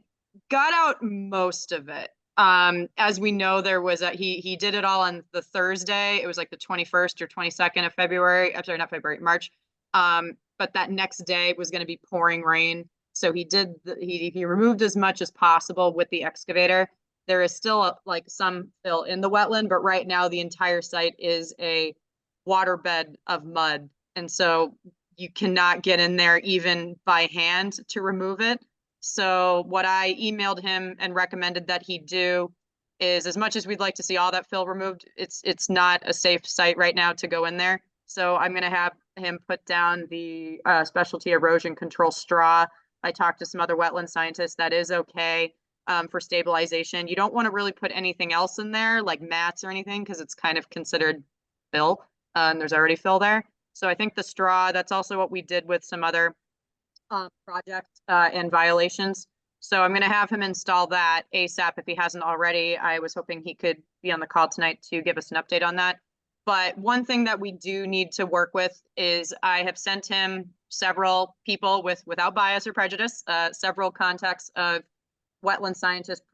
got out most of it. As we know, there was he did it all on the Thursday. It was like the 21st or 22nd of February. I'm sorry, not February, March. But that next day was going to be pouring rain. So he removed as much as possible with the excavator. There is still like some fill in the wetland, but right now the entire site is a waterbed of mud. And so you cannot get in there even by hand to remove it. So what I emailed him and recommended that he do is, as much as we'd like to see all that fill removed, it's not a safe site right now to go in there. So I'm going to have him put down the specialty erosion control straw. I talked to some other wetland scientists. That is okay for stabilization. You don't want to really put anything else in there, like mats or anything, because it's kind of considered fill. And there's already fill there. So I think the straw, that's also what we did with some other projects and violations. So I'm gonna have him install that ASAP if he hasn't already. I was hoping he could be on the call tonight to give us an update on that. But one thing that we do need to work with is I have sent him several people without bias or prejudice, several contacts of wetland scientists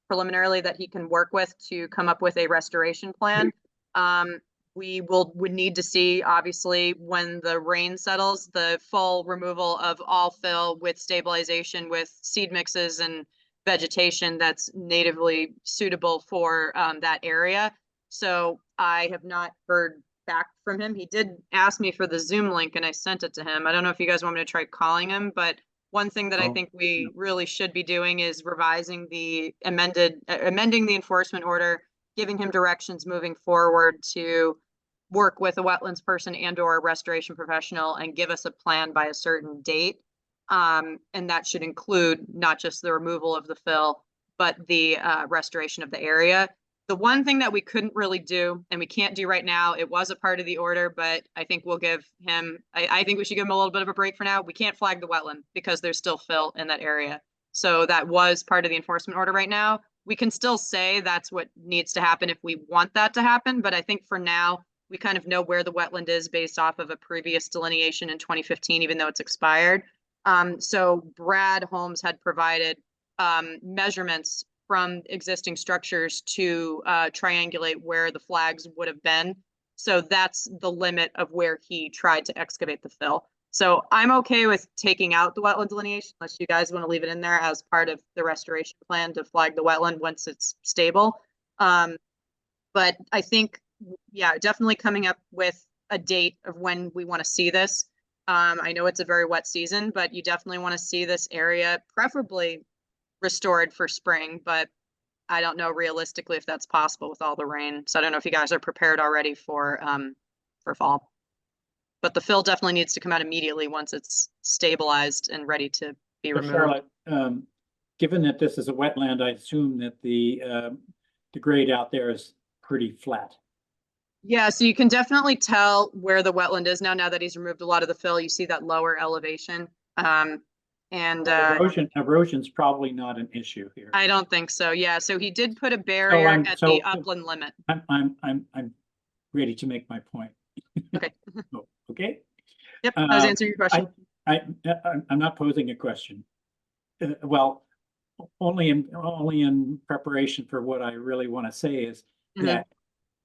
preliminarily that he can work with to come up with a restoration plan. Would need to see, obviously, when the rain settles, the full removal of all fill with stabilization with seed mixes and vegetation that's natively suitable for that area. So I have not heard back from him. He did ask me for the Zoom link and I sent it to him. I don't know if you guys want me to try calling him, but one thing that I think we really should be doing is revising the amending the enforcement order, giving him directions moving forward to work with a wetlands person and or a restoration professional and give us a plan by a certain date. And that should include not just the removal of the fill, but the restoration of the area. The one thing that we couldn't really do, and we can't do right now, it was a part of the order, but I think we'll give him, I think we should give him a little bit of a break for now. We can't flag the wetland because there's still fill in that area. So that was part of the enforcement order right now. We can still say that's what needs to happen if we want that to happen, but I think for now, we kind of know where the wetland is based off of a previous delineation in 2015, even though it's expired. So Brad Holmes had provided measurements from existing structures to triangulate where the flags would have been. So that's the limit of where he tried to excavate the fill. So I'm okay with taking out the wetland delineation unless you guys want to leave it in there as part of the restoration plan to flag the wetland once it's stable. But I think, yeah, definitely coming up with a date of when we want to see this. I know it's a very wet season, but you definitely want to see this area preferably restored for spring, but I don't know realistically if that's possible with all the rain. So I don't know if you guys are prepared already for fall. But the fill definitely needs to come out immediately once it's stabilized and ready to be So removed. Charlotte, given that this is a wetland, I assume that the grade out there is pretty flat. Yeah, so you can definitely tell where the wetland is now that he's removed a lot of the fill. You see that lower elevation. Erosion's probably not an issue here. I don't think so. Yeah, so he did put a barrier at the upland limit. I'm ready to make my point. Okay. Okay. Yep, I was answering your question. I'm not posing a question. Well, only in preparation for what I really want to say is that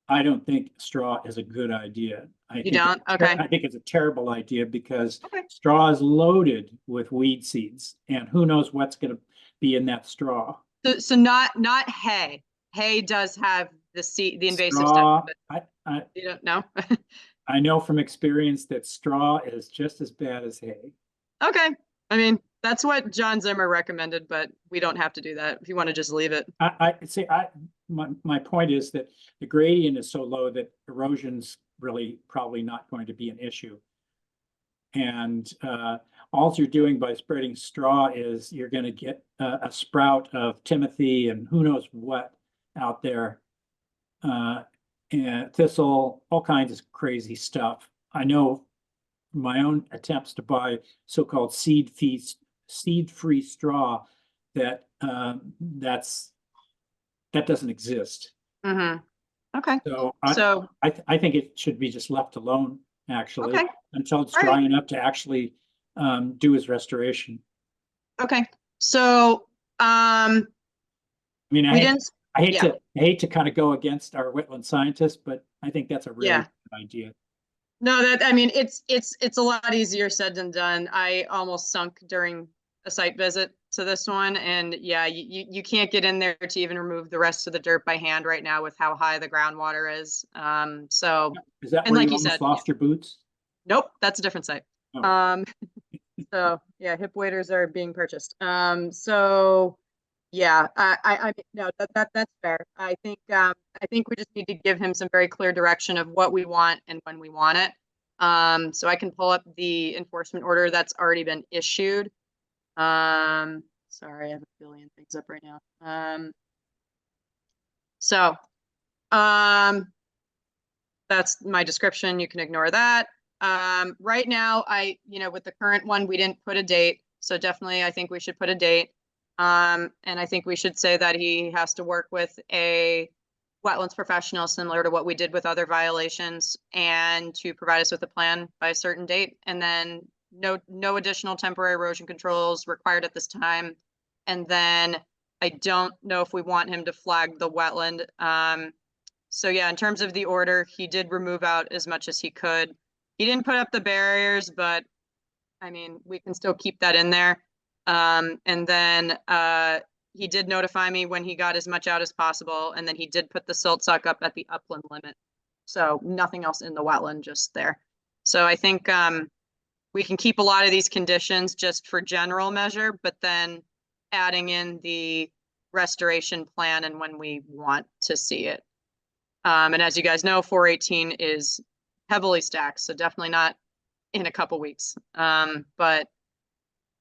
I don't think straw is a good idea. You don't? Okay. I think it's a terrible idea because straw is loaded with weed seeds and who knows what's going to be in that straw. So not hay. Hay does have the invasive straw, stuff. But you don't know? I know from experience that straw is just as bad as hay. Okay. I mean, that's what John Zimmer recommended, but we don't have to do that if you want to just leave it. My point is that the gradient is so low that erosion's really probably not going to be an issue. And all you're doing by spreading straw is you're going to get a sprout of Timothy and who knows what out there, and thistle, all kinds of crazy stuff. I know my own attempts to buy so-called seed-free straw that that doesn't exist. Okay. So I think it should be just left alone, actually, until it's dry enough to actually do his restoration. Okay. So I mean, I hate to kind of go against our wetland scientists, but I think that's a really good idea. No, I mean, it's a lot easier said than done. I almost sunk during a site visit to this one, and yeah, you can't get in there to even remove the rest of the dirt by hand right now with how high the groundwater is. So is that and where like you you said, almost lost your boots? Nope, that's a different site. Oh. So yeah, hip waders are being purchased. So yeah, I no, that's fair. I think we just need to give him some very clear direction of what we want and when we want it. So I can pull up the enforcement order that's already been issued. Sorry, I have a billion things up right now. So that's my description. You can ignore that. Right now, with the current one, we didn't put a date. So definitely, I think we should put a date. And I think we should say that he has to work with a wetlands professional, similar to what we did with other violations, and to provide us with a plan by a certain date. And then no additional temporary erosion controls required at this time. And then I don't know if we want him to flag the wetland. So yeah, in terms of the order, he did remove out as much as he could. He didn't put up the barriers, but I mean, we can still keep that in there. And then he did notify me when he got as much out as possible, and then he did put the silt suck up at the upland limit. So nothing else in the wetland, just there. So I think we can keep a lot of these conditions just for general measure, but then adding in the restoration plan and when we want to see it. And as you guys know, 418 is heavily stacked, so definitely not in a couple weeks. But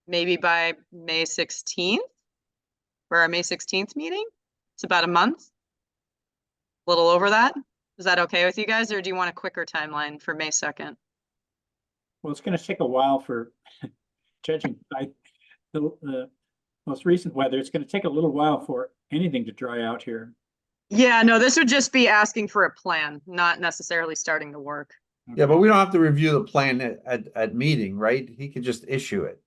maybe by May 16th, for our May 16th meeting. It's about a month. A little over that. Is that okay with you guys, or do you want a quicker timeline for May 2nd? Well, it's gonna take a while for, judging by the most recent weather, it's gonna take a little while for anything to dry out here. Yeah, no, this would just be asking for a plan, not necessarily starting the work. Yeah, but we don't have to review the plan at meeting, right? He could just issue it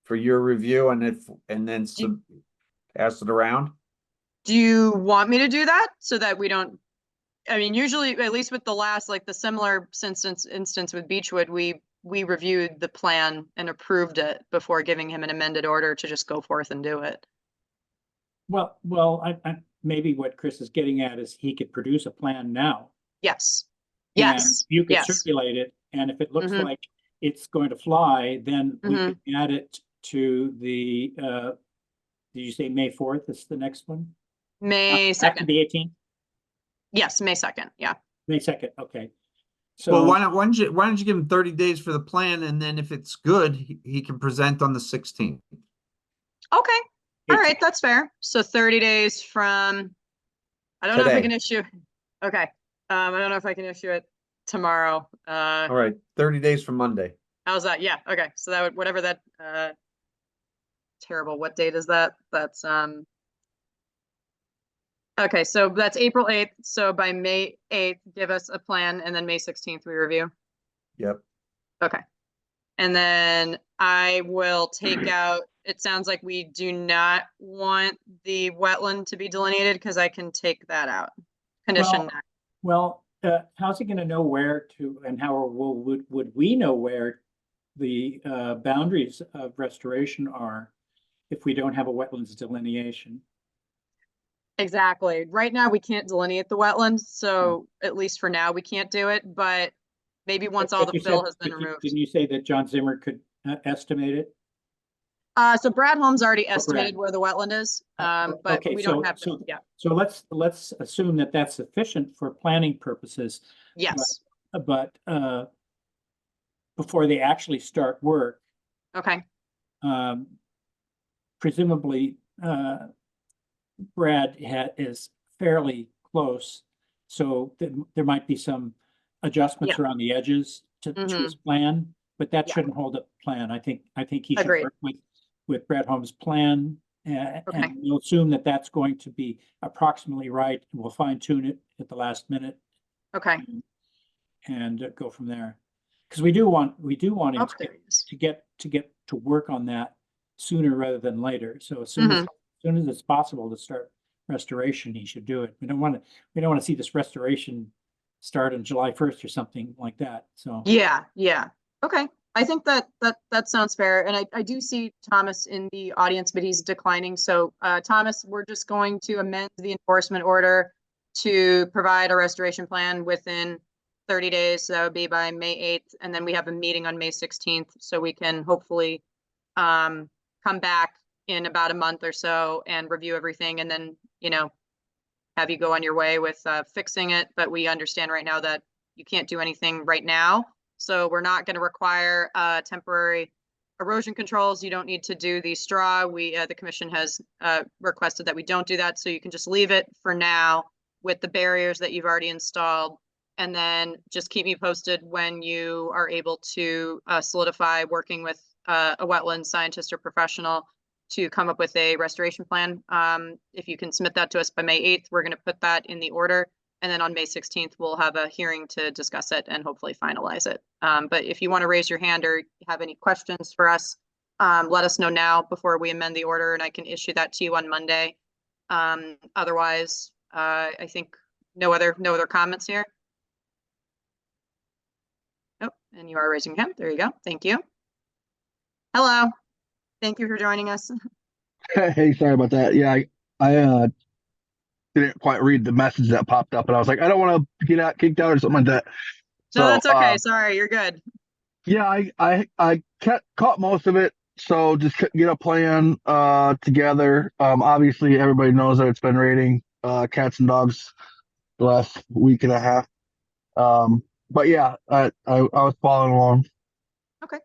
for your review and then pass it around. Do you want me to do that so that we don't, I mean, usually, at least with the last, like the similar instance with Beechwood, we reviewed the plan and approved it before giving him an amended order to just go forth and do it. Well, I maybe what Chris is getting at is he could produce a plan now. Yes. And Yes. you could Yes. circulate it, and if it looks Mhm. like it's going to fly, then we Mhm. can add it to the, did you say May 4th is the next one? May After 2nd. the 18th? Yes, May 2nd. Yeah. May 2nd, okay. Well, So, why don't you give him 30 days for the plan, and then if it's good, he can present on the 16th. Okay. All right. That's fair. So 30 days from, I don't know if I Today. can issue. Okay. I don't know if I can issue it tomorrow. All right, 30 days from Monday. How's that? Yeah. Okay. So that would, whatever that, terrible. What date is that? That's, okay. So that's April 8th. So by May 8th, give us a plan, and then May 16th, we review. Yep. Okay. And then I will take out, it sounds like we do not want the wetland to be delineated, because I can take that out. Condition. well, how's he gonna know where to, and how would we know where the boundaries of restoration are if we don't have a wetlands delineation? Exactly. Right now, we can't delineate the wetlands, so at least for now, we can't do it, but maybe once all But the you fill said- has been but removed. Didn't you say that John Zimmer could estimate it? So Brad Holmes already Brad. estimated where the wetland is, but Okay, we don't have, so yeah, So let's assume that that's sufficient for planning purposes. yes, But before they actually start work, okay, presumably Brad is fairly close, so there might be some adjustments Yeah. around the edges to his plan, but that Yeah. shouldn't hold up the plan. I think he should Agreed. work with Brad Holmes' plan. Okay. And we'll assume that that's going to be approximately right. We'll fine tune it at the last minute okay, and go from there. Because we do want him oh, there he is. to get to work on that sooner rather than later. So as soon as it's possible to start restoration, he should do it. We don't want to see this restoration start on July 1st or something like that. So Yeah, okay. I think that sounds fair. And I do see Thomas in the audience, but he's declining. So Thomas, we're just going to amend the enforcement order to provide a restoration plan within 30 days. So that would be by May 8th. And then we have a meeting on May 16th. So we can hopefully come back in about a month or so and review everything, and then, have you go on your way with fixing it. But we understand right now that you can't do anything right now. So we're not going to require temporary erosion controls. You don't need to do the straw. The commission has requested that we don't do that. So you can just leave it for now with the barriers that you've already installed. And then just keep me posted when you are able to solidify working with a wetland scientist or professional to come up with a restoration plan. If you can submit that to us by May 8th, we're going to put that in the order. And then on May 16th, we'll have a hearing to discuss it and hopefully finalize it. But if you want to raise your hand or have any questions for us, let us know now before we amend the order and I can issue that to you on Monday. Otherwise, I think no other comments here. Oh, and you are raising your hand. There you go. Thank you. Hello. Thank you for joining us. Hey, sorry about that. Yeah, I didn't quite read the message that popped up, and I was like, I don't want to get kicked out or something like that. No, that's okay. Sorry, you're good. Yeah, I caught most of it, so just couldn't get a plan together. Obviously, everybody knows that it's been raining cats and dogs the last week and a half. But yeah, I was following along. Okay.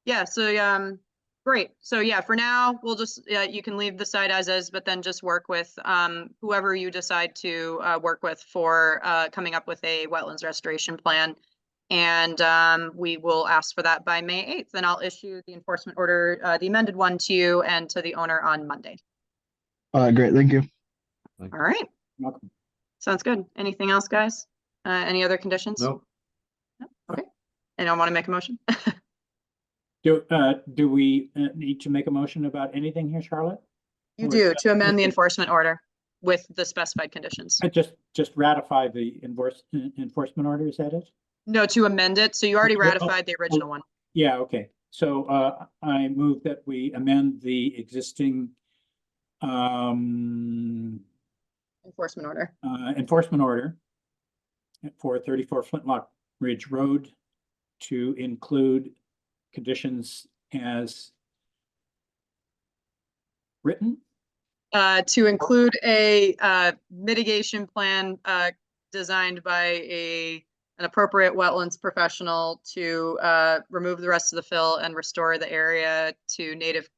Yeah, so great. So yeah, for now, we'll just you can leave the site as is, but then just work with whoever you decide to work with for coming up with a wetlands restoration plan. And we will ask for that by May 8th. Then I'll issue the enforcement order, the amended one to you and to the owner on Monday. Great, thank you. All right. Welcome. Sounds good. Anything else, guys? Any other conditions? Nope. No? Okay. Anyone want to make a motion? Do we need to make a motion about anything here, Charlotte? You Or do, is to amend the that- enforcement order with the specified conditions. Just ratify the enforcement order, is that it? No, to amend it. So you already ratified the original one. Yeah, okay. So I move that we amend the existing Enforcement order. enforcement order for 34 Flintlock Ridge Road to include conditions as written. To include a mitigation plan designed by an appropriate wetlands professional to remove the rest of the fill and restore the area to native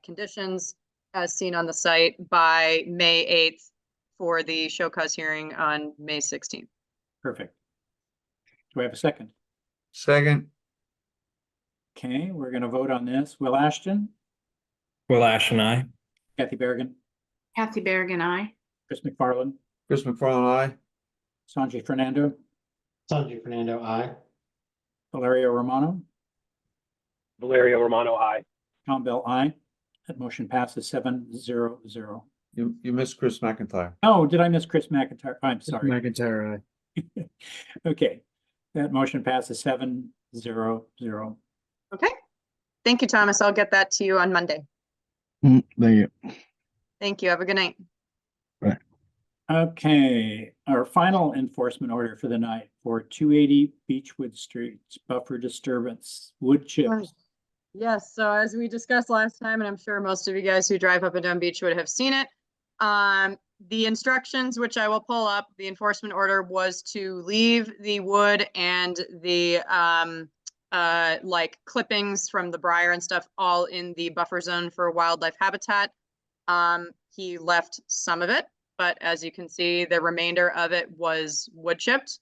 conditions as seen on the site by May 8th for the show cause hearing on May 16th. Perfect. Do I have a second? Second. Okay, we're going to vote on this. Will Ashton, Will Ashton, aye. Kathy Berrigan, Kathy Berrigan, aye. Chris McFarland, Chris McFarland, aye. Sanjay Fernando, Sanjay Fernando, aye. Valerio Romano, Valerio Romano, aye. Tom Bell, aye. That motion passes 7-0-0. You missed Chris McIntyre. Oh, did I miss Chris McIntyre? I'm sorry. McIntyre, aye. Okay, that motion passes 7-0-0. Okay. Thank you, Thomas. I'll get that to you on Monday. Thank you. Thank you. Have a good night. Okay, our final enforcement order for the night for 280 Beechwood Street, buffer disturbance, wood chips. Yes, so as we discussed last time, and I'm sure most of you guys who drive up and down Beechwood have seen it. The instructions, which I will pull up, the enforcement order was to leave the wood and the like clippings from the briar and stuff all in the buffer zone for wildlife habitat. He left some of it, but as you can see, the remainder of it was wood chipped.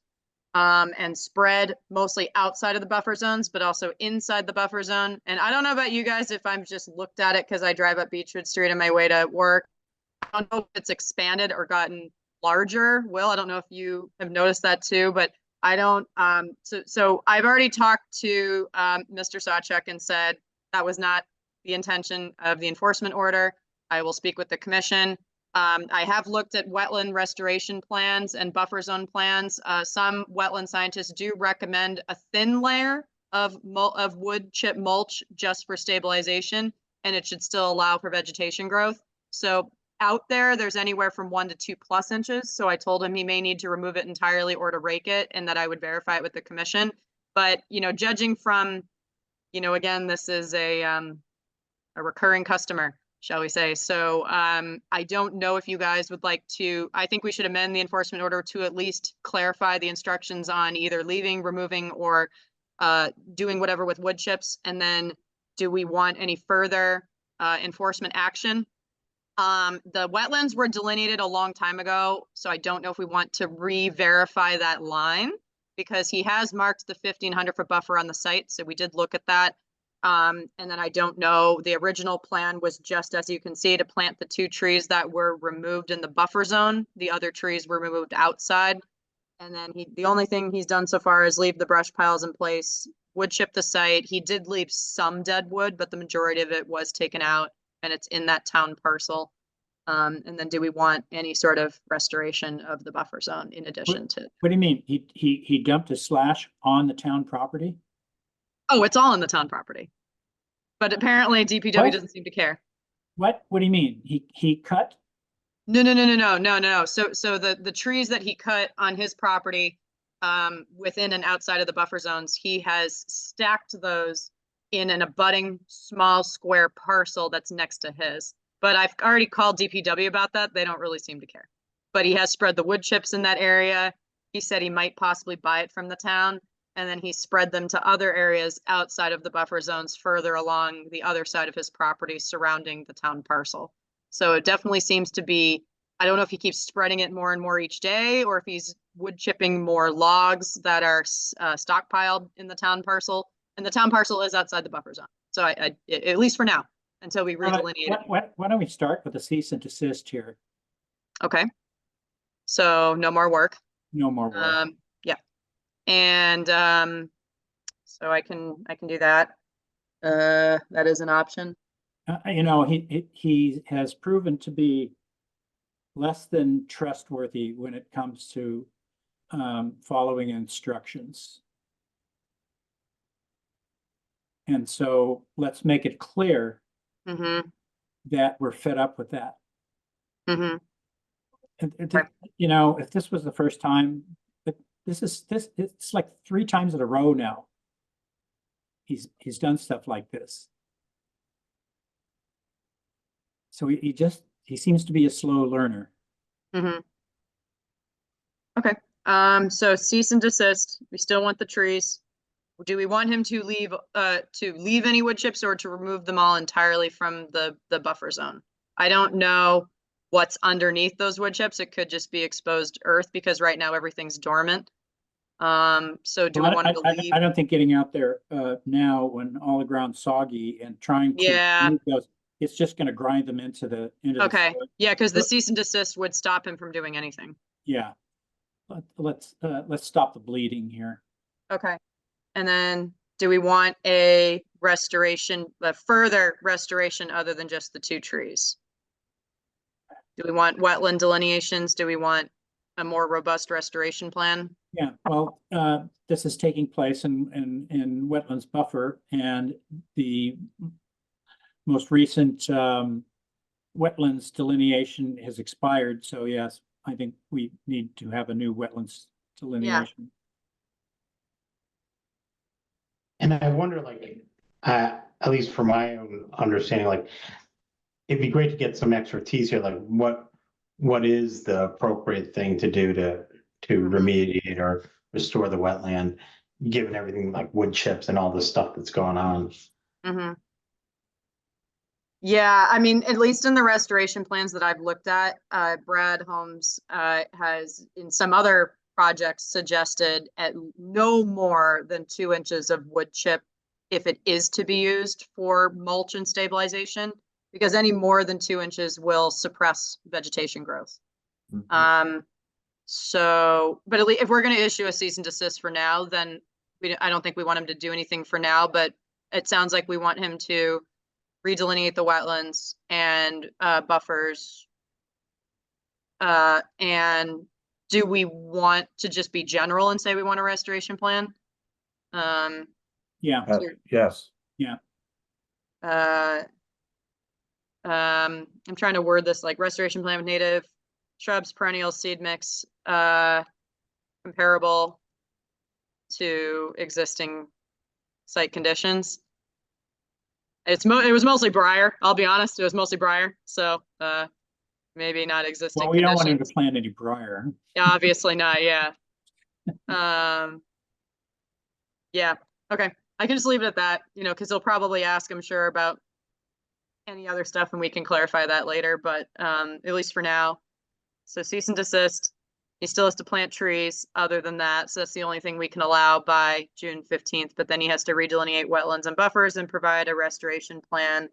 And spread mostly outside of the buffer zones, but also inside the buffer zone. And I don't know about you guys, if I'm just looked at it because I drive up Beechwood Street on my way to work. I don't know if it's expanded or gotten larger. Will, I don't know if you have noticed that too, but I don't. So I've already talked to Mr. Sawchuk and said that was not the intention of the enforcement order. I will speak with the commission. I have looked at wetland restoration plans and buffer zone plans. Some wetland scientists do recommend a thin layer of wood chip mulch just for stabilization, and it should still allow for vegetation growth. So out there's anywhere from 1 to 2+ inches. So I told him he may need to remove it entirely or to rake it, and that I would verify it with the commission. But, you know, judging from, you know, again, this is a recurring customer, shall we say. So I don't know if you guys would like to, I think we should amend the enforcement order to at least clarify the instructions on either leaving, removing, or doing whatever with wood chips. And then do we want any further enforcement action? The wetlands were delineated a long time ago, so I don't know if we want to re-verify that line, because he has marked the 1,500 foot buffer on the site. So we did look at that. And then I don't know, the original plan was just, as you can see, to plant the 2 trees that were removed in the buffer zone. The other trees were removed outside. And then the only thing he's done so far is leave the brush piles in place, wood chip the site. He did leave some dead wood, but the majority of it was taken out and it's in that town parcel. And then do we want any sort of restoration of the buffer zone in addition to? What do you mean? He dumped a slash on the town property? Oh, it's all on the town property. But apparently DPW What? doesn't seem to care. What do you mean? He cut? No. So the trees that he cut on his property, within and outside of the buffer zones, he has stacked those in an abutting small square parcel that's next to his. But I've already called DPW about that. They don't really seem to care. But he has spread the wood chips in that area. He said he might possibly buy it from the town. And then he spread them to other areas outside of the buffer zones further along the other side of his property surrounding the town parcel. So it definitely seems to be, I don't know if he keeps spreading it more and more each day, or if he's wood chipping more logs that are stockpiled in the town parcel. And the town parcel is outside the buffer zone. So I at least for now, until we redelineate it. Why don't we start with a cease and desist here? Okay. So no more work. No more work. Yeah. And so I can do that. That is an option. You know, he has proven to be less than trustworthy when it comes to following instructions. And so let's make it clear that we're fed up with that. You know, if this was the first time, but it's like 3 times in a row now. He's done stuff like this. So he seems to be a slow learner. Okay. So cease and desist. We still want the trees. Do we want him to leave any wood chips or to remove them all entirely from the buffer zone? I don't know what's underneath those wood chips. It could just be exposed earth because right now everything's dormant. So do we want him to leave? I don't think getting out there now when all the ground's soggy and trying to remove those, it's just going to grind them into the Okay. soil. Yeah, because the cease and desist would stop him from doing anything. Yeah. Let's stop the bleeding here. Okay. And then do we want a further restoration other than just the 2 trees? Do we want wetland delineations? Do we want a more robust restoration plan? Yeah, well, this is taking place in wetlands buffer, and the most recent wetlands delineation has expired. So yes, I think we need to have a new wetlands delineation. And I wonder, like, at least for my own understanding, like, it'd be great to get some expertise here. Like, what is the appropriate thing to do to remediate or restore the wetland, given everything like wood chips and all the stuff that's going on? Yeah, I mean, at least in the restoration plans that I've looked at, Brad Holmes has in some other projects suggested at no more than 2 inches of wood chip if it is to be used for mulch and stabilization, because any more than 2 inches will suppress vegetation growth. So, but at least if we're going to issue a cease and desist for now, then I don't think we want him to do anything for now, but it sounds like we want him to redelineate the wetlands and buffers. And do we want to just be general and say we want a restoration plan? Yeah. Yes. Yeah. I'm trying to word this like restoration plan with native shrubs, perennials, seed mix, comparable to existing site conditions. It was mostly briar. I'll be honest, it was mostly briar. So maybe not existing. Well, we don't want him to plant any briar. Obviously not. Yeah. Yeah. Okay. I can just leave it at that, you know, because he'll probably ask, I'm sure, about any other stuff and we can clarify that later, but at least for now. So cease and desist, He still has to plant trees other than that, so that's the only thing we can allow by June 15th, but then he has to redelineate wetlands and buffers and provide a restoration plan.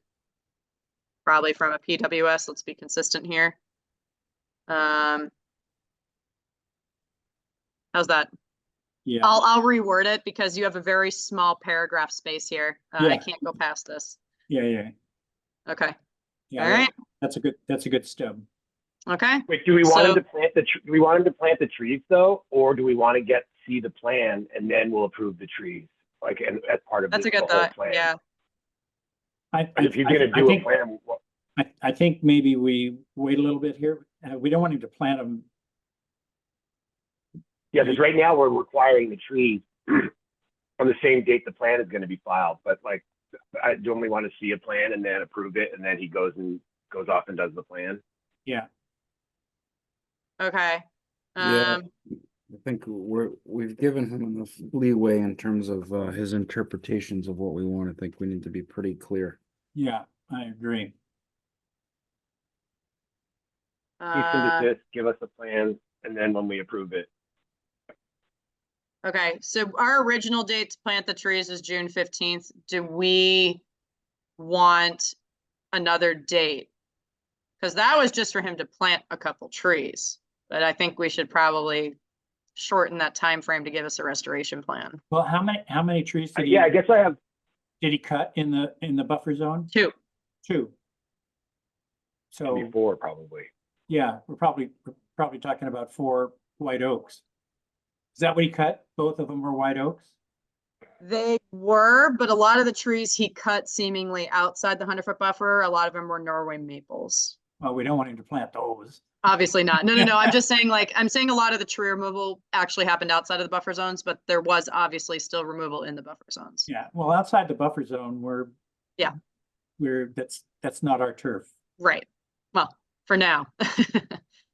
Probably from a PWS, let's be consistent here. How's that? Yeah, I'll reword it because you have a very small paragraph space here. I Yeah. can't go past this. yeah. Okay, Yeah, all right, that's a good stub. okay. Wait, do we want him So- to plant the, do we want him to plant the trees though? Or do we want to see the plan and then we'll approve the trees? Like, and as part of That's a the good whole thought, plan? yeah. If he's gonna do a plan, I think maybe we wait a little bit here. We don't want him to plant them. yeah, because right now we're requiring the trees on the same date the plan is gonna be filed, but like, I normally want to see a plan and then approve it, and then he goes off and does the plan. Yeah, Okay. Yeah. Um, I think we've given him enough leeway in terms of his interpretations of what we want. I think we need to be pretty clear. yeah, I agree. Cease and uh, desist, give us a plan, and then when we approve it. okay, so our original date to plant the trees is June 15th. Do we want another date? Because that was just for him to plant a couple trees, but I think we should probably shorten that time frame to give us a restoration plan. Well, how many trees did he? Yeah, I guess I have, Did he cut in the buffer zone? Two. Two. So, before probably. yeah, we're probably talking about 4 white oaks. Is that what he cut? Both of them were white oaks? They were, but a lot of the trees he cut seemingly outside the 100-foot buffer, a lot of them were Norway maples. Well, we don't want him to plant those. Obviously not. No. I'm just saying, like, I'm saying a lot of the tree removal actually happened outside of the buffer zones, but there was obviously still removal in the buffer zones. Yeah, well, outside the buffer zone, Yeah. That's not our turf. Right. Well, for now.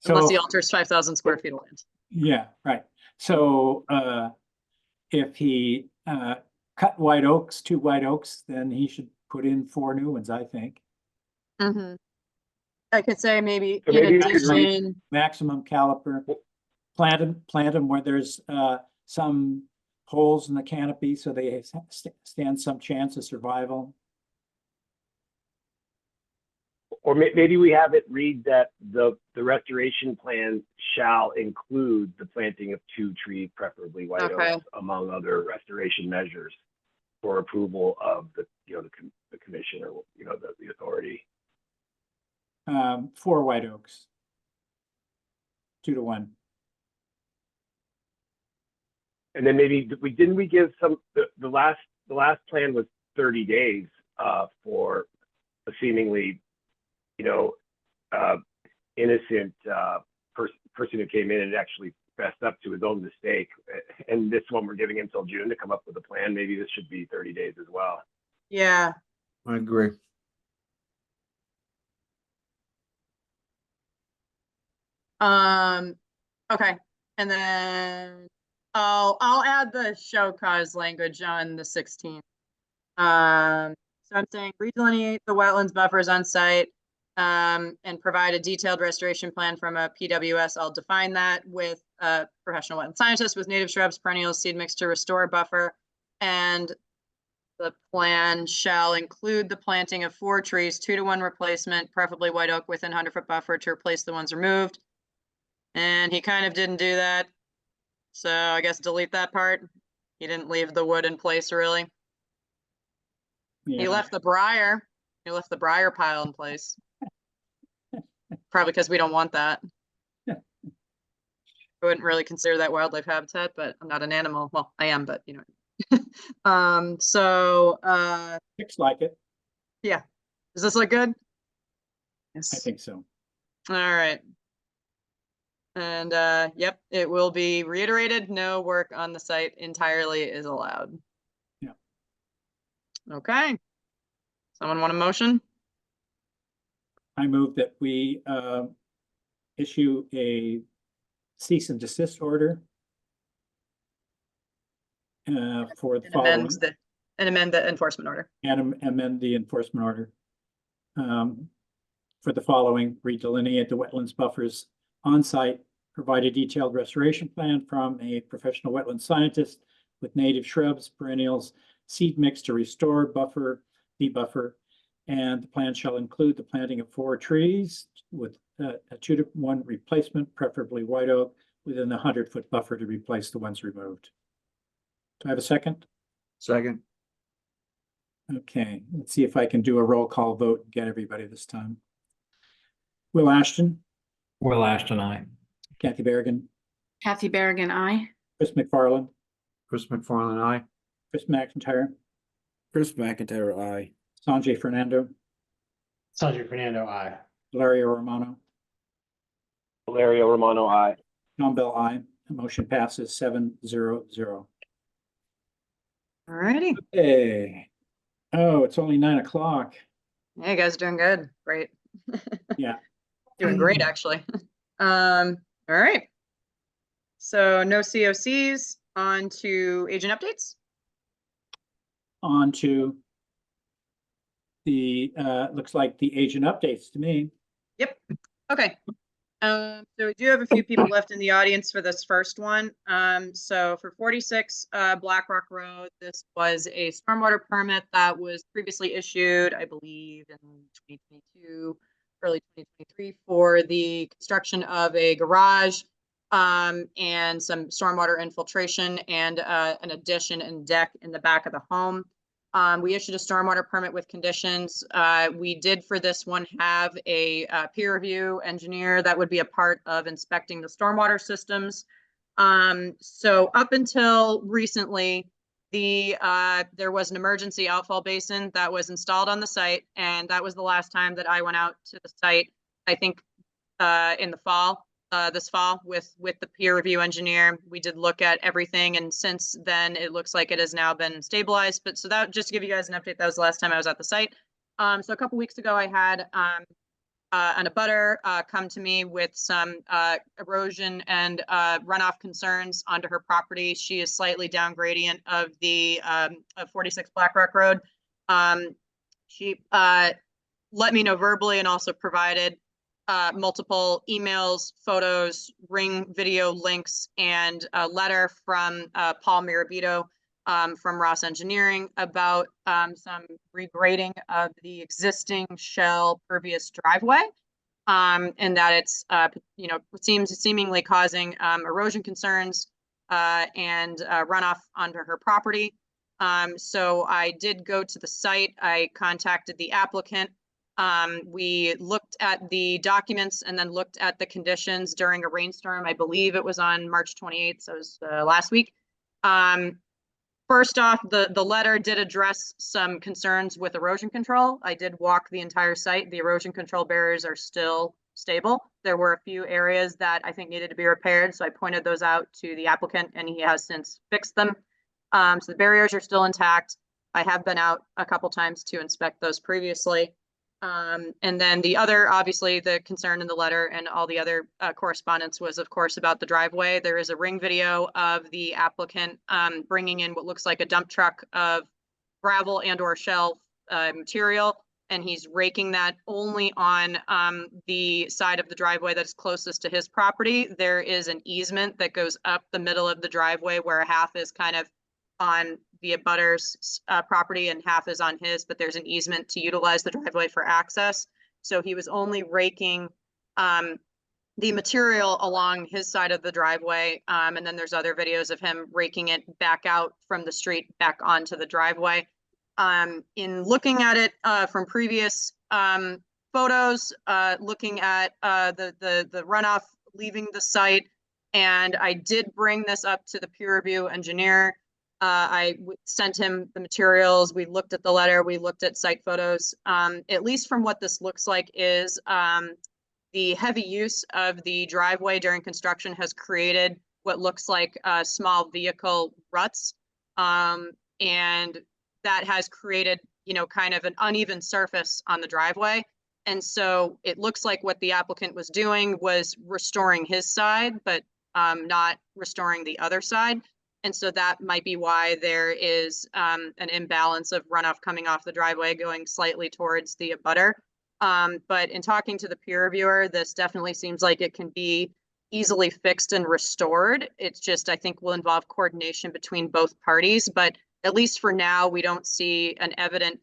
So- Unless he alters 5,000 square feet of land. Yeah, right. So, if he, cut white oaks, 2 white oaks, then he should put in 4 new ones, I think. Mm-hmm. I could say maybe So in maybe we could addition, Maximum caliper, plant them where there's, some holes in the canopy so they stand some chance of survival. Or maybe we have it read that the restoration plan shall include the planting of 2 trees, preferably white Okay. oaks, among other restoration measures for approval of the commission or, the authority. 4 white oaks. 2 to 1. And then maybe didn't we give the last plan was 30 days for a seemingly innocent person who came in and actually fessed up to his own mistake. And this one we're giving him till June to come up with a plan. Maybe this should be 30 days as well. yeah. I agree. Okay, and then I'll add the show cause language on the 16th. So I'm saying redelineate the wetlands buffers on site, and provide a detailed restoration plan from a PWS. I'll define that with a professional wetland scientist with native shrubs, perennials, seed mix to restore a buffer. And the plan shall include the planting of 4 trees, 2 to 1 replacement, preferably white oak within 100-foot buffer to replace the ones removed. And he kind of didn't do that. So I guess delete that part. He didn't leave the wood in place really. He Yeah. left the briar. He left the briar pile in place. Probably because we don't want that. I wouldn't really consider that wildlife habitat, but I'm not an animal. Well, I am, but you know. Looks like it. Yeah. Does this look good? I Yes. think so. All right. And yep, it will be reiterated. No work on the site entirely is allowed. Yeah. Okay. Someone want a motion? I move that we issue a cease and desist order for the following, And amend the enforcement order. and amend the enforcement order for the following: redelineate the wetlands buffers on site provide a detailed restoration plan from a professional wetland scientist with native shrubs, perennials, seed mix to restore the buffer. And the plan shall include the planting of 4 trees with a 2-to-1 replacement, preferably white oak, within the 100-foot buffer to replace the ones removed. Do I have a second? Second. Okay, let's see if I can do a roll call vote and get everybody this time. Will Ashton, Will Ashton, I. Kathy Berrigan, Kathy Berrigan, I. Chris McFarland, Chris McFarland, aye. Chris McIntyre, Chris McIntyre, aye. Sanjay Fernando, Sanjay Fernando, aye. Valerio Romano, Valerio Romano, I. John Bell, aye. The motion passes 7-0-0. Alrighty. Hey, oh, it's only 9 o'clock. Yeah, you guys are doing good. Great. Yeah. Doing great, actually. All right. So no COCs, on to agent updates. On to the, looks like the agent updates to me. Yep. Okay. So we do have a few people left in the audience for this first one. So for 46 Blackrock Road, this was a stormwater permit that was previously issued, I believe, in 2022, early 2023, for the construction of a garage and some stormwater infiltration and an addition and deck in the back of the home. We issued a stormwater permit with conditions. We did for this one have a peer review engineer that would be a part of inspecting the stormwater systems. So up until recently, there was an emergency outfall basin that was installed on the site, and that was the last time that I went out to the site, I think in the fall. This fall with the peer review engineer. We did look at everything, and since then it looks like it has now been stabilized. But so that, just to give you guys an update, that was the last time I was at the site. So a couple weeks ago I had an abutter come to me with some erosion and runoff concerns onto her property. She is slightly down gradient of the of 46 Blackrock Road. She let me know verbally and also provided multiple emails, photos, Ring video links, and a letter from Paul Mirabito from Ross Engineering about some regrading of the existing shell pervious driveway, and that it's seemingly causing erosion concerns and runoff onto her property. So I did go to the site. I contacted the applicant. We looked at the documents and then looked at the conditions during a rainstorm. I believe it was on March 28th, so it was last week. First off, the letter did address some concerns with erosion control. I did walk the entire site. The erosion control barriers are still stable. There were a few areas that I think needed to be repaired, so I pointed those out to the applicant, and he has since fixed them. So the barriers are still intact. I have been out a couple times to inspect those previously. And then the other, obviously, the concern in the letter and all the other correspondence was, of course, about the driveway. There is a Ring video of the applicant bringing in what looks like a dump truck of gravel and or shell material, and he's raking that only on the side of the driveway that's closest to his property. There is an easement that goes up the middle of the driveway where half is kind of on the abutter's property and half is on his, but there's an easement to utilize the driveway for access. So he was only raking the material along his side of the driveway. And then there's other videos of him raking it back out from the street back onto the driveway. In looking at it from previous photos, looking at the runoff leaving the site, and I did bring this up to the peer review engineer. I sent him the materials. We looked at the letter. We looked at site photos. At least from what this looks like is the heavy use of the driveway during construction has created what looks like small vehicle ruts. And that has created, kind of an uneven surface on the driveway. And so it looks like what the applicant was doing was restoring his side, but not restoring the other side. And so that might be why there is an imbalance of runoff coming off the driveway going slightly towards the abutter. But in talking to the peer reviewer, this definitely seems like it can be easily fixed and restored. It's just, I think will involve coordination between both parties, but at least for now, we don't see an evident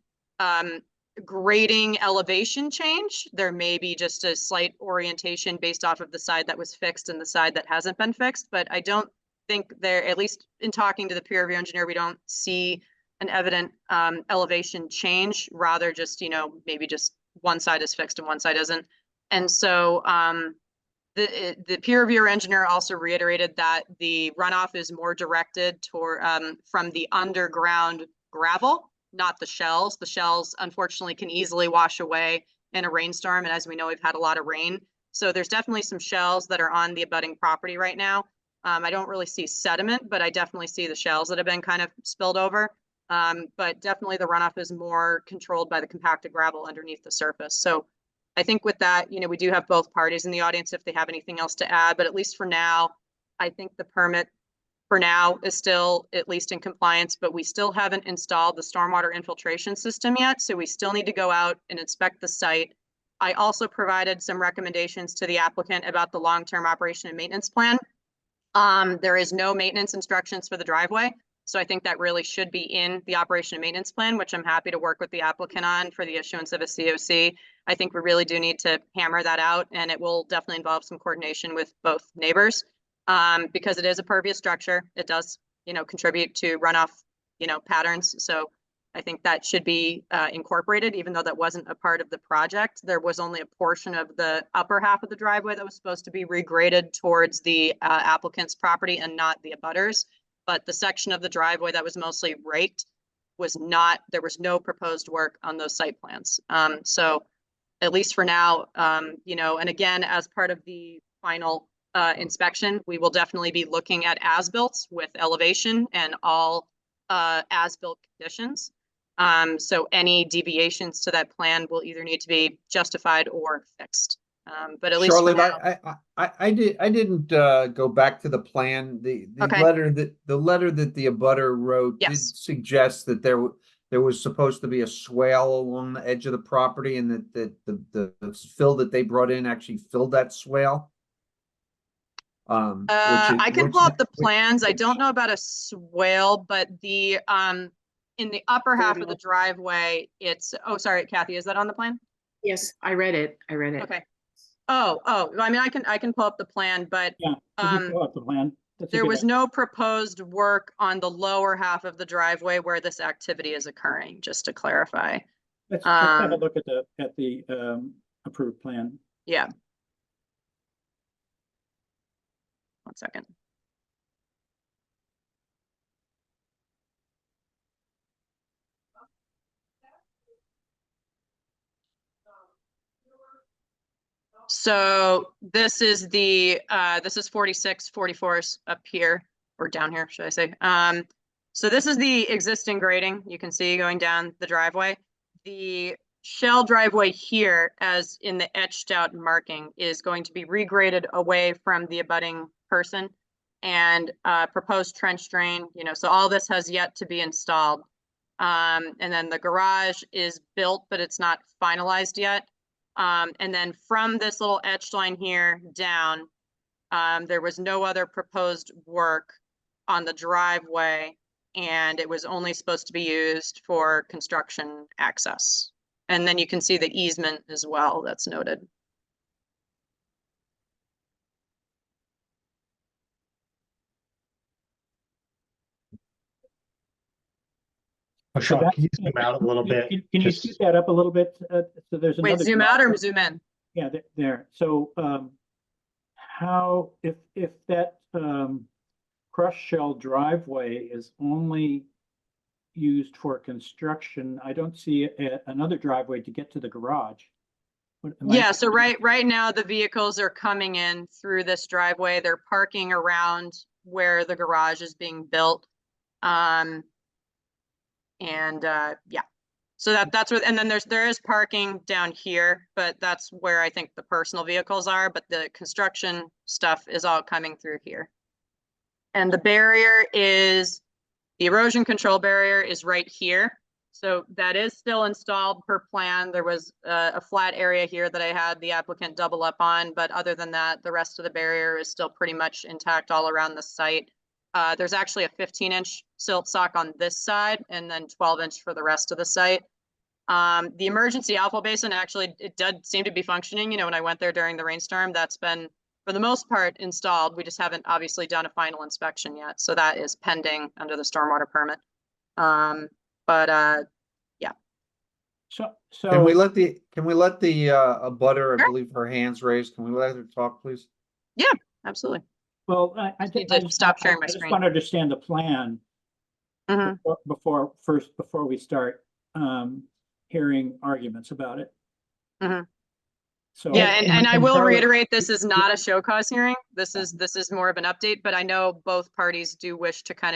grading elevation change. There may be just a slight orientation based off of the side that was fixed and the side that hasn't been fixed, but I don't think there, at least in talking to the peer review engineer, we don't see an evident elevation change, rather just, you know, maybe just one side is fixed and one side isn't. And so the peer reviewer engineer also reiterated that the runoff is more directed toward from the underground gravel, not the shells. The shells unfortunately can easily wash away in a rainstorm, and as we know, we've had a lot of rain. So there's definitely some shells that are on the abutting property right now. I don't really see sediment, but I definitely see the shells that have been kind of spilled over. But definitely the runoff is more controlled by the compacted gravel underneath the surface. So I think with that, you know, we do have both parties in the audience if they have anything else to add, but at least for now, I think the permit for now is still at least in compliance, but we still haven't installed the stormwater infiltration system yet. So we still need to go out and inspect the site. I also provided some recommendations to the applicant about the long-term operation and maintenance plan. There is no maintenance instructions for the driveway. So I think that really should be in the operation and maintenance plan, which I'm happy to work with the applicant on for the issuance of a COC. I think we really do need to hammer that out, and it will definitely involve some coordination with both neighbors because it is a pervious structure. It does, you know, contribute to runoff, you know, patterns. So I think that should be incorporated, even though that wasn't a part of the project. There was only a portion of the upper half of the driveway that was supposed to be regraded towards the applicant's property and not the abutters. But the section of the driveway that was mostly raked was not, there was no proposed work on those site plans. So at least for now, you know, and again, as part of the final inspection, we will definitely be looking at as-built with elevation and all as-built conditions. So any deviations to that plan will either need to be justified or fixed. But at least Charlotte, for now, I didn't go back to the plan. The Okay. letter that the abutter wrote did Yes. suggest that there was supposed to be a swale along the edge of the property, and that the fill that they brought in actually filled that swale. I can pull up the plans. I don't know about a swale, but the in the upper half of the driveway, it's, oh, sorry, Kathy, is that on the plan? Yes, I read it. I read it. Okay. Oh, I mean, I can pull up the plan, but Yeah, you can pull up the plan. That's a there good was idea. no proposed work on the lower half of the driveway where this activity is occurring, just to clarify. Let's have a Um, look at the approved plan. Yeah. One second. So this is the, this is 46, 44 is up here, or down here, should I say. So this is the existing grading you can see going down the driveway. The shell driveway here, as in the etched out marking, is going to be regraded away from the abutting person and proposed trench drain, you know, so all this has yet to be installed. And then the garage is built, but it's not finalized yet. And then from this little etched line here down, there was no other proposed work on the driveway, and it was only supposed to be used for construction access. And then you can see the easement as well, that's noted. Oh, So Sean, that- can you zoom out a little bit? Can you Just- scoot that up a little bit? So there's Wait, another. zoom out or zoom in? Yeah, there. So how, if that crushed shell driveway is only used for construction, I don't see another driveway to get to the garage. Am I- Yeah, so right now the vehicles are coming in through this driveway. They're parking around where the garage is being built. Yeah, so that's what, and then there is parking down here, but that's where I think the personal vehicles are, but the construction stuff is all coming through here. And the barrier is, the erosion control barrier is right here. So that is still installed per plan. There was a flat area here that I had the applicant double up on, but other than that, the rest of the barrier is still pretty much intact all around the site. There's actually a 15-inch silt sock on this side and then 12-inch for the rest of the site. The emergency outfall basin, actually, it did seem to be functioning. You know, when I went there during the rainstorm, that's been, for the most part, installed. We just haven't obviously done a final inspection yet. So that is pending under the stormwater permit. Yeah. So Can we let the abutter, I believe her hand's raised, can we let her talk, please? Yeah, absolutely. well, I Need to stop sharing my I just screen. want to understand the plan Mhm. before we start hearing arguments about it. Mhm. So Yeah, and I will Charlotte- reiterate, this is not a show cause hearing. This is more of an update, but I know both parties do wish to kind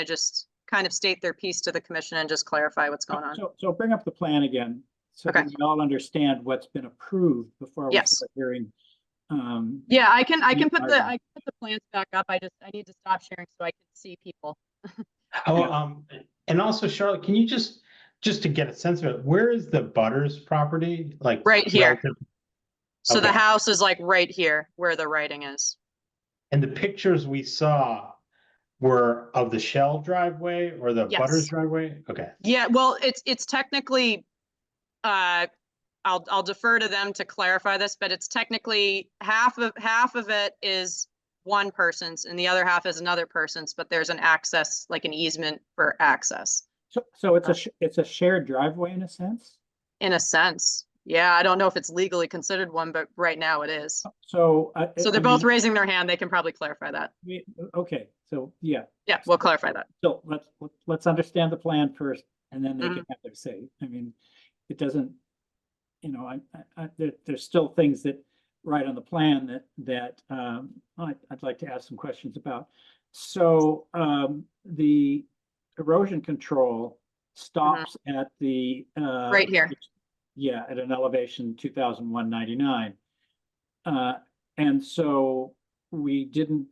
of state their piece to the commission and just clarify what's going on. So bring up the plan again, so Okay. that we all understand what's been approved before we Yes. start hearing. Yeah, I can any put argument. the plans back up. I need to stop sharing so I can see people. Oh, and also Charlotte, can you just to get a sense of it, where is the Butters property? Like Right here. relative- So the Okay. house is like right here where the writing is. And the pictures we saw were of the Shell driveway or the Yes. Butters driveway? Okay. Yeah, well, it's technically, I'll defer to them to clarify this, but it's technically half of it is one person's and the other half is another person's, but there's an access, like an easement for access. So it's a shared driveway in a sense? In a sense, yeah, I don't know if it's legally considered one, but right now it is. So. So they're both raising their hand. They can probably clarify that. Okay, so, yeah. Yeah, we'll clarify that. So let's understand the plan first, and then they Mhm. can have their say. I mean, it doesn't, there's still things that right on the plan that I'd like to ask some questions about. So the erosion control stops at the Right here. Yeah, at an elevation 2,199. And so we didn't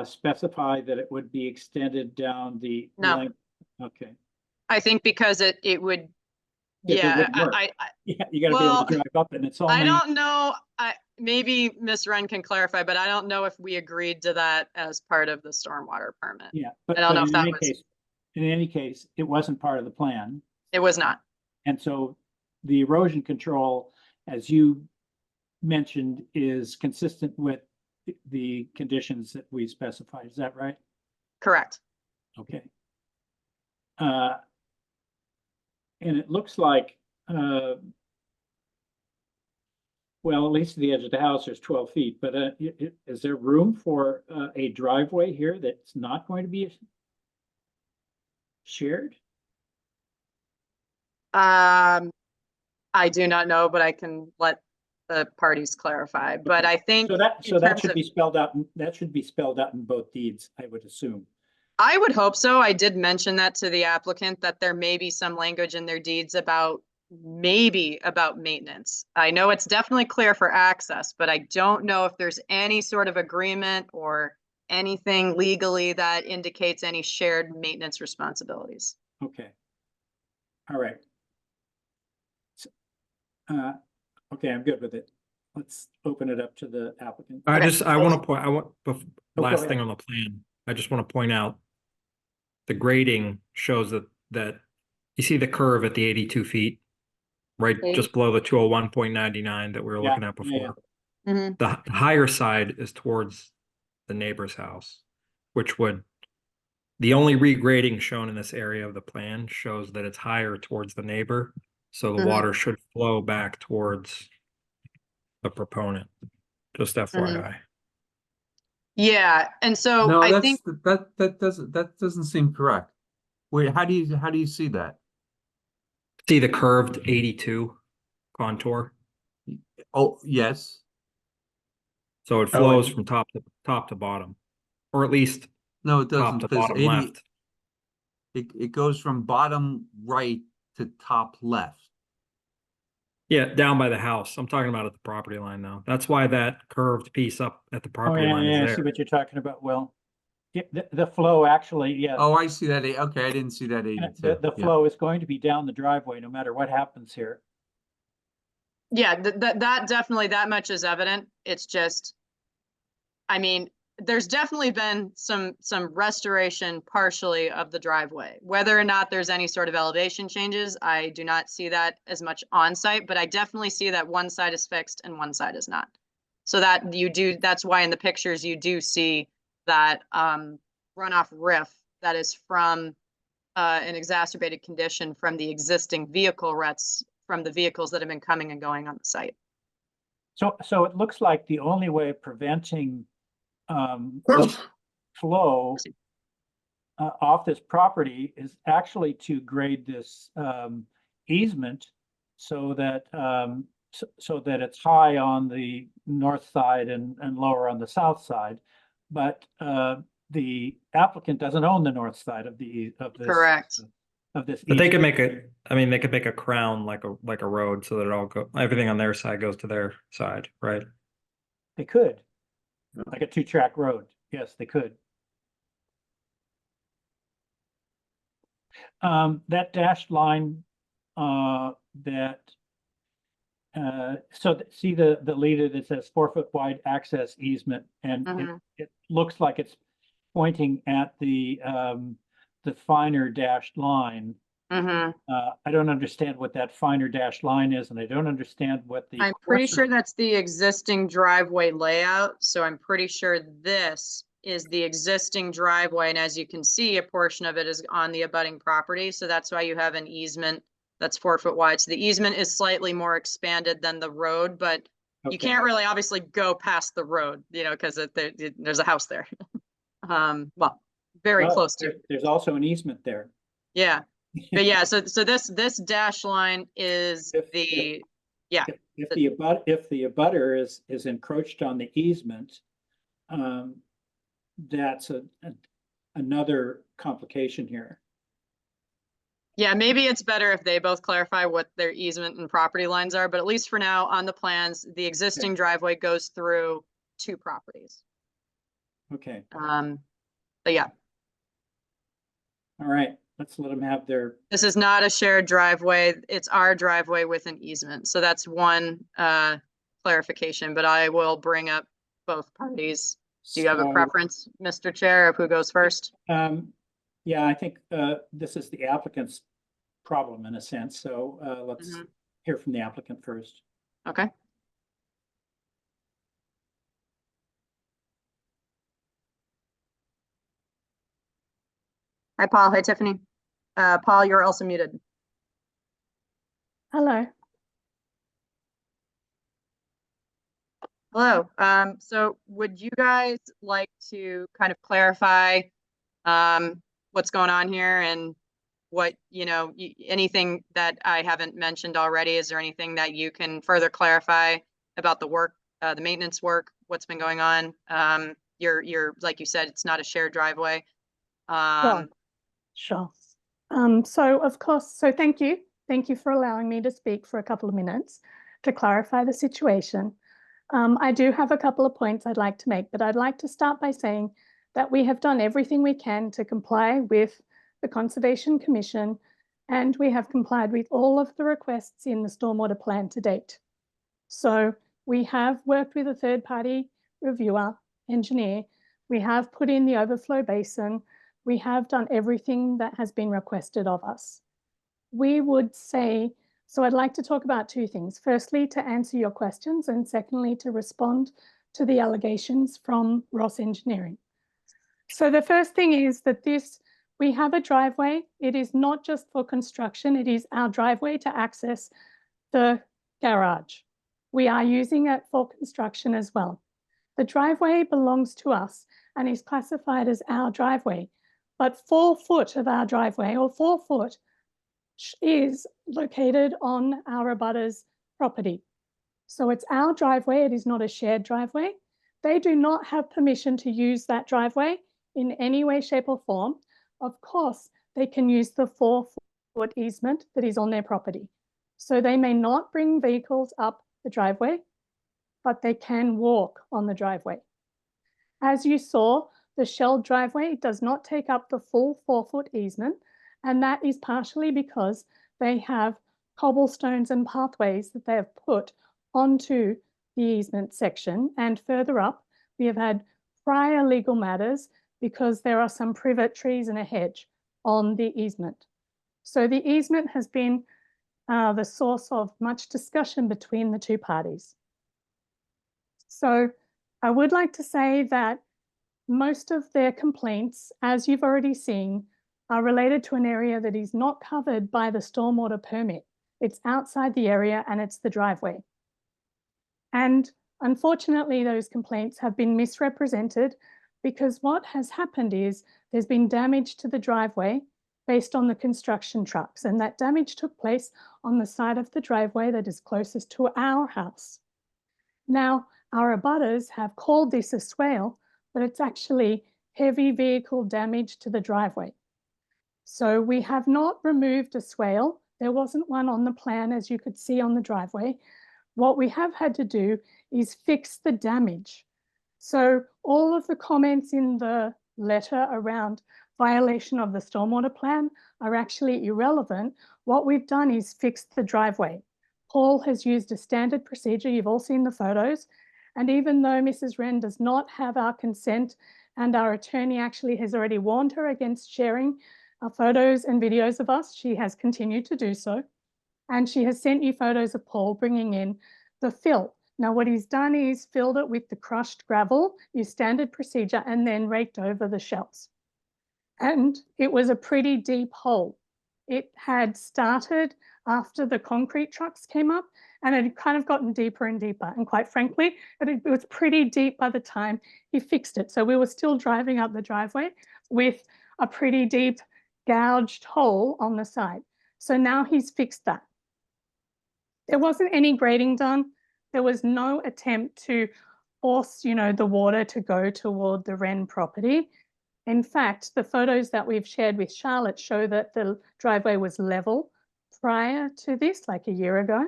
specify that it would be extended down the No. length. Okay. I think because it would, It yeah, wouldn't work. Yeah, you gotta be able to drive up and it's only. I don't know, maybe Ms. Wren can clarify, but I don't know if we agreed to that as part of the stormwater permit. Yeah, but I don't know if in that any was, case, in any case, it wasn't part of the plan. it was not. And so the erosion control, as you mentioned, is consistent with the conditions that we specified. Is that right? Correct. Okay. And it looks like, well, at least to the edge of the house, there's 12 feet, but is there room for a driveway here that's not going to be shared? I do not know, but I can let the parties clarify, but I think. So that in terms should of- be spelled out, that should be spelled out in both deeds, I would assume. I would hope so. I did mention that to the applicant, that there may be some language in their deeds about, maybe about maintenance. I know it's definitely clear for access, but I don't know if there's any sort of agreement or anything legally that indicates any shared maintenance responsibilities. Okay. All right. Okay, I'm good with it. Let's open it up to the applicant. I Okay. want to point, go last ahead. thing on the plan, I just want to point out the grading shows that you see the curve at the 82 feet, right Okay. just below the 201.99 that we were Yeah, looking at yeah, before. Mhm. The higher side is towards the neighbor's house, which would, the only regrading shown in this area of the plan shows that it's higher towards the neighbor. So the Mhm. water should flow back towards the proponent, just FYI. Yeah, and so No, I think, that doesn't seem correct. Wait, how do you see that? See the curved 82 contour? Oh, yes. So it flows from top to bottom, or at least No, it top doesn't, to because bottom 80, left. it goes from bottom right to top left. Yeah, down by the house. I'm talking about at the property line now. That's why that curved piece up at the Oh, property yeah, line yeah, I is see there. what you're talking about. Well, The flow actually, yes. Oh, I see that. Okay, I didn't see that 82. The Yeah. flow is going to be down the driveway no matter what happens here. Yeah, that definitely, that much is evident. It's just, I mean, there's definitely been some restoration partially of the driveway. Whether or not there's any sort of elevation changes, I do not see that as much on site, but I definitely see that one side is fixed and one side is not. So that that's why in the pictures you do see that runoff riff that is from an exacerbated condition from the existing vehicle ruts from the vehicles that have been coming and going on the site. So it looks like the only way of preventing flow off this property is actually to grade this easement so that so that it's high on the north side and lower on the south side. But the applicant doesn't own the north side of this. Correct. Of this. But they could easement. make a, I mean, they could make a crown like a road so that it all everything on their side goes to their side, right? They could, like a 2-track road. Yes, they could. That dashed line, so see the leader that says 4-foot wide access easement, and it looks like it's pointing at the finer dashed line. I don't understand what that finer dashed line is, and I don't understand what the. I'm pretty sure that's the existing driveway layout. So I'm pretty sure this is the existing driveway. And as you can see, a portion of it is on the abutting property. So that's why you have an easement that's 4 foot wide. So the easement is slightly more expanded than the road, but you can't really obviously go past the road, you know, because there's a house there. Well, very close to. There's also an easement there. Yeah. But yeah, so this dash line is If the abutter is encroached on the easement, that's another complication here. Yeah, maybe it's better if they both clarify what their easement and property lines are, but at least for now on the plans, the existing driveway goes through 2 properties. Okay. But yeah. All right. Let's let them have their. This is not a shared driveway. It's our driveway with an easement. So that's one clarification, but I will bring up both parties. Do you have a preference, Mr. Chair, of who goes first? Yeah, I think this is the applicant's problem in a sense. So let's hear from the applicant first. Okay. Hi, Paul. Hi, Tiffany. Paul, you're also muted. Hello. Hello. So would you guys like to kind of clarify what's going on here and what, you know, anything that I haven't mentioned already? Is there anything that you can further clarify about the work, the maintenance work, what's been going on? You're like you said, it's not a shared driveway. Sure. So of course, so thank you. Thank you for allowing me to speak for a couple of minutes to clarify the situation. I do have a couple of points I'd like to make, but I'd like to start by saying that we have done everything we can to comply with the Conservation Commission, and we have complied with all of the requests in the stormwater plan to date. So we have worked with a third-party reviewer, engineer. We have put in the overflow basin. We have done everything that has been requested of us. We would say, so I'd like to talk about 2 things. Firstly, to answer your questions, and secondly, to respond to the allegations from Ross Engineering. So the first thing is that we have a driveway. It is not just for construction. It is our driveway to access the garage. We are using it for construction as well. The driveway belongs to us and is classified as our driveway. But 4 foot of our driveway, or 4 foot, is located on our abutter's property. So it's our driveway. It is not a shared driveway. They do not have permission to use that driveway in any way, shape, or form. Of course, they can use the 4 foot easement that is on their property. So they may not bring vehicles up the driveway, but they can walk on the driveway. As you saw, the shelled driveway does not take up the full 4-foot easement, and that is partially because they have cobblestones and pathways that they have put onto the easement section. And further up, we have had prior legal matters because there are some privet trees and a hedge on the easement. So the easement has been the source of much discussion between the two parties. So I would like to say that most of their complaints, as you've already seen, are related to an area that is not covered by the stormwater permit. It's outside the area and it's the driveway. And unfortunately, those complaints have been misrepresented because what has happened is there's been damage to the driveway based on the construction trucks, and that damage took place on the side of the driveway that is closest to our house. Now, our abutters have called this a swale, but it's actually heavy vehicle damage to the driveway. So we have not removed a swale. There wasn't one on the plan, as you could see on the driveway. What we have had to do is fix the damage. So all of the comments in the letter around violation of the stormwater plan are actually irrelevant. What we've done is fixed the driveway. Paul has used a standard procedure. You've all seen the photos. And even though Mrs. Wren does not have our consent, and our attorney actually has already warned her against sharing photos and videos of us, she has continued to do so. And she has sent you photos of Paul bringing in the fill. Now, what he's done is filled it with the crushed gravel, your standard procedure, and then raked over the shells. And it was a pretty deep hole. It had started after the concrete trucks came up, and it had kind of gotten deeper and deeper. And quite frankly, it was pretty deep by the time he fixed it. So we were still driving up the driveway with a pretty deep gouged hole on the side. So now he's fixed that. There wasn't any grading done. There was no attempt to force, the water to go toward the Wren property. In fact, the photos that we've shared with Charlotte show that the driveway was level prior to this, like a year ago.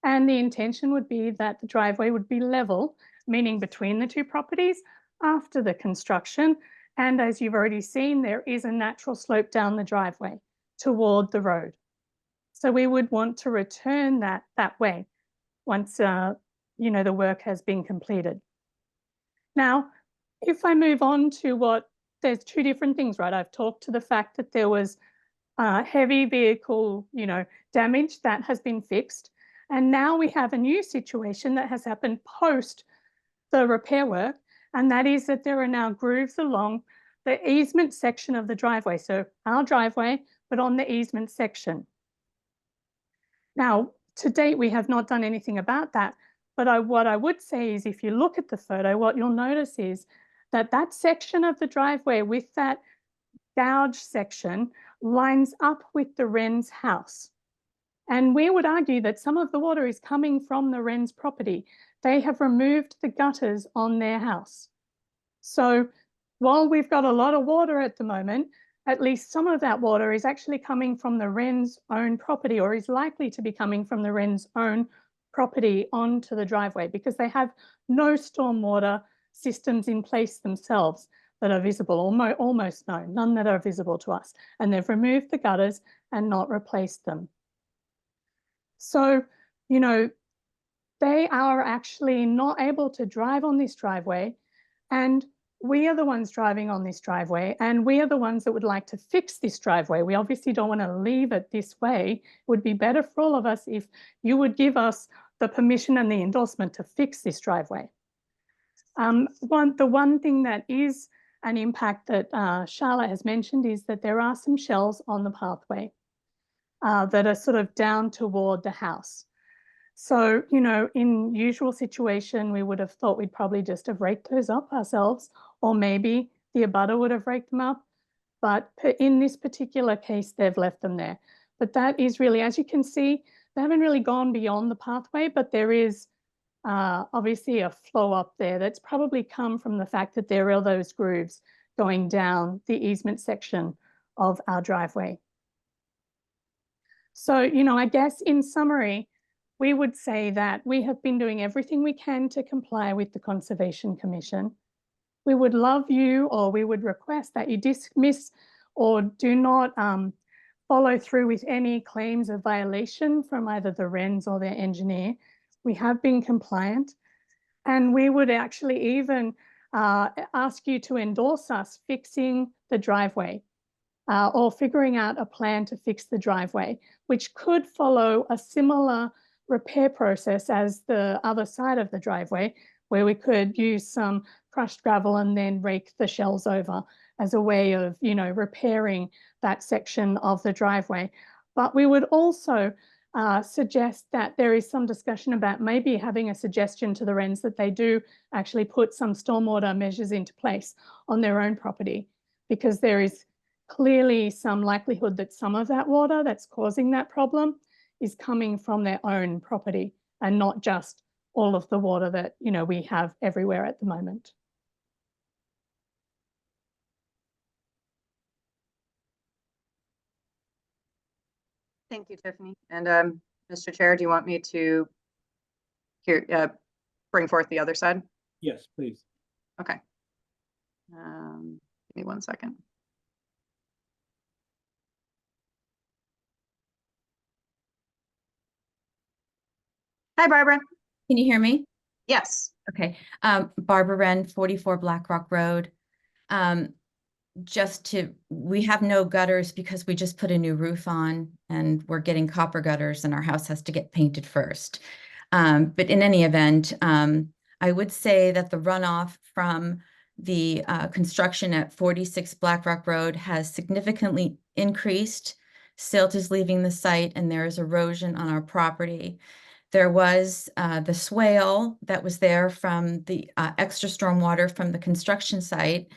And the intention would be that the driveway would be level, meaning between the two properties after the construction. And as you've already seen, there is a natural slope down the driveway toward the road. So we would want to return that way once, the work has been completed. Now, if I move on to there's two different things, right? I've talked to the fact that there was heavy vehicle, damage that has been fixed. And now we have a new situation that has happened post the repair work, and that is that there are now grooves along the easement section of the driveway. So our driveway, but on the easement section. Now, to date, we have not done anything about that. But what I would say is if you look at the photo, what you'll notice is that that section of the driveway with that gouge section lines up with the Wren's house. And we would argue that some of the water is coming from the Wren's property. They have removed the gutters on their house. So while we've got a lot of water at the moment, at least some of that water is actually coming from the Wren's own property, or is likely to be coming from the Wren's own property onto the driveway, because they have no stormwater systems in place themselves that are visible, almost none that are visible to us. And they've removed the gutters and not replaced them. So, they are actually not able to drive on this driveway, and we are the ones driving on this driveway, and we are the ones that would like to fix this driveway. We obviously don't want to leave it this way. It would be better for all of us if you would give us the permission and the endorsement to fix this driveway. The one thing that is an impact that Charlotte has mentioned is that there are some shells on the pathway that are sort of down toward the house. So, in usual situation, we would have thought we'd probably just have raked those up ourselves, or maybe the abutter would have raked them up. But in this particular case, they've left them there. But that is really, as you can see, they haven't really gone beyond the pathway, but there is obviously a flow up there that's probably come from the fact that there are those grooves going down the easement section of our driveway. So, I guess in summary, we would say that we have been doing everything we can to comply with the Conservation Commission. we would love you, or we would request that you dismiss or do not follow through with any claims of violation from either the RENS or their engineer. We have been compliant, and we would actually even ask you to endorse us fixing the driveway or figuring out a plan to fix the driveway, which could follow a similar repair process as the other side of the driveway, where we could use some crushed gravel and then rake the shells over as a way of, you know, repairing that section of the driveway. But we would also suggest that there is some discussion about maybe having a suggestion to the RENS that they do actually put some stormwater measures into place on their own property, because there is clearly some likelihood that some of that water that's causing that problem is coming from their own property and not just all of the water that, you know, we have everywhere at the moment. Thank you, Tiffany. And Mr. Chair, do you want me to bring forth the other side? Yes, please. Okay. Give me 1 second. Hi, Barbara. Can you hear me? Yes. Okay. Barbara Wren, 44 Black Rock Road. We have no gutters because we just put a new roof on and we're getting copper gutters and our house has to get painted first. But in any event, I would say that the runoff from the construction at 46 Black Rock Road has significantly increased. Silt is leaving the site and there is erosion on our property. There was the swale that was there from the extra storm water from the construction site.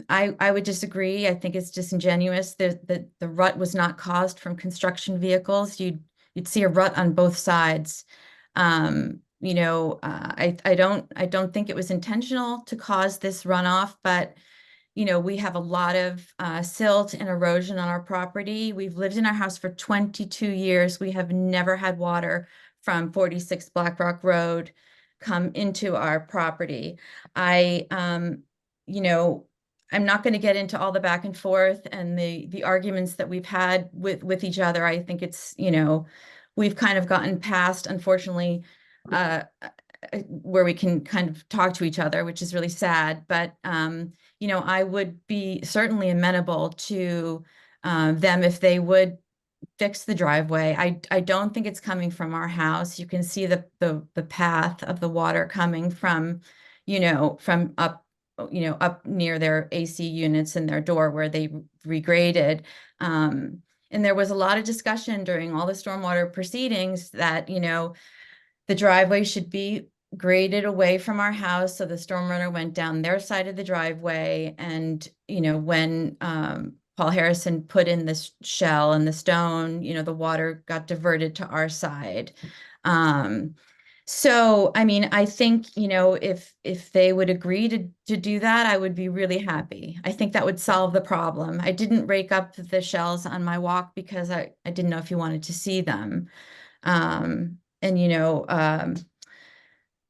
I would disagree. I think it's disingenuous. The rut was not caused from construction vehicles. You'd see a rut on both sides. You know, I don't think it was intentional to cause this runoff, but you know, we have a lot of silt and erosion on our property. We've lived in our house for 22 years. We have never had water from 46 Black Rock Road come into our property. You know, I'm not going to get into all the back and forth and the arguments that we've had with each other. I think it's, you know, we've kind of gotten past, unfortunately, where we can kind of talk to each other, which is really sad. But, you know, I would be certainly amenable to them if they would fix the driveway. I don't think it's coming from our house. You can see the path of the water coming from, you know, from up near their AC units and their door where they regraded. And there was a lot of discussion during all the stormwater proceedings that, you know, the driveway should be graded away from our house. So the stormwater went down their side of the driveway. And, you know, when Paul Harrison put in this shell and the stone, you know, the water got diverted to our side. So, I mean, I think, you know, if they would agree to do that, I would be really happy. I think that would solve the problem. I didn't rake up the shells on my walk because I didn't know if you wanted to see them. And, you know,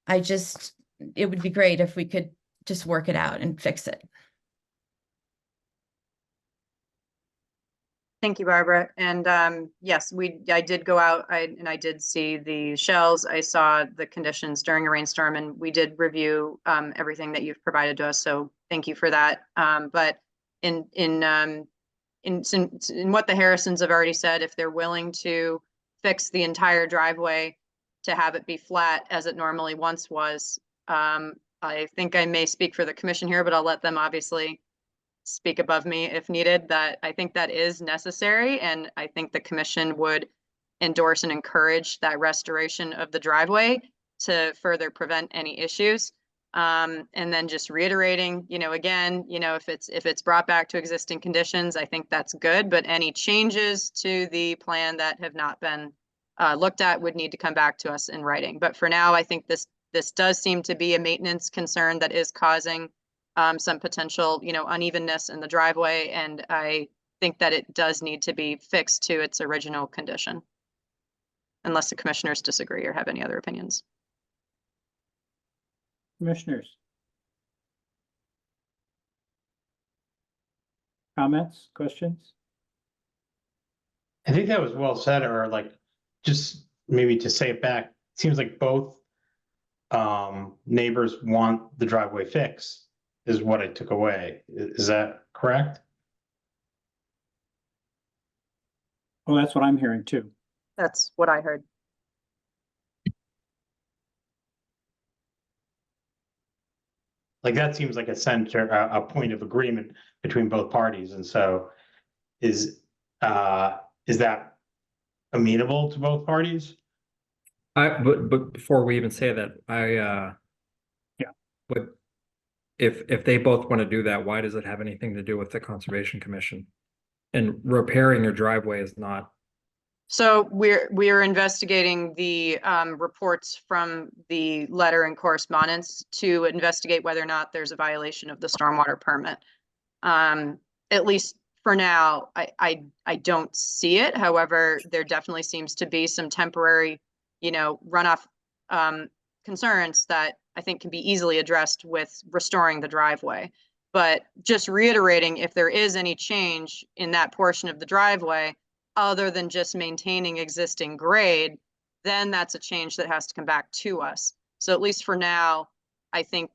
it would be great if we could just work it out and fix it. Thank you, Barbara. And yes, I did go out and I did see the shells. I saw the conditions during a rainstorm, and we did review everything that you've provided to us. So thank you for that. But in what the Harrisons have already said, if they're willing to fix the entire driveway to have it be flat as it normally once was, I think I may speak for the commission here, but I'll let them obviously speak above me if needed. That I think that is necessary, and I think the commission would endorse and encourage that restoration of the driveway to further prevent any issues. And then just reiterating, you know, again, you know, if it's brought back to existing conditions, I think that's good, but any changes to the plan that have not been looked at would need to come back to us in writing. But for now, I think this does seem to be a maintenance concern that is causing some potential, you know, unevenness in the driveway. And I think that it does need to be fixed to its original condition, unless the commissioners disagree or have any other opinions. Commissioners. Comments, questions? I think that was well said, or like, just maybe to say it back, it seems like both neighbors want the driveway fix, is what I took away. Is that correct? Well, that's what I'm hearing too. That's what I heard. Like, that seems like a point of agreement between both parties, and so is that amenable to both parties? But before we even say that, Yeah. But if they both want to do that, why does it have anything to do with the Conservation Commission? And repairing your driveway is not. So we're investigating the reports from the letter and correspondence to investigate whether or not there's a violation of the stormwater permit. At least for now, I don't see it. However, there definitely seems to be some temporary, runoff concerns that I think can be easily addressed with restoring the driveway. But just reiterating, if there is any change in that portion of the driveway, other than just maintaining existing grade, then that's a change that has to come back to us. So at least for now, I think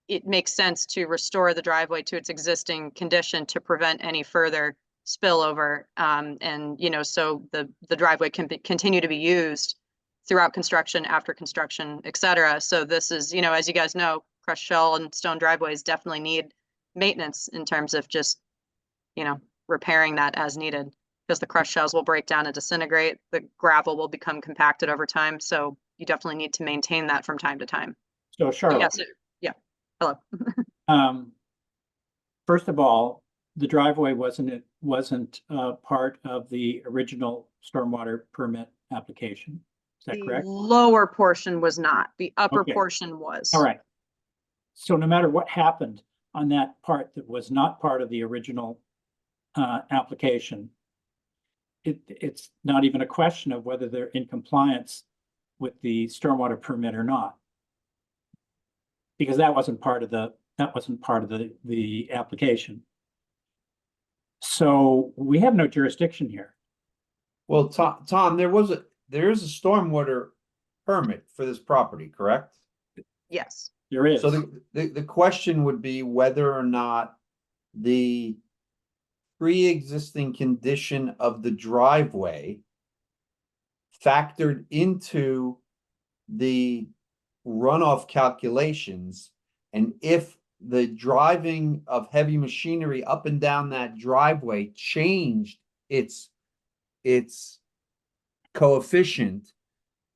it makes sense to restore the driveway to its existing condition to prevent any further spillover. So the driveway can continue to be used throughout construction, after construction, et cetera. So this is, as you guys know, crushed shell and stone driveways definitely need maintenance in terms of just, repairing that as needed, because the crushed shells will break down and disintegrate. The gravel will become compacted over time. So you definitely need to maintain that from time to time. So Charlotte. Yes, yeah. Hello. First of all, the driveway wasn't part of the original stormwater permit application. Is that correct? The lower portion was not. The upper Okay. portion was. All right. So no matter what happened on that part that was not part of the original application, it's not even a question of whether they're in compliance with the stormwater permit or not. Because that wasn't part of the application. So we have no jurisdiction here. Well, Tom, there is a stormwater permit for this property, correct? Yes. There is. So the question would be whether or not the pre-existing condition of the driveway factored into the runoff calculations, and if the driving of heavy machinery up and down that driveway changed its coefficient,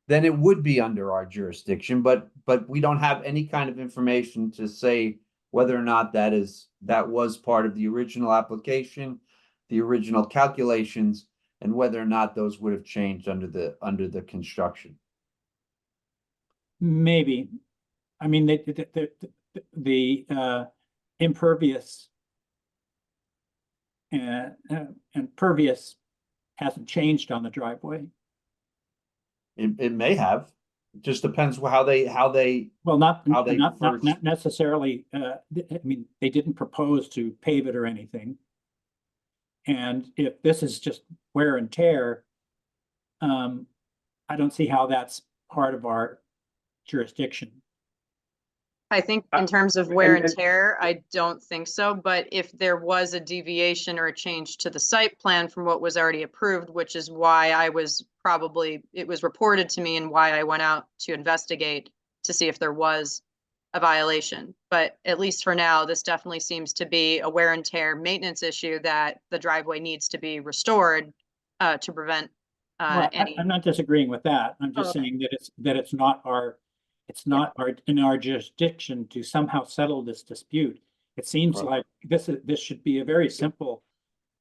then it would be under our jurisdiction, but we don't have any kind of information to say whether or not that was part of the original application, the original calculations, and whether or not those would have changed under the construction. Maybe. I mean, the impervious and pervious hasn't changed on the driveway. It may have. It just depends how they. Well, not first- necessarily. I mean, they didn't propose to pave it or anything. And if this is just wear and tear, I don't see how that's part of our jurisdiction. I think in terms of wear and tear, I don't think so. But if there was a deviation or a change to the site plan from what was already approved, which is why it was reported to me and why I went out to investigate to see if there was a violation. But at least for now, this definitely seems to be a wear and tear maintenance issue that the driveway needs to be restored to prevent Well, any. I'm not disagreeing with that. I'm just Okay. saying that it's not in our jurisdiction to somehow settle this dispute. It seems Right. like this should be a very simple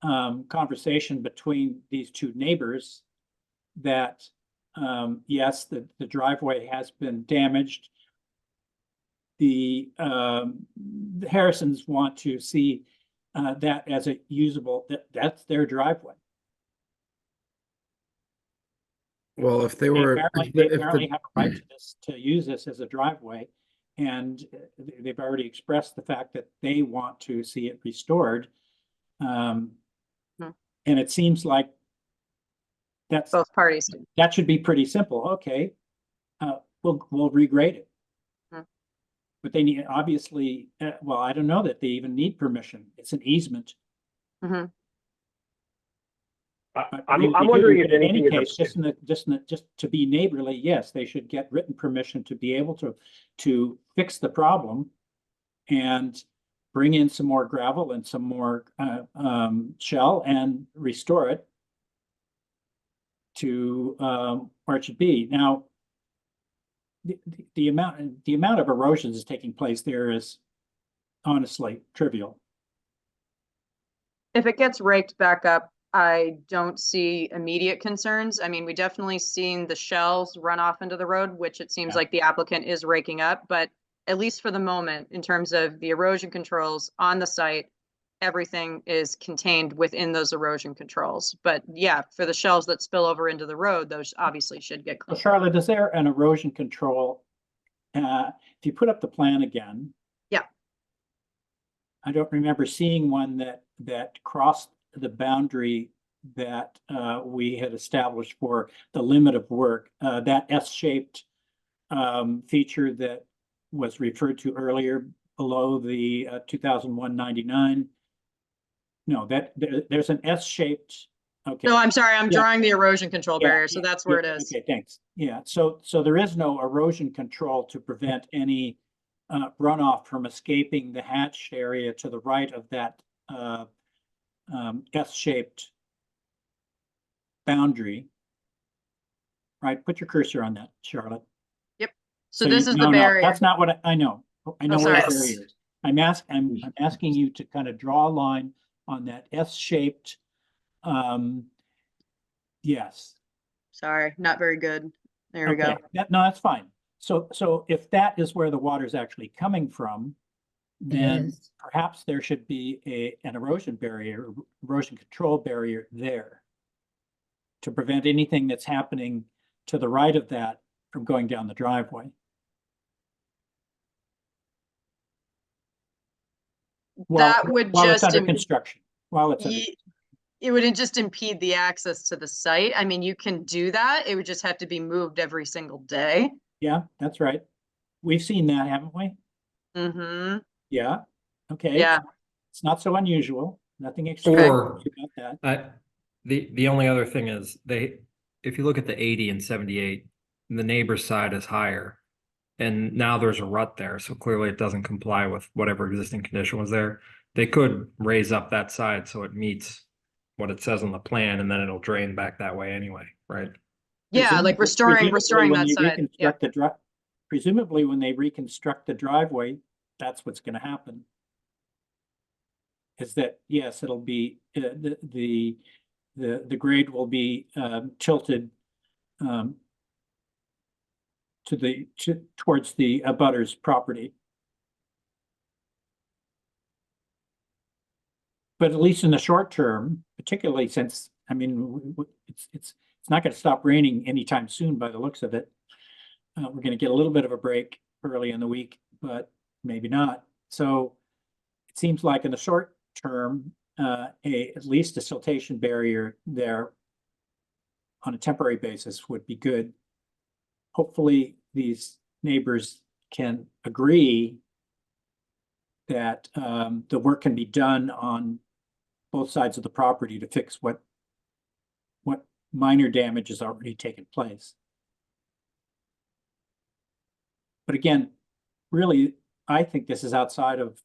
conversation between these two neighbors that yes, the driveway has been damaged. The Harrisons want to see that as a usable, that's their driveway. Well, if they They were, apparently have a right to use this as a driveway, and they've already expressed the fact that they want to see it restored. Hmm. And it seems like Both parties do. that should be pretty simple. Okay, we'll regrade it. Hmm. But they need, obviously, well, I don't know that they even need permission. It's an easement. Mhm. But I'm they do, wondering but if in any anything is case, just to be neighborly, yes, they should get written permission to be able to fix the problem and bring in some more gravel and some more shell and restore it to where it should be. Now, the amount of erosion that's taking place there is honestly trivial. If it gets raked back up, I don't see immediate concerns. I mean, we definitely seen the shells run off into the road, which it seems Yeah. like the applicant is raking up, but at least for the moment, in terms of the erosion controls on the site, everything is contained within those erosion controls. But yeah, for the shells that spill over into the road, those obviously should get So cleaned. Charlotte, is there an erosion control? If you put up the plan again. Yeah. I don't remember seeing one that crossed the boundary that we had established for the limit of work. That S-shaped feature that was referred to earlier below the 2001-99. No, there's an S-shaped. Okay. No, I'm sorry, I'm Yeah. drawing the erosion control Yeah, barrier, so yeah, that's where it yeah, is. Okay, thanks. Yeah, so there is no erosion control to prevent any runoff from escaping the hatched area to the right of that S-shaped boundary. Right, put your cursor on that, Charlotte. Yep. So you- this is the no, barrier. That's not what I know. I know where the sorry. barrier is. I'm asking you to kind of draw a line on that S-shaped. Yes. Sorry, not very good. There we go. Okay, no, that's fine. So if that is where the water is actually coming from, then is. perhaps there should be an erosion barrier, erosion control barrier there to prevent anything that's happening to the right of that from going down the driveway. That would While it's just under construction, while it's under, it would just impede the access to the site. I mean, you can do that. It would just have to be moved every single day. yeah, that's right. We've seen that, haven't we? Mm-hmm. Yeah, okay. Yeah. It's not so unusual, nothing Or extraordinary about that. the only other thing is if you look at the 80 and 78, the neighbor's side is higher. And now there's a rut there, so clearly it doesn't comply with whatever existing condition was there. They could raise up that side so it meets what it says on the plan, and then it'll drain back that way anyway, right? Yeah, like restoring when that they side. Yeah. reconstruct presumably when they reconstruct the driveway, that's what's gonna happen. Is that, yes, it'll be, the grade will be tilted towards the abutter's property. But at least in the short term, particularly since, I mean, it's not gonna stop raining anytime soon by the looks of it. We're gonna get a little bit of a break early in the week, but maybe not. So it seems like in the short term, at least a siltation barrier there on a temporary basis would be good. Hopefully, these neighbors can agree that the work can be done on both sides of the property to fix what minor damage has already taken place. But again, really, I think this is outside of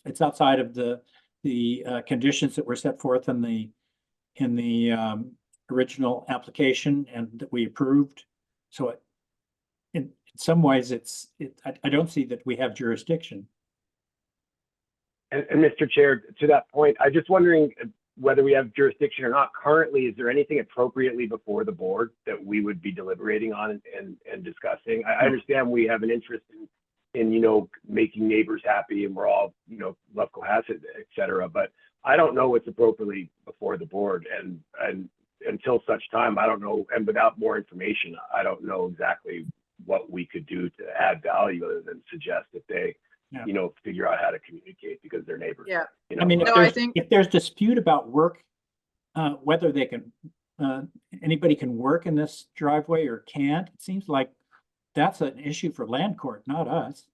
it's outside of the conditions that were set forth in the original application and that we approved. So in some ways, I don't see that we have jurisdiction. And Mr. Chair, to that point, I'm just wondering whether we have jurisdiction or not. Currently, is there anything appropriately before the board that we would be deliberating on and discussing? I understand we have an interest in, you know, making neighbors happy, and we're all, you know, love Cohasset, et cetera, but I don't know what's appropriately before the board, and until such time, I don't know, and without more information, I don't know exactly what we could do to add value other than suggest that they Yeah. you know, figure out how to communicate because they're neighbors. Yeah. You know, I mean, No, I think- if there's dispute about work, whether they can, anybody can work in this driveway or can't, it seems like that's an issue for land court, not us.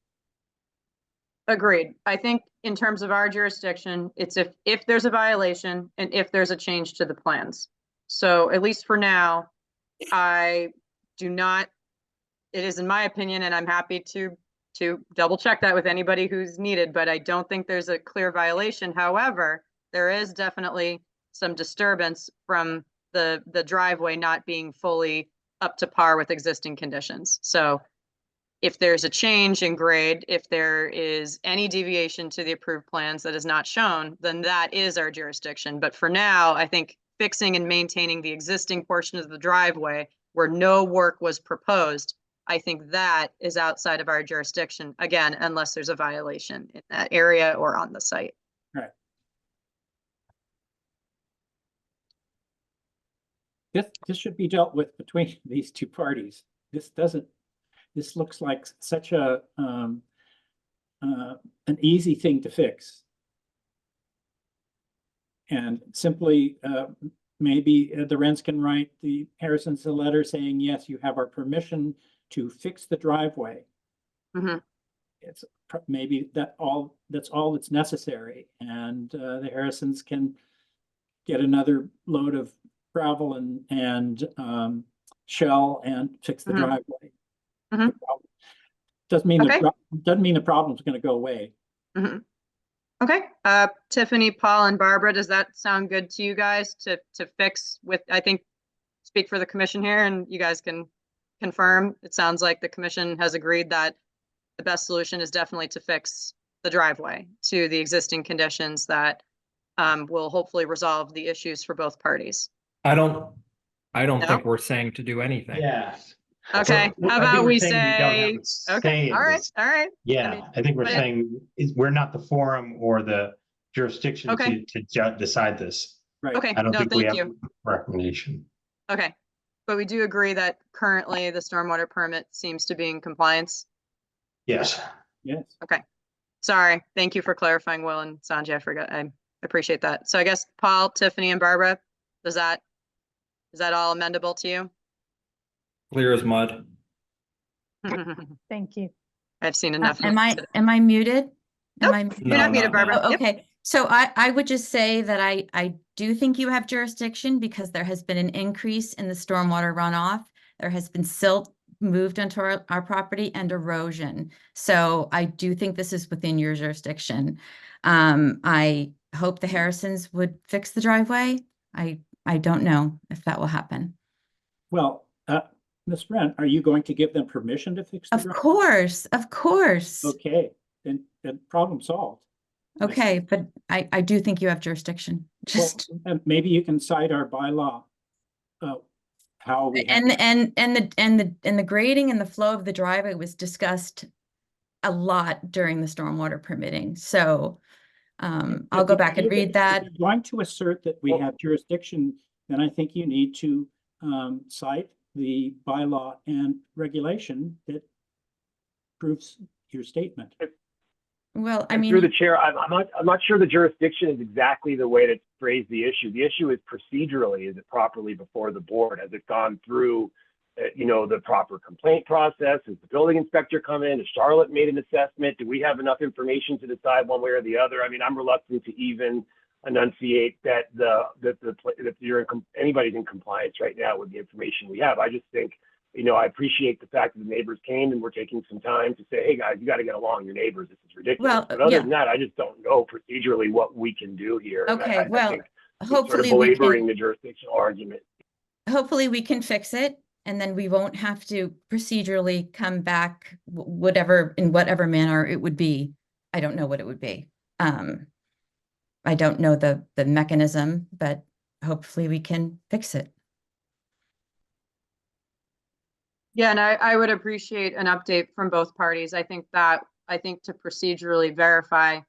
Agreed. I think in terms of our jurisdiction, it's if there's a violation and if there's a change to the plans. So at least for now, I do not, it is in my opinion, and I'm happy to double check that with anybody who's needed, but I don't think there's a clear violation. However, there is definitely some disturbance from the driveway not being fully up to par with existing conditions. So if there's a change in grade, if there is any deviation to the approved plans that is not shown, then that is our jurisdiction. But for now, I think fixing and maintaining the existing portion of the driveway where no work was proposed, I think that is outside of our jurisdiction, again, unless there's a violation in that area or on the site. Right. This should be dealt with between these two parties. This looks like such a, an easy thing to fix. And simply, maybe the Wrens can write the Harrisons a letter saying, yes, you have our permission to fix the driveway. Mhm. It's maybe that's all that's necessary. And the Harrisons can get another load of gravel and shell and fix the Mhm. driveway. Mhm. Doesn't mean Okay. doesn't mean the problem's going to go away. Mhm. Okay, Tiffany, Paul, and Barbara, does that sound good to you guys to fix with, I think, speak for the commission here and you guys can confirm? It sounds like the commission has agreed that the best solution is definitely to fix the driveway to the existing conditions that will hopefully resolve the issues for both parties. I don't No? think we're saying to do anything. Yeah. Okay, Well, how I think about we're we saying we don't have say, a say okay, in all right, this. all right. Yeah, I think we're but- saying we're not the forum or the jurisdiction Okay. to decide this. Right. Okay, I don't no, think we thank have you. a recommendation. Okay, but we do agree that currently the stormwater permit seems to be in compliance. Yes. Yes. Okay, sorry. Thank you for clarifying, Will and Sanjay. I forgot. I appreciate that. So I guess Paul, Tiffany, and Barbara, is that all amendable to you? Clear as mud. Thank you. I've seen enough. Am I muted? Nope, Am I? You're not muted, Barbara. Oh, Yep. okay, so I would just say that I do think you have jurisdiction because there has been an increase in the stormwater runoff. There has been silt moved onto our property and erosion. So I do think this is within your jurisdiction. I hope the Harrisons would fix the driveway. I don't know if that will happen. Well, Ms. Wren, are you going to give them permission to fix the Of driveway? course, of course. Okay, then problem solved. Okay, but I do think you have jurisdiction. Well, Just. and maybe you can cite our bylaw. How we have, And the grading and the flow of the driveway was discussed a lot during the stormwater permitting. So I'll go back and read that. If you're going to assert that we have jurisdiction, then I think you need to cite the bylaw and regulation that proves your statement. Well, I And mean. through the chair, I'm not sure the jurisdiction is exactly the way to phrase the issue. The issue is procedurally, is it properly before the board? Has it gone through, the proper complaint process? Has the building inspector come in? Has Charlotte made an assessment? Do we have enough information to decide one way or the other? I mean, I'm reluctant to even enunciate that anybody's in compliance right now with the information we have. I just think, I appreciate the fact that the neighbors came and we're taking some time to say, hey guys, you got to get along, your neighbors, this is ridiculous. Well, But other yeah. than that, I just don't know procedurally what we can do here. And Okay, I well, think we're sort of hopefully we belaboring can, the jurisdictional argument. hopefully we can fix it. And then we won't have to procedurally come back, in whatever manner it would be. I don't know what it would be. I don't know the mechanism, but hopefully we can fix it. Yeah, and I would appreciate an update from both parties. I think to procedurally verify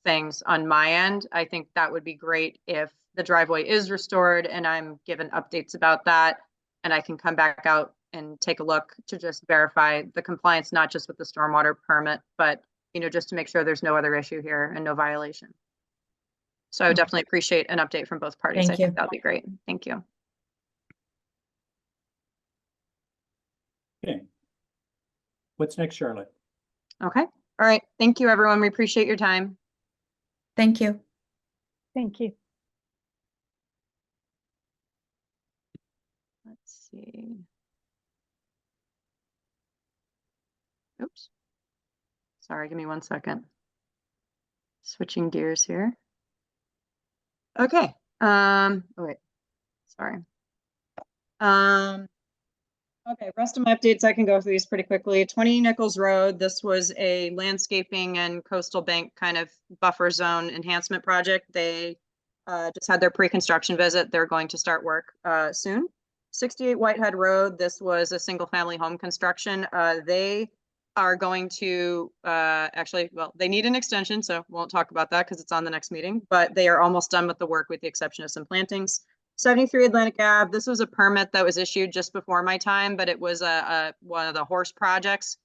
things on my end, I think that would be great if the driveway is restored and I'm given updates about that. And I can come back out and take a look to just verify the compliance, not just with the stormwater permit, but just to make sure there's no other issue here and no violation. So I would definitely appreciate an update from both parties. I Thank you. think that'd be great. Thank you. Okay. What's next, Charlotte? Okay. All right. Thank you, everyone. We appreciate your time. Thank you. Thank you. Let's see. Oops. Sorry, give me 1 second. Switching gears here. Okay. Oh wait. Sorry. Okay, rest of my updates, I can go through these pretty quickly. 20 Nichols Road, this was a landscaping and coastal bank kind of buffer zone enhancement project. They just had their pre-construction visit. They're going to start work soon. 68 Whitehead Road, this was a single family home construction. They are going to actually, well, they need an extension, so won't talk about that because it's on the next meeting, but they are almost done with the work with the exception of some plantings. 73 Atlantic Ave, this was a permit that was issued just before my time, but it was one of the horse projects.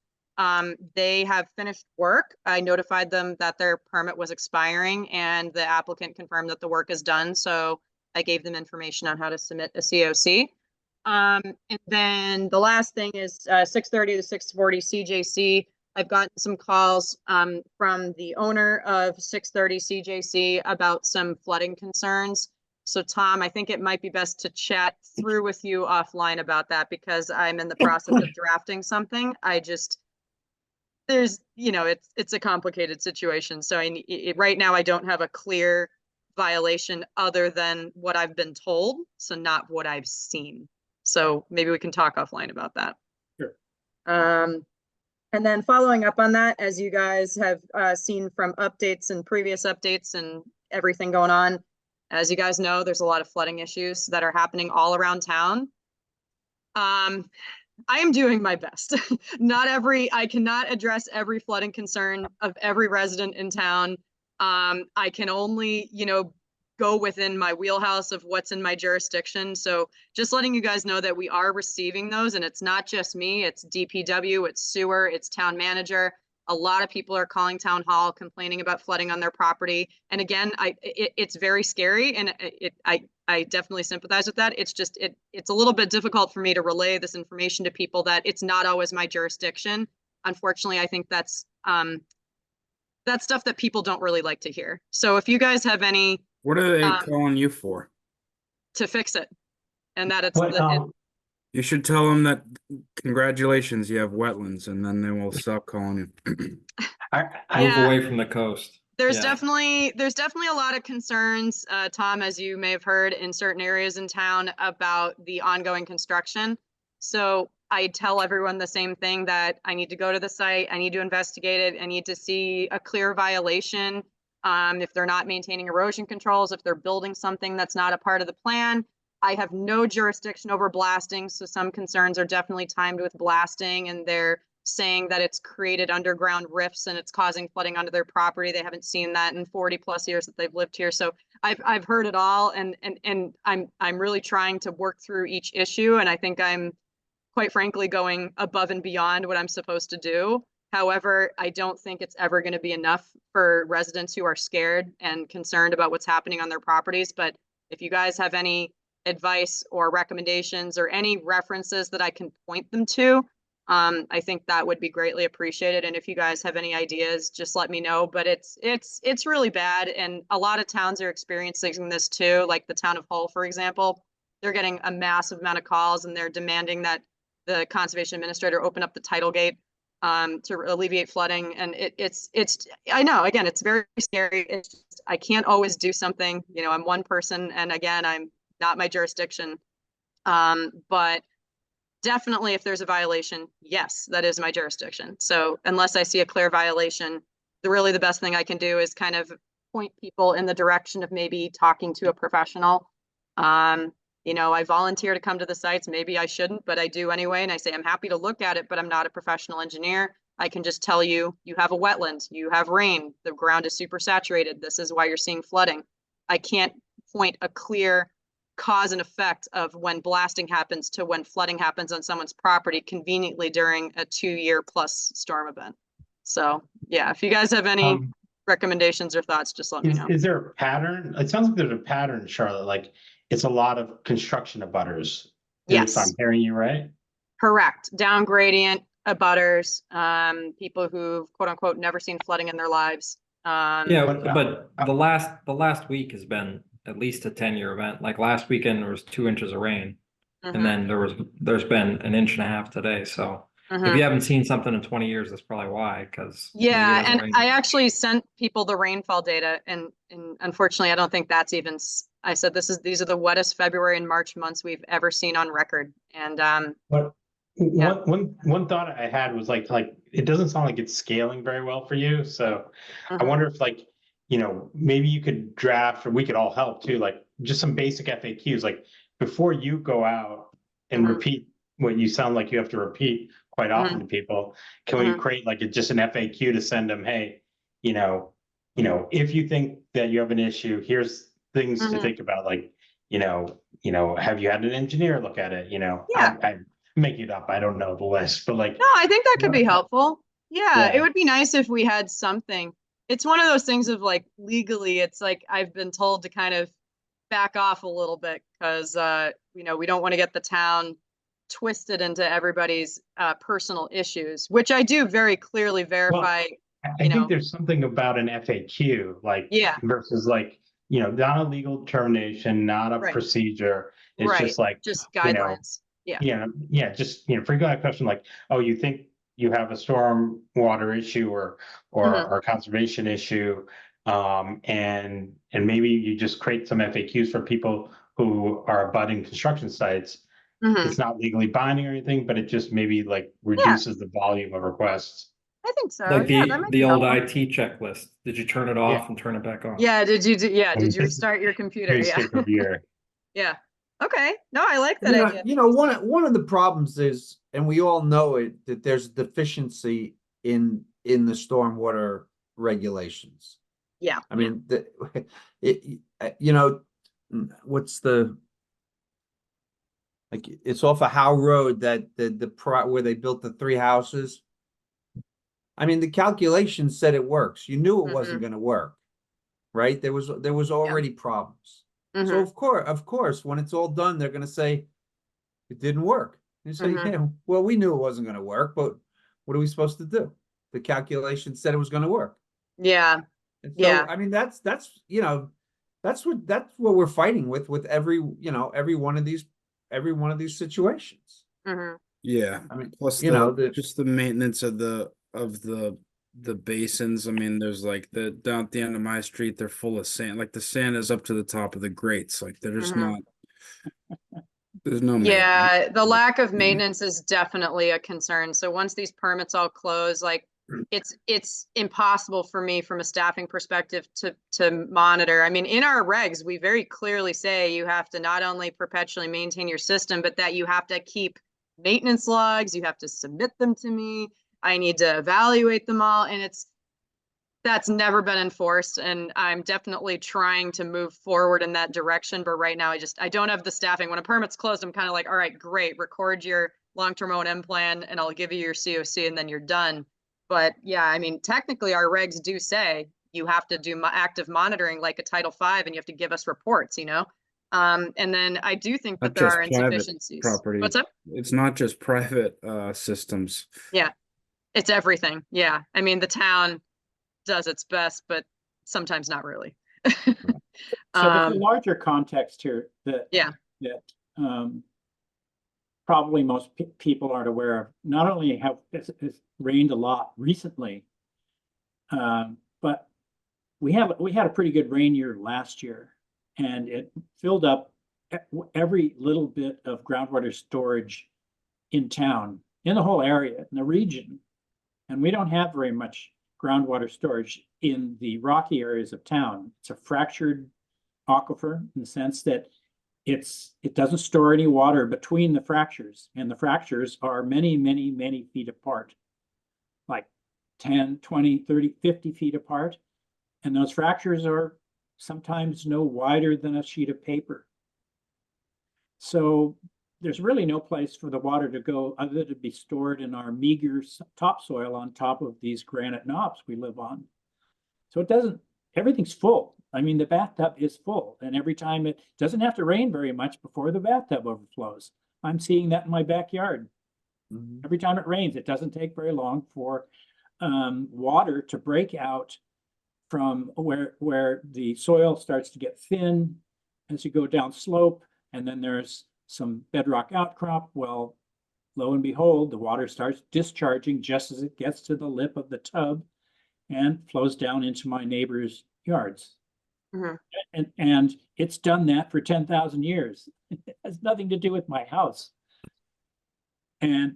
They have finished work. I notified them that their permit was expiring and the applicant confirmed that the work is done. So I gave them information on how to submit a COC. And then the last thing is 630 to 640 CJC. I've gotten some calls from the owner of 630 CJC about some flooding concerns. So Tom, I think it might be best to chat through with you offline about that because I'm in the process of drafting something. There's, it's a complicated situation. So right now I don't have a clear violation other than what I've been told. So not what I've seen. So maybe we can talk offline about that. Sure. And then following up on that, as you guys have seen from updates and previous updates and everything going on, as you guys know, there's a lot of flooding issues that are happening all around town. I am doing my best. I cannot address every flooding concern of every resident in town. I can only, go within my wheelhouse of what's in my jurisdiction. So just letting you guys know that we are receiving those, and it's not just me, it's DPW, it's sewer, it's town manager. A lot of people are calling town hall complaining about flooding on their property. And again, it's very scary, and I definitely sympathize with that. It's just, it's a little bit difficult for me to relay this information to people that it's not always my jurisdiction. Unfortunately, I think that's stuff that people don't really like to hear. So if you guys have any What are they calling you for? to fix it, and that it's You should tell them that congratulations, you have wetlands, and then they will stop calling you. Move away from the coast. there's definitely a lot of concerns, Tom, as you may have heard, in certain areas in town about the ongoing construction. So I tell everyone the same thing, that I need to go to the site, I need to investigate it, I need to see a clear violation. If they're not maintaining erosion controls, if they're building something that's not a part of the plan. I have no jurisdiction over blasting, so some concerns are definitely timed with blasting, and they're saying that it's created underground rifts and it's causing flooding onto their property. They haven't seen that in 40 plus years that they've lived here. So I've heard it all, and I'm really trying to work through each issue, and I think I'm quite frankly going above and beyond what I'm supposed to do. However, I don't think it's ever going to be enough for residents who are scared and concerned about what's happening on their properties. But if you guys have any advice or recommendations or any references that I can point them to, I think that would be greatly appreciated. And if you guys have any ideas, just let me know. But it's really bad, and a lot of towns are experiencing this too. Like the town of Hull, for example, they're getting a massive amount of calls, and they're demanding that the conservation administrator open up the tidal gate to alleviate flooding. And it's I know, again, it's very scary. It's just, I can't always do something. I'm one person, and again, I'm not my jurisdiction. But definitely if there's a violation, yes, that is my jurisdiction. So unless I see a clear violation, really the best thing I can do is kind of point people in the direction of maybe talking to a professional. I volunteer to come to the sites. Maybe I shouldn't, but I do anyway. And I say, I'm happy to look at it, but I'm not a professional engineer. I can just tell you, you have a wetland, you have rain, the ground is super saturated. This is why you're seeing flooding. I can't point a clear cause and effect of when blasting happens to when flooding happens on someone's property conveniently during a 2-year plus storm event. So, yeah, if you guys have any recommendations or thoughts, just let me know. Is there a pattern? It sounds like there's a pattern, Charlotte, like it's a lot of construction of butters. If I'm Yes. hearing you right? Correct. Down gradient, abutters, people who've quote unquote never seen flooding in their lives. Yeah, but the last week has been at least a 10-year event. Like last weekend, there was 2 inches of rain. Mhm. And then there's been an inch and a half today. So if Mhm. you haven't seen something in 20 years, that's probably why, because Yeah, and I actually sent people the rainfall data, and unfortunately, I don't think that's even. I said these are the wettest February and March months we've ever seen on record, and But Yeah. one thought I had was like it doesn't sound like it's scaling very well for you. So I wonder if like, maybe you could draft, or we could all help too, like just some basic FAQs, like before you go out and repeat what you sound like you have to repeat quite often to people. Can we create like just an FAQ to send them, hey, if you think that you have an issue, here's things to think about, like, have you had an engineer look at it? Yeah. I'm making it up. I don't know the list, but like, No, I think that could be helpful. Yeah, it Yeah. would be nice if we had something. It's one of those things of like legally, it's like I've been told to kind of back off a little bit because we don't want to get the town twisted into everybody's personal issues, which I do very clearly verify. I think there's something about an FAQ, like, Yeah. versus like, not a legal determination, not a Right. procedure. It's Right, just like, just guidelines. Yeah. Just, for example, question like, oh, you think you have a storm water issue or a conservation issue, and maybe you just create some FAQs for people who are abutting construction sites. It's not legally binding or anything, but it just maybe like reduces the volume of requests. I think so. like Yeah, that might be the old helpful. IT checklist. Did you turn it off and turn it back on? Yeah, did you restart your computer? Yeah. Yeah. Okay. No, I like that idea. One of the problems is, and we all know it, that there's a deficiency in the stormwater regulations. Yeah. I mean, what's it's off of Howe Road that where they built the 3 houses. I mean, the calculation said it works. You knew it wasn't going to work, right? There was already problems. So of course, when it's all done, they're going to say it didn't work. You say, yeah, well, we knew it wasn't going to work, but what are we supposed to do? The calculation said it was going to work. Yeah. And so, I mean, that's what we're fighting with every one of these situations. Yeah, I mean, plus just the maintenance of the basins. I mean, there's like down at the end of my street, they're full of sand. Like the sand is up to the top of the grates. Like they're just not. There's no maintenance. Yeah, the lack of maintenance is definitely a concern. So once these permits all close, like it's impossible for me from a staffing perspective to monitor. I mean, in our regs, we very clearly say you have to not only perpetually maintain your system, but that you have to keep maintenance logs, you have to submit them to me. I need to evaluate them all, and that's never been enforced, and I'm definitely trying to move forward in that direction. But right now, I don't have the staffing. When a permit's closed, I'm kind of like, all right, great, record your long-term O&M plan, and I'll give you your COC, and then you're done. But yeah, I mean, technically, our regs do say you have to do active monitoring like a Title V, and you have to give us reports. And then I do think that there are insufficiencies. Property. What's up? It's not just private systems. Yeah, it's everything. Yeah, I mean, the town does its best, but sometimes not really. So there's a larger context here that probably most people aren't aware of. Not only have it's rained a lot recently, but we had a pretty good rain year last year, and it filled up every little bit of groundwater storage in town, in the whole area, in the region. And we don't have very much groundwater storage in the rocky areas of town. It's a fractured aquifer in the sense that it doesn't store any water between the fractures, and the fractures are many, many, many feet apart, like 10, 20, 30, 50 feet apart. And those fractures are sometimes no wider than a sheet of paper. So there's really no place for the water to go other than to be stored in our meager topsoil on top of these granite knobs we live on. So it doesn't, everything's full. I mean, the bathtub is full, and every time it doesn't have to rain very much before the bathtub overflows. I'm seeing that in my backyard. Every time it rains, it doesn't take very long for water to break out from where the soil starts to get thin as you go down slope, and then there's some bedrock outcrop. Well, lo and behold, the water starts discharging just as it gets to the lip of the tub and flows down into my neighbor's yards. And it's done that for 10,000 years. It has nothing to do with my house. And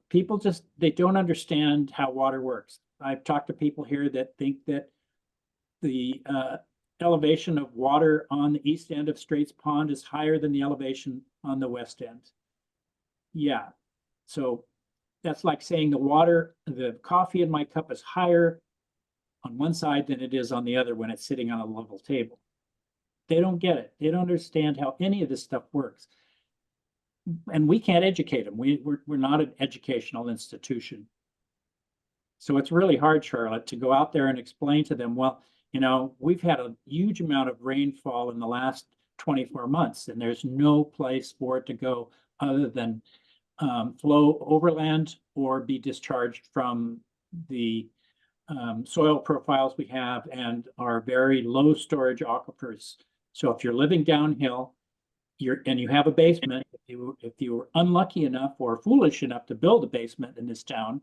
people just, they don't understand how water works. I've talked to people here that think that the elevation of water on the east end of Straits Pond is higher than the elevation on the west end. Yeah, so that's like saying the coffee in my cup is higher on one side than it is on the other when it's sitting on a level table. They don't get it. They don't understand how any of this stuff works. And we can't educate them. We're not an educational institution. So it's really hard, Charlotte, to go out there and explain to them, well, we've had a huge amount of rainfall in the last 24 months, and there's no place for it to go other than flow overland or be discharged from the soil profiles we have and our very low storage aquifers. So if you're living downhill, and you have a basement, if you were unlucky enough or foolish enough to build a basement in this town,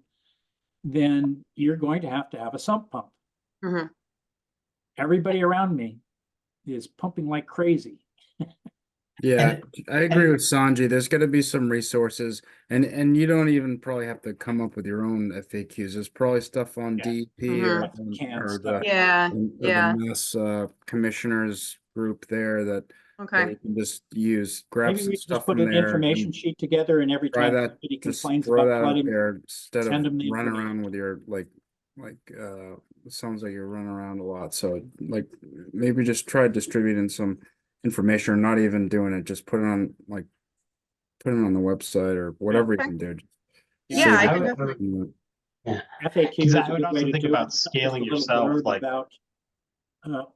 then you're going to have a sump pump. Everybody around me is pumping like crazy. Yeah, I agree with Sanjay. There's got to be some resources, and you don't even probably have to come up with your own FAQs. There's probably stuff on DEP or the Mass Commissioners group there that you can just use. Grab Maybe some we stuff just put from an there information and sheet together, and every try time that. somebody Just complains throw about that out flooding, there instead of send them the running information. around with your it sounds like you're running around a lot. So maybe just try distributing some information, or not even doing it, just put it on the website or whatever you can do. Yeah, I Save can it. definitely. FAQ is I a would good also way to think do about it. scaling Just a little yourself, blurb like about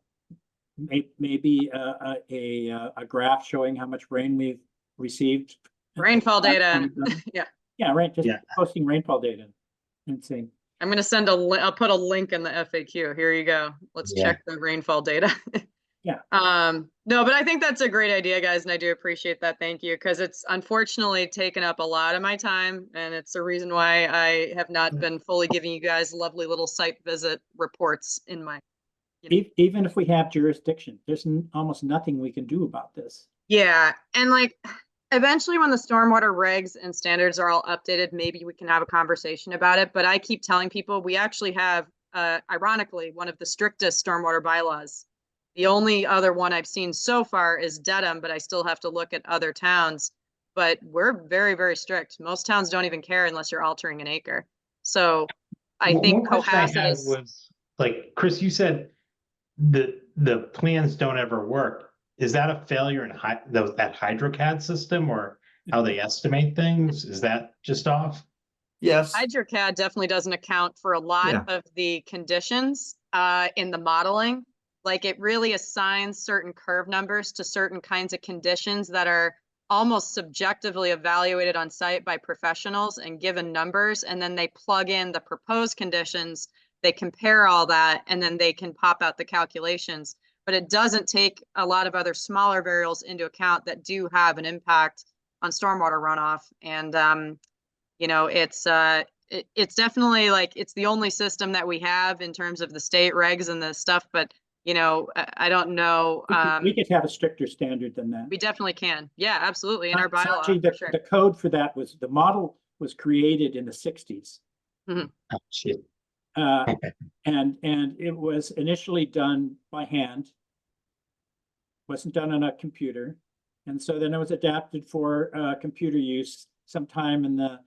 maybe a graph showing how much rain we've received. Rainfall data. Yeah, right. Just posting rainfall data and saying. I'm going to send I'll put a link in the FAQ. Here you go. Let's check the rainfall data. No, but I think that's a great idea, guys. And I do appreciate that. Thank you. Because it's unfortunately taken up a lot of my time. And it's the reason why I have not been fully giving you guys lovely little site visit reports in my. Even if we have jurisdiction, there's almost nothing we can do about this. Yeah. And eventually when the stormwater regs and standards are all updated, maybe we can have a conversation about it. But I keep telling people we actually have, ironically, one of the strictest stormwater bylaws. The only other one I've seen so far is Dedham, but I still have to look at other towns. But we're very, very strict. Most towns don't even care unless you're altering an acre. So I think Cohasset is. Was Chris, you said the plans don't ever work. Is that a failure in that HydroCAD system, or how they estimate things? Is that just off? Yes. HydroCAD definitely doesn't account for a lot of the conditions in the modeling. It really assigns certain curve numbers to certain kinds of conditions that are almost subjectively evaluated on site by professionals and given numbers, and then they plug in the proposed conditions, they compare all that, and then they can pop out the calculations. But it doesn't take a lot of other smaller variables into account that do have an impact on stormwater runoff. And it's definitely it's the only system that we have in terms of the state regs and the stuff. But I don't know. We could have a stricter standard than that. We definitely can. Yeah, absolutely. In our bylaw, Sanjay, for sure. the code for that the model was created in the 60s. Mm-hmm. Oh, shit. And it was initially done by hand. Wasn't done on a computer. And so then it was adapted for computer use sometime in the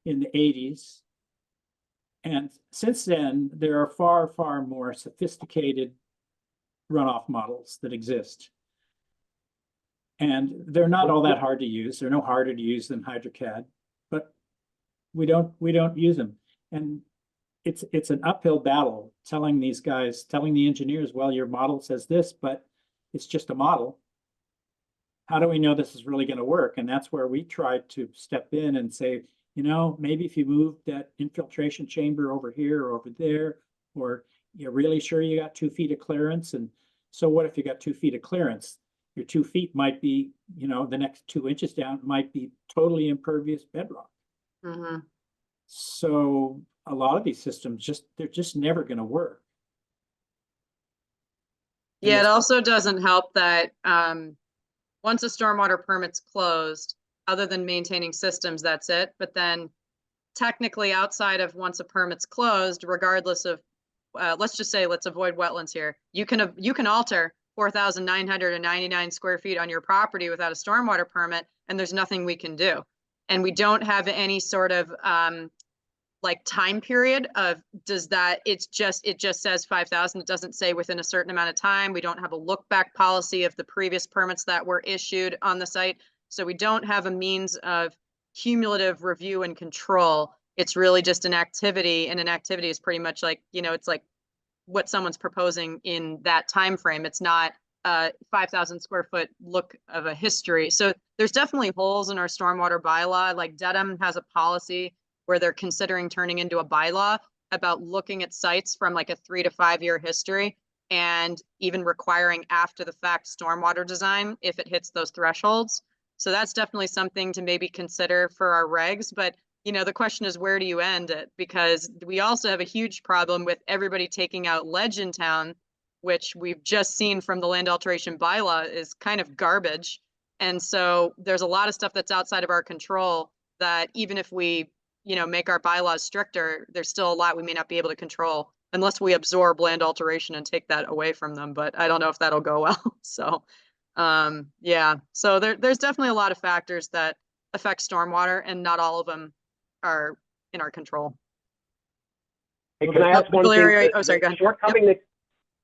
80s. And since then, there are far, far more sophisticated runoff models that exist. And they're not all that hard to use. They're no harder to use than HydroCAD, but we don't use them. And it's an uphill battle telling these guys, telling the engineers, well, your model says this, but it's just a model. How do we know this is really going to work? And that's where we tried to step in and say, you know, maybe if you move that infiltration chamber over here or over there, or you're really sure you got 2 feet of clearance. And so what if you got 2 feet of clearance? Your 2 feet might be, you know, the next 2 inches down might be totally impervious bedrock. Mm-hmm. So a lot of these systems they're just never going to work. Yeah, it also doesn't help that once a stormwater permit's closed, other than maintaining systems, that's it. But then technically outside of once a permit's closed, regardless of, let's just say, let's avoid wetlands here. You can alter 4,999 square feet on your property without a stormwater permit, and there's nothing we can do. And we don't have any sort of like time period of it just says 5,000. It doesn't say within a certain amount of time. We don't have a look back policy of the previous permits that were issued on the site. So we don't have a means of cumulative review and control. It's really just an activity, and an activity is pretty much like, you know, it's like what someone's proposing in that time frame. It's not a 5,000 square foot look of a history. So there's definitely holes in our stormwater bylaw. Like Dedham has a policy where they're considering turning into a bylaw about looking at sites from like a 3 to 5 year history, and even requiring after the fact stormwater design if it hits those thresholds. So that's definitely something to maybe consider for our regs. But, you know, the question is, where do you end it? Because we also have a huge problem with everybody taking out ledge in town, which we've just seen from the land alteration bylaw is kind of garbage. And so there's a lot of stuff that's outside of our control that even if we, you know, make our bylaws stricter, there's still a lot we may not be able to control unless we absorb land alteration and take that away from them. But I don't know if that'll go well. So, yeah, so there's definitely a lot of factors that affect stormwater, and not all of them are in our control. Hey, can I ask one Valeria, thing? oh, sorry, go ahead.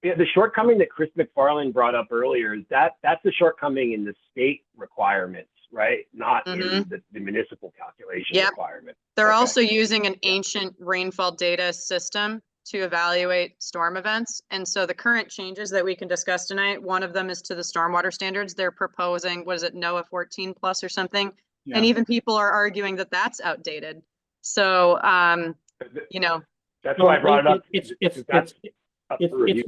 The shortcoming that Chris McFarland brought up earlier, that's the shortcoming in the state requirements, right? Not in the municipal calculation requirement. They're also using an ancient rainfall data system to evaluate storm events. And so the current changes that we can discuss tonight, one of them is to the stormwater standards. They're proposing, what is it, NOAA 14 plus or something? Yeah. And even people are arguing that that's outdated. So, you know. That's why I brought it up. It's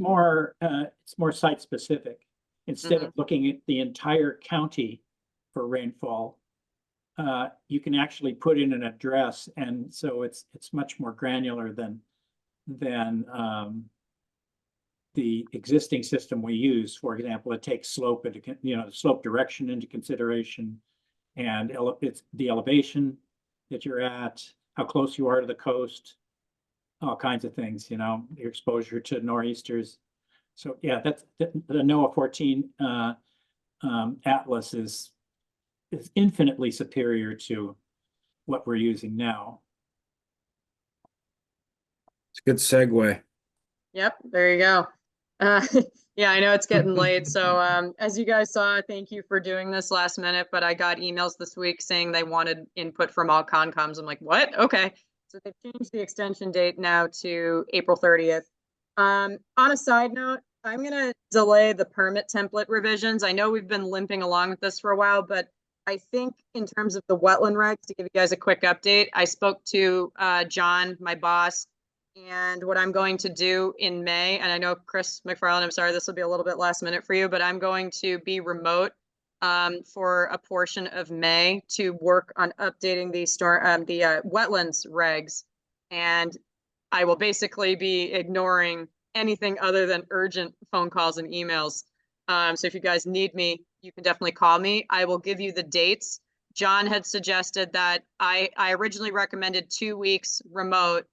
more site specific. Instead of looking at the entire county for rainfall, you can actually put in an address, and so it's much more granular than the existing system we use. For example, it takes slope into, you know, slope direction into consideration, and it's the elevation that you're at, how close you are to the coast, all kinds of things, you know, your exposure to nor'easters. So yeah, that's the NOAA 14 atlas is infinitely superior to what we're using now. It's a good segue. Yep, there you go. Yeah, I know it's getting late. So as you guys saw, thank you for doing this last minute, but I got emails this week saying they wanted input from all Concoms. I'm like, what? Okay. So they've changed the extension date now to April 30th. On a side note, I'm going to delay the permit template revisions. I know we've been limping along with this for a while, but I think in terms of the wetland regs, to give you guys a quick update, I spoke to John, my boss, and what I'm going to do in May, and I know Chris McFarland, I'm sorry, this will be a little bit last minute for you, but I'm going to be remote for a portion of May to work on updating the wetlands regs. And I will basically be ignoring anything other than urgent phone calls and emails. So if you guys need me, you can definitely call me. I will give you the dates. John had suggested that I originally recommended 2 weeks remote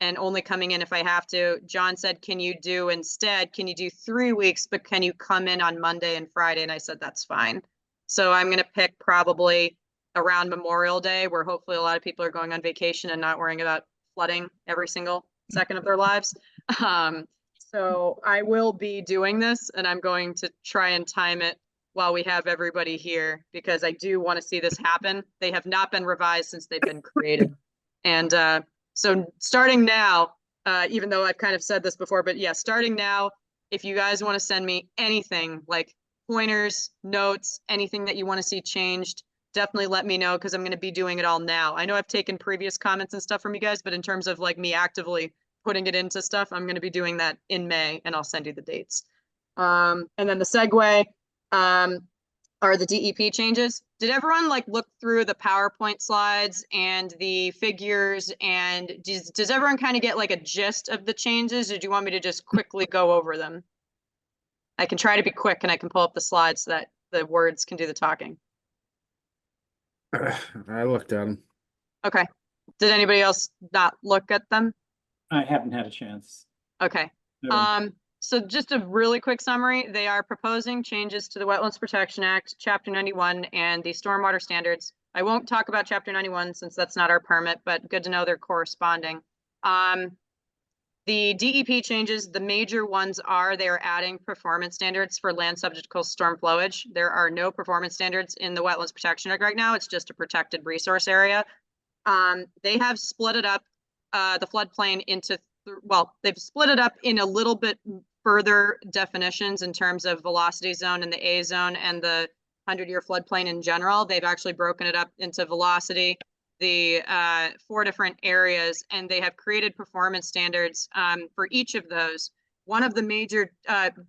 and only coming in if I have to. John said, can you do 3 weeks, but can you come in on Monday and Friday? And I said, that's fine. So I'm going to pick probably around Memorial Day, where hopefully a lot of people are going on vacation and not worrying about flooding every single second of their lives. So I will be doing this, and I'm going to try and time it while we have everybody here, because I do want to see this happen. They have not been revised since they've been created. And so starting now, even though I've kind of said this before, but yeah, starting now, if you guys want to send me anything like pointers, notes, anything that you want to see changed, definitely let me know, because I'm going to be doing it all now. I know I've taken previous comments and stuff from you guys, but in terms of like me actively putting it into stuff, I'm going to be doing that in May, and I'll send you the dates. And then the segue are the DEP changes. Did everyone like look through the PowerPoint slides and the figures, and does everyone kind of get like a gist of the changes, or do you want me to just quickly go over them? I can try to be quick, and I can pull up the slides so that the words can do the talking. I looked at them. Okay. Did anybody else not look at them? I haven't had a chance. Okay. So just a really quick summary, they are proposing changes to the Wetlands Protection Act, Chapter 91, and the stormwater standards. I won't talk about Chapter 91 since that's not our permit, but good to know they're corresponding. The DEP changes, the major ones are they are adding performance standards for land subject to coastal storm flowage. There are no performance standards in the Wetlands Protection Act right now. It's just a protected resource area. They have split it up, the floodplain into, well, they've split it up in a little bit further definitions in terms of velocity zone and the A zone and the 100-year floodplain in general. They've actually broken it up into velocity, the 4 different areas, and they have created performance standards for each of those. One of the major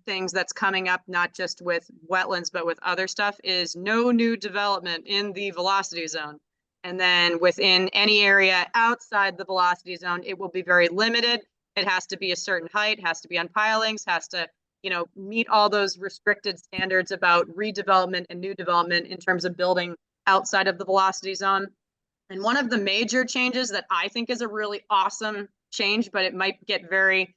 things that's coming up, not just with wetlands, but with other stuff, is no new development in the velocity zone. And then within any area outside the velocity zone, it will be very limited. It has to be a certain height, has to be on pilings, has to, you know, meet all those restricted standards about redevelopment and new development in terms of building outside of the velocity zone. And one of the major changes that I think is a really awesome change, but it might get very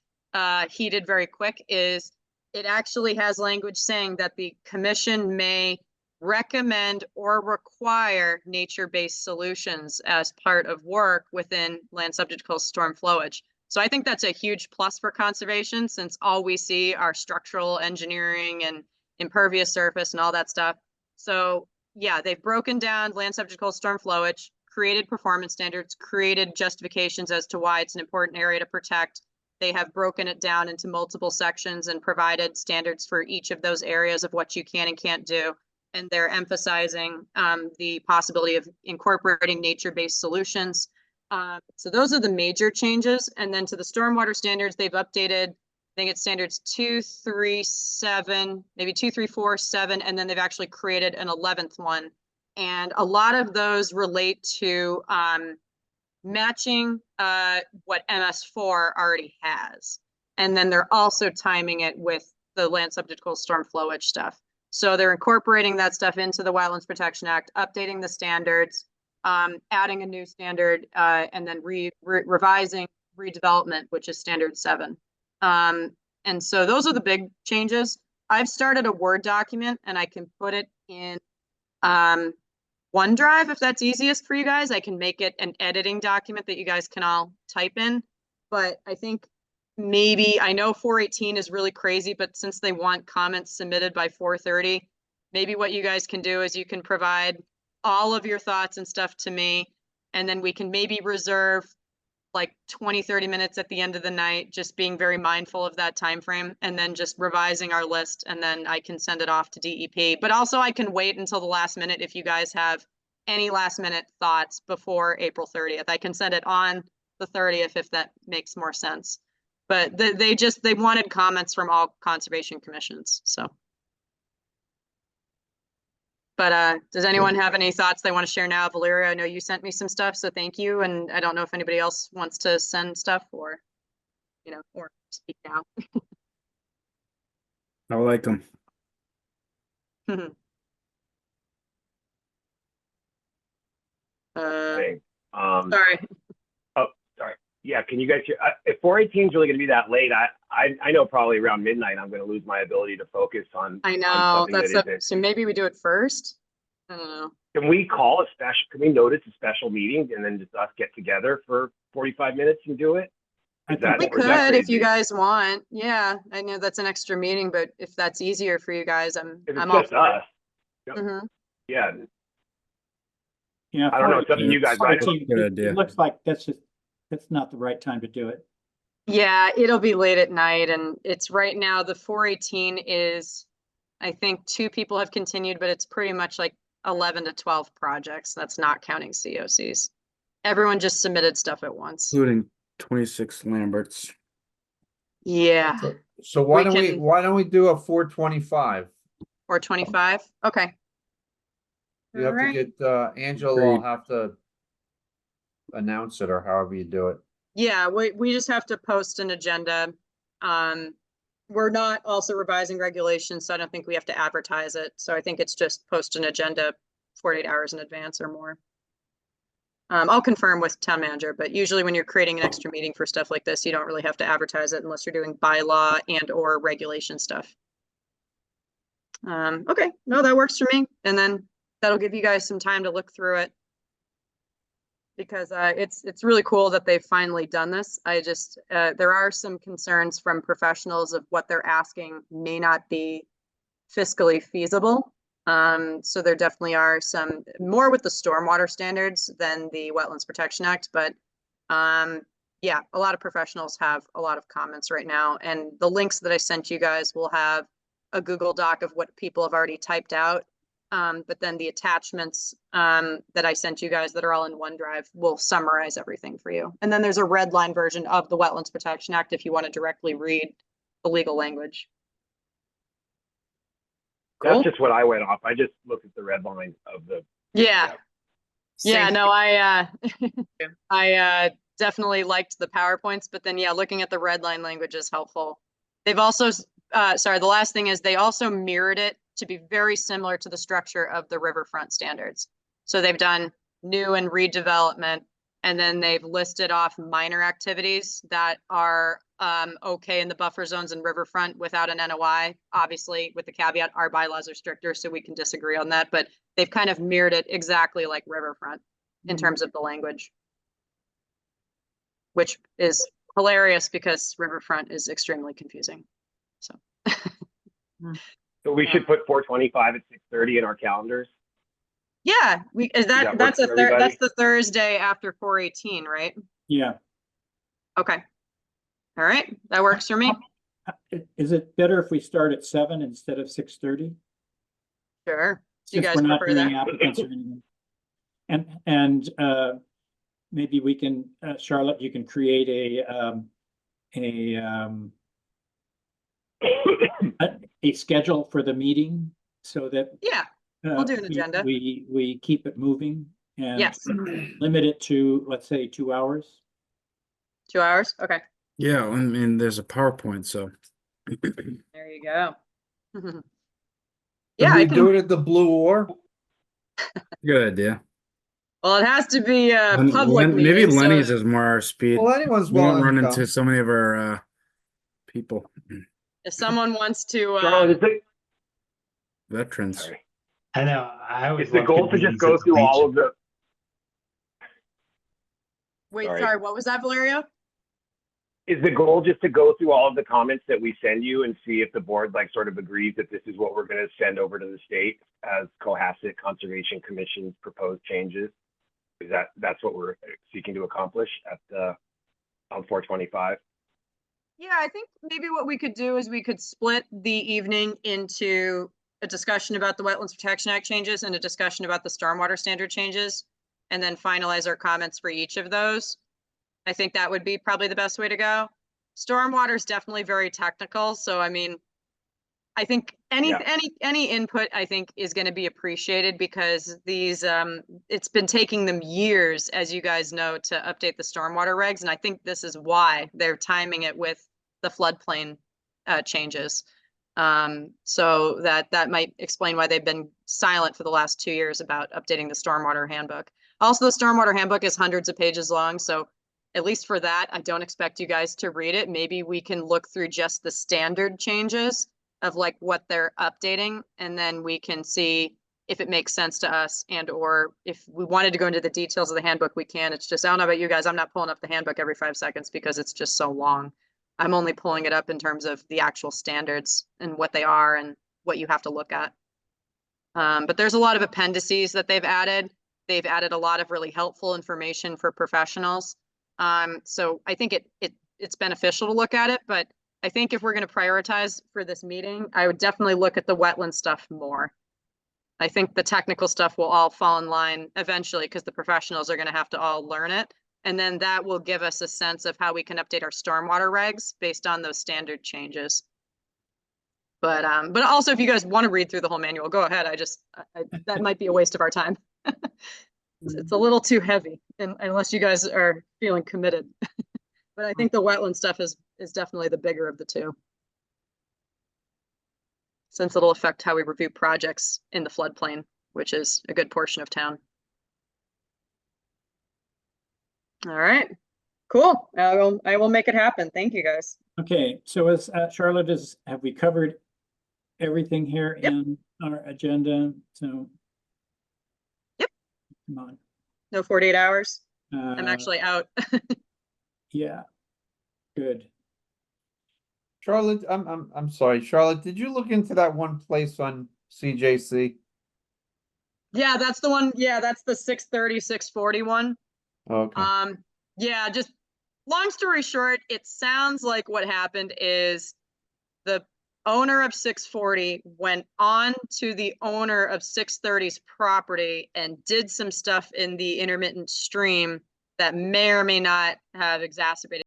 heated very quick, is it actually has language saying that the commission may recommend or require nature-based solutions as part of work within land subject to coastal storm flowage. So I think that's a huge plus for conservation, since all we see are structural engineering and impervious surface and all that stuff. So yeah, they've broken down land subject to coastal storm flowage, created performance standards, created justifications as to why it's an important area to protect. They have broken it down into multiple sections and provided standards for each of those areas of what you can and can't do. And they're emphasizing the possibility of incorporating nature-based solutions. So those are the major changes. And then to the stormwater standards, they've updated, I think it's standards 2, 3, 7, maybe 2, 3, 4, 7, and then they've actually created an 11th one. And a lot of those relate to matching what MS4 already has. And then they're also timing it with the land subject to coastal storm flowage stuff. So they're incorporating that stuff into the Wetlands Protection Act, updating the standards, adding a new standard, and then revising redevelopment, which is standard 7. And so those are the big changes. I've started a Word document, and I can put it in OneDrive if that's easiest for you guys. I can make it an editing document that you guys can all type in. But I think maybe, I know 418 is really crazy, but since they want comments submitted by 4:30, maybe what you guys can do is you can provide all of your thoughts and stuff to me, and then we can maybe reserve like 20-30 minutes at the end of the night, just being very mindful of that time frame, and then just revising our list, and then I can send it off to DEP. But also I can wait until the last minute if you guys have any last minute thoughts before April 30th. I can send it on the 30th if that makes more sense. But they wanted comments from all conservation commissions, so. But does anyone have any thoughts they want to share now? Valeria, I know you sent me some stuff, so thank you. And I don't know if anybody else wants to send stuff or, you know, or speak now. I like them. Sorry. Sorry. Sorry. Yeah, can you guys hear? If 418 is really going to be that late, I know probably around midnight I'm going to lose my ability to focus on. I know, on that's that so maybe we do it first? I don't know. Can we call a special, can we notice a special meeting and then just us get together for 45 minutes and do it? We could if you guys want. Yeah, I know that's an extra meeting, but if that's easier for you guys, I'm If it's all just for it. us, Mhm. Yeah, Yeah. I don't know, it's up to you guys, but I just- 14, Good it idea. looks like that's not the right time to do it. Yeah, it'll be late at night and it's right now, the 418 is, I think 2 people have continued, but it's pretty much like 11 to 12 projects. That's not counting COCs. Everyone just submitted stuff at once. Including 26 Lamberts. Yeah, So why We don't we can- do a 425? or 25. Okay. You have to Alright. get, Angela will Agreed. have to announce it or however you do it. Yeah, we just have to post an agenda. We're not also revising regulations, so I don't think we have to advertise it. So I think it's just post an agenda 48 hours in advance or more. I'll confirm with town manager, but usually when you're creating an extra meeting for stuff like this, you don't really have to advertise it unless you're doing bylaw and or regulation stuff. Okay, no, that works for me. And then that'll give you guys some time to look through it. Because it's really cool that they've finally done this. I just, there are some concerns from professionals of what they're asking may not be fiscally feasible. So there definitely are some more with the stormwater standards than the Wetlands Protection Act, but yeah, a lot of professionals have a lot of comments right now. And the links that I sent you guys will have a Google Doc of what people have already typed out. But then the attachments that I sent you guys that are all in OneDrive will summarize everything for you. And then there's a red line version of the Wetlands Protection Act if you want to directly read the legal language. Cool. that's just what I went off. I just looked at the red line of the. Yeah. Yeah, Same. no, I definitely liked the PowerPoints, but then yeah, looking at the red line language is helpful. They've also, sorry, the last thing is they also mirrored it to be very similar to the structure of the riverfront standards. So they've done new and redevelopment, and then they've listed off minor activities that are okay in the buffer zones and riverfront without an NOI. Obviously, with the caveat, our bylaws are stricter, so we can disagree on that, but they've kind of mirrored it exactly like riverfront in terms of the language. Which is hilarious because riverfront is extremely confusing, so. So we should put 425 at 6:30 in our calendars. Yeah, Does that work that's for everybody? that's the Thursday after 418, right? Yeah. Okay. All right, that works for me. Is it better if we start at 7 instead of 6:30? Sure. Do you Since guys we're not prefer doing that? applicants or anything. And maybe we can, Charlotte, you can create a schedule for the meeting so that Yeah, we'll do an we- agenda. We keep it moving and Yes. limit it to, let's say, 2 hours. 2 hours? Okay, Yeah, I mean, there's a PowerPoint, so. there you go. Can Yeah, I we do can, it at the Blue Oar? Good idea. well, it has to be a Len- public Len- maybe meeting, so Lenny's is more our speed. Well, anyone's We won't willing run to into come. so many of our people, if someone wants to, Charlotte, is the, veterans. sorry. I know, I always Is the love goal to just convenience go at the through all beach. of the, wait, sorry. sorry, what was that, Valerio? is the goal just to go through all of the comments that we send you and see if the board like sort of agrees that this is what we're going to send over to the state as Cohasset Conservation Commission's proposed changes? Is that's what we're seeking to accomplish at on 425? Yeah, I think maybe what we could do is we could split the evening into a discussion about the Wetlands Protection Act changes and a discussion about the stormwater standard changes, and then finalize our comments for each of those. I think that would be probably the best way to go. Stormwater is definitely very technical, so I mean, I think any input I think is going to be appreciated because these it's been taking them years, as you guys know, to update the stormwater regs, and I think this is why they're timing it with the floodplain changes. So that might explain why they've been silent for the last 2 years about updating the stormwater handbook. Also, the stormwater handbook is hundreds of pages long, so at least for that, I don't expect you guys to read it. Maybe we can look through just the standard changes of like what they're updating, and then we can see if it makes sense to us, and or if we wanted to go into the details of the handbook, we can. It's just, I don't know about you guys, I'm not pulling up the handbook every 5 seconds because it's just so long. I'm only pulling it up in terms of the actual standards and what they are and what you have to look at. But there's a lot of appendices that they've added. They've added a lot of really helpful information for professionals. So I think it's beneficial to look at it, but I think if we're going to prioritize for this meeting, I would definitely look at the wetland stuff more. I think the technical stuff will all fall in line eventually because the professionals are going to have to all learn it. And then that will give us a sense of how we can update our stormwater regs based on those standard changes. But also if you guys want to read through the whole manual, go ahead. That might be a waste of our time. It's a little too heavy unless you guys are feeling committed. But I think the wetland stuff is definitely the bigger of the two, since it'll affect how we review projects in the floodplain, which is a good portion of town. All right, cool. I will make it happen. Thank you, guys. Okay, so as Charlotte have we covered everything here in our agenda? So. Yep. Come on. No 48 hours. I'm actually out. Yeah, good. Charlotte, I'm sorry, Charlotte, did you look into that one place on CJC? Yeah, that's the one. Yeah, that's the 630, 640 one. Okay. Yeah, just long story short, it sounds like what happened is the owner of 640 went on to the owner of 630's property and did some stuff in the intermittent stream that may or may not have exacerbated